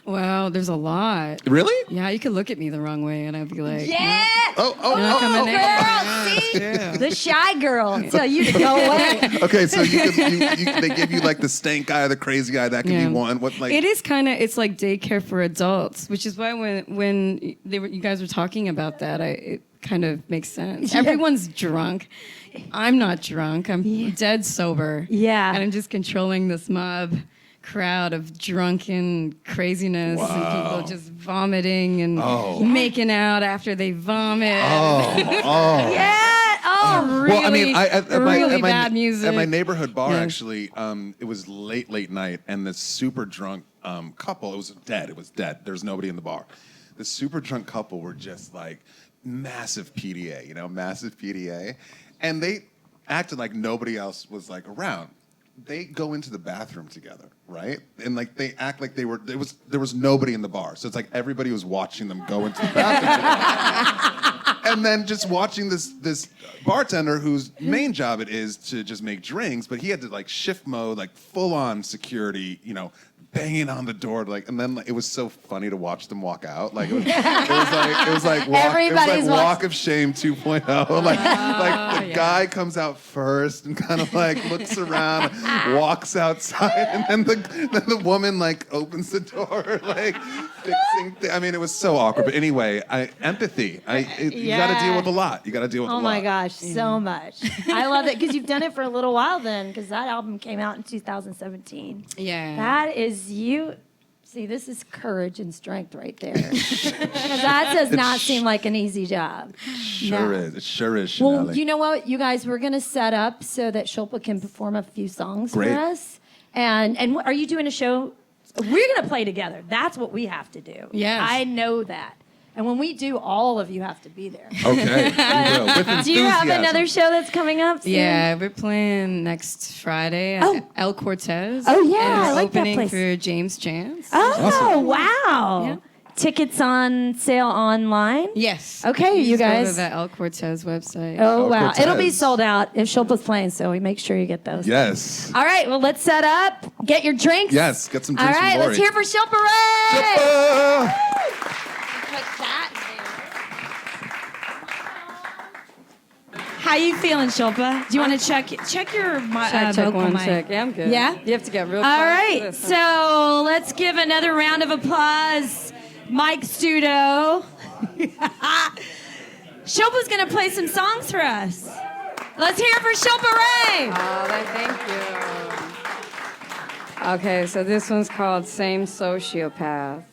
[SPEAKER 7] Well, there's a lot.
[SPEAKER 2] Really?
[SPEAKER 7] Yeah, you could look at me the wrong way, and I'd be like,
[SPEAKER 1] Yeah.
[SPEAKER 2] Oh,
[SPEAKER 7] You're not coming in.
[SPEAKER 1] Girl,
[SPEAKER 7] Yeah,
[SPEAKER 1] see?
[SPEAKER 7] yeah.
[SPEAKER 1] The shy girl. Tell you to go away.
[SPEAKER 2] Okay, so they give you like the stank guy or the crazy guy. That can be one. What like?
[SPEAKER 7] It is kind of, it's like daycare for adults, which is why when you guys were talking about that, it kind of makes sense.
[SPEAKER 1] Yeah.
[SPEAKER 7] Everyone's drunk. I'm not drunk. I'm dead sober.
[SPEAKER 1] Yeah.
[SPEAKER 7] And I'm just controlling this mob crowd of drunken craziness and people just vomiting and making out after they vomit.
[SPEAKER 1] Yeah. Oh,
[SPEAKER 7] Really,
[SPEAKER 2] Well, I mean,
[SPEAKER 7] really bad music.
[SPEAKER 2] At my neighborhood bar,
[SPEAKER 7] Yeah.
[SPEAKER 2] actually, it was late night, and this super drunk couple, it was dead. There was nobody in the bar. The super drunk couple were just like massive PDA, and they acted like nobody else was like around. They go into the bathroom together, right? And like they act like there was nobody in the bar. So it's like everybody was watching them go into the bathroom together. And then just watching this bartender whose main job it is to just make drinks, but he had to like shift mode, like full on security, banging on the door, and then it was so funny to watch them walk out. Like it was like walk of shame 2.0. The guy comes out first and kind of like looks around, walks outside, and then the woman like opens the door, like fixing. I mean, it was so awkward. But anyway, empathy. You got to deal with a lot. You got to deal with a lot.
[SPEAKER 1] Oh my gosh, so much. I love it because you've done it for a little while then, because that album came out in 2017.
[SPEAKER 7] Yeah.
[SPEAKER 1] That is you. See, this is courage and strength right there. That does not seem like an easy job.
[SPEAKER 2] Sure is. It sure is,
[SPEAKER 1] Well,
[SPEAKER 2] Shonali.
[SPEAKER 1] you know what, you guys, we're going to set up so that Shilpa can perform a few songs
[SPEAKER 2] Great.
[SPEAKER 1] for us. And are you doing a show? We're going to play together. That's what we have to do.
[SPEAKER 7] Yes.
[SPEAKER 1] I know that. And when we do, all of you have to be there.
[SPEAKER 2] Okay. We will. With
[SPEAKER 1] Do you have
[SPEAKER 2] enthusiasm.
[SPEAKER 1] another show that's coming up soon?
[SPEAKER 7] Yeah, we're playing next Friday at
[SPEAKER 1] Oh.
[SPEAKER 7] El Cortez.
[SPEAKER 1] Oh, yeah,
[SPEAKER 7] And
[SPEAKER 1] I
[SPEAKER 7] we're
[SPEAKER 1] like that
[SPEAKER 7] opening
[SPEAKER 1] place.
[SPEAKER 7] for James Chance.
[SPEAKER 1] Oh,
[SPEAKER 2] Awesome.
[SPEAKER 1] wow.
[SPEAKER 7] Yeah.
[SPEAKER 1] Tickets on sale online?
[SPEAKER 7] Yes.
[SPEAKER 1] Okay, you
[SPEAKER 7] just Go
[SPEAKER 1] guys.
[SPEAKER 7] to the El Cortez website.
[SPEAKER 1] Oh,
[SPEAKER 2] El
[SPEAKER 1] wow.
[SPEAKER 2] Cortez.
[SPEAKER 1] It'll be sold out if Shilpa's playing, so we make sure you get those.
[SPEAKER 2] Yes.
[SPEAKER 1] All right, well, let's set up. Get your drinks.
[SPEAKER 2] Yes, get some
[SPEAKER 1] All
[SPEAKER 2] drinks from
[SPEAKER 1] right, let's
[SPEAKER 2] Lori.
[SPEAKER 1] hear for Shilpa Ray. How you feeling, Shilpa? Do you want to check your
[SPEAKER 7] Check
[SPEAKER 1] vocal
[SPEAKER 7] one,
[SPEAKER 1] mic?
[SPEAKER 7] check. Yeah, I'm good.
[SPEAKER 1] Yeah?
[SPEAKER 7] You have to get real
[SPEAKER 1] All
[SPEAKER 7] close to
[SPEAKER 1] right,
[SPEAKER 7] this.
[SPEAKER 1] so let's give another round of applause. Mike Studo. Shilpa's going to play some songs for us. Let's hear it for Shilpa Ray.
[SPEAKER 7] Thank you. Okay, so this one's called Same Sociopath.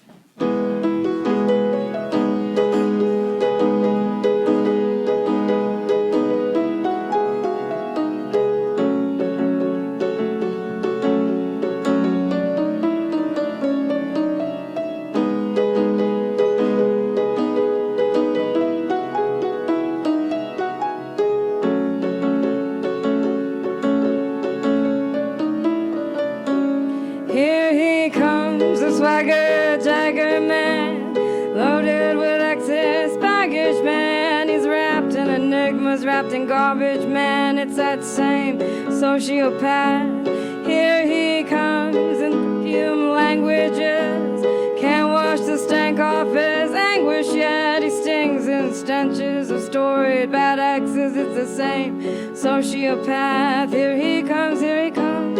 [SPEAKER 7] Here he comes, the swagger jagger man, loaded with excess baggage, man. He's wrapped in enigmas, wrapped in garbage, man. It's that same sociopath. Here he comes in perfume languages, can't wash the stank off his anguish yet. He stings in stenches of storied bad exes. It's the same sociopath. Here he comes, here he comes.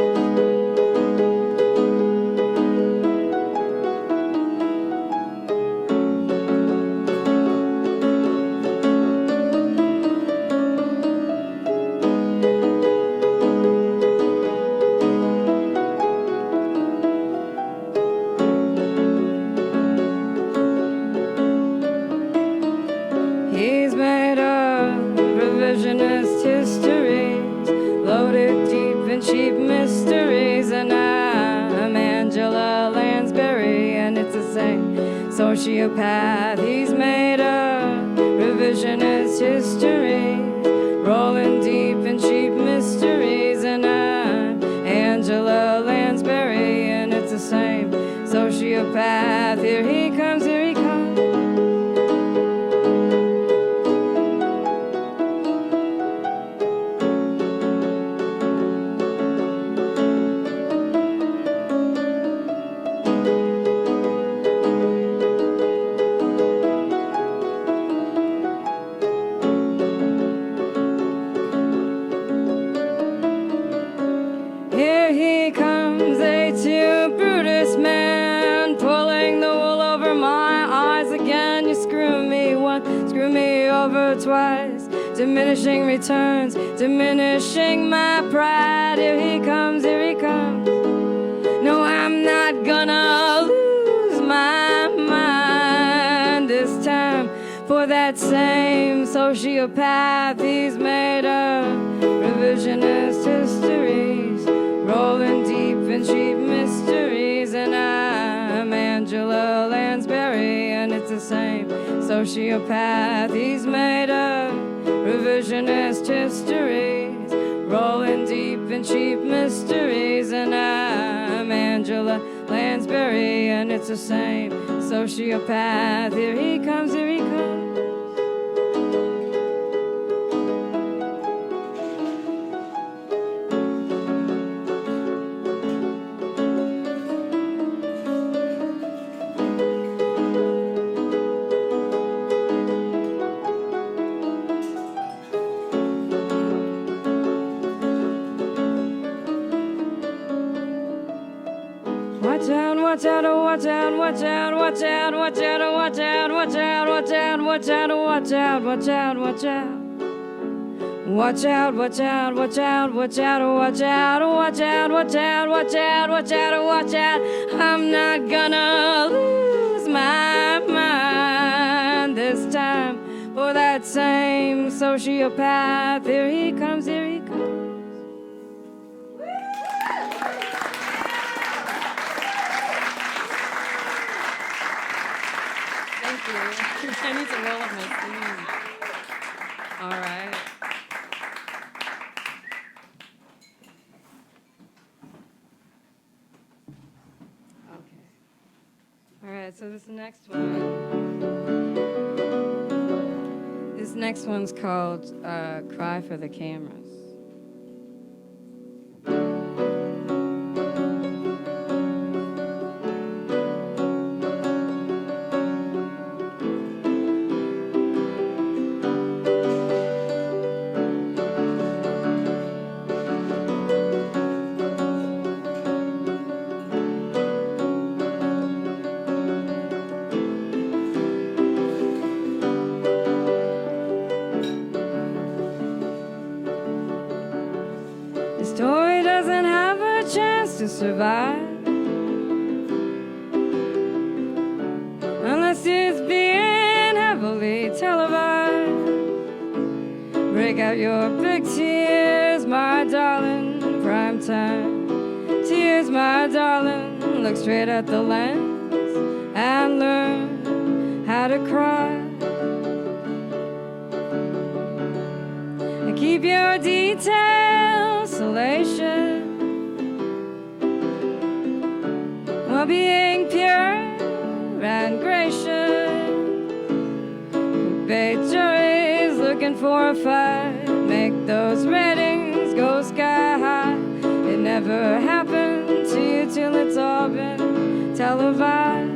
[SPEAKER 7] He's made of revisionist histories, loaded deep in cheap mysteries, and I'm Angela Lansbury, and it's the same sociopath. He's made of revisionist histories, rolling deep in cheap mysteries, and I'm Angela Lansbury, and it's the same sociopath. Here he comes, here he comes. Here he comes, A2 Brutus man, pulling the wool over my eyes again. You screw me once, screw me over twice, diminishing returns, diminishing my pride. Here he comes, here he comes. No, I'm not gonna lose my mind this time for that same sociopath. He's made of revisionist histories, rolling deep in cheap mysteries, and I'm Angela Lansbury, and it's the same sociopath. He's made of revisionist histories, rolling deep in cheap mysteries, and I'm Angela Lansbury, and it's the same sociopath. Here he comes, here he comes. Watch out, watch out, watch out, watch out, watch out, watch out, watch out, watch out, watch out, watch out, watch out, watch out, watch out. Watch out, watch out, watch out, watch out, watch out, watch out, watch out, watch out, watch out, watch out. I'm not gonna lose my mind this time for that same sociopath. Here he comes, here he comes. I need to roll up my sleeves. All right. Okay. All right, so this next one's called Cry for the Cameras. To survive unless it's being heavily televised. Break out your big tears, my darling, prime time tears, my darling. Look straight at the lens and learn how to cry. And keep your details salacious while being pure and gracious. Bait juries looking for a fight, make those ratings go sky high. It never happened to you till it's all been televised.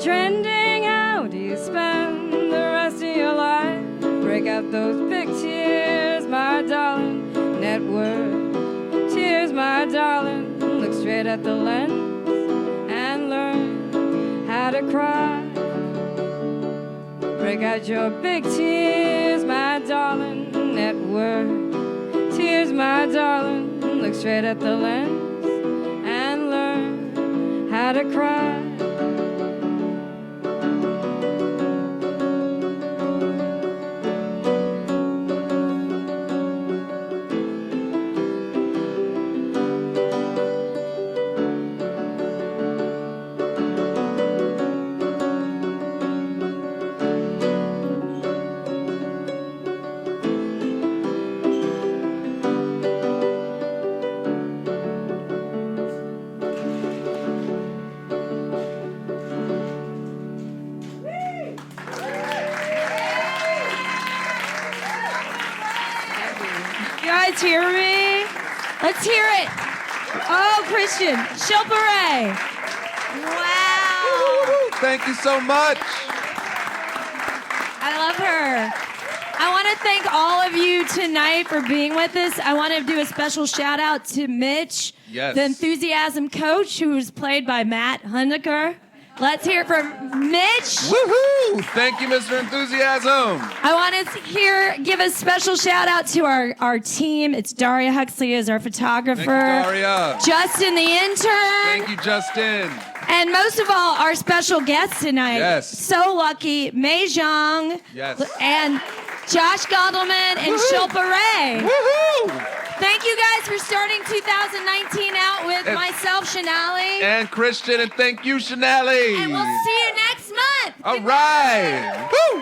[SPEAKER 7] Trending, how do you spend the rest of your life? Break out those big tears, my darling. Net worth, tears, my darling. Look straight at the lens and learn how to cry. Break out your big tears, my darling. Net worth, tears, my darling. Look straight at the lens and learn how to cry.
[SPEAKER 1] Hear me? Let's hear it. Oh, Christian, Shilpa Ray. Wow.
[SPEAKER 2] Thank you so much.
[SPEAKER 1] I love her. I want to thank all of you tonight for being with us. I want to do a special shout out to Mitch, the enthusiasm coach, who was played by Matt Hundeker. Let's hear it from Mitch.
[SPEAKER 2] Woohoo! Thank you, Mr. Enthusiasm.
[SPEAKER 1] I want to give a special shout out to our team. It's Daria Huxley as our photographer.
[SPEAKER 2] Thank you, Daria.
[SPEAKER 1] Justin The Intern.
[SPEAKER 2] Thank you, Justin.
[SPEAKER 1] And most of all, our special guests tonight.
[SPEAKER 2] Yes.
[SPEAKER 1] So lucky, Jeong.
[SPEAKER 2] Yes.
[SPEAKER 1] And Josh Gondelman and Shilpa Ray.
[SPEAKER 2] Woohoo!
[SPEAKER 1] Thank you guys for starting 2019 out with myself, Shonali.
[SPEAKER 2] And Christian, and thank you, Shonali.
[SPEAKER 1] And we'll see you next month.
[SPEAKER 2] All right. Woo!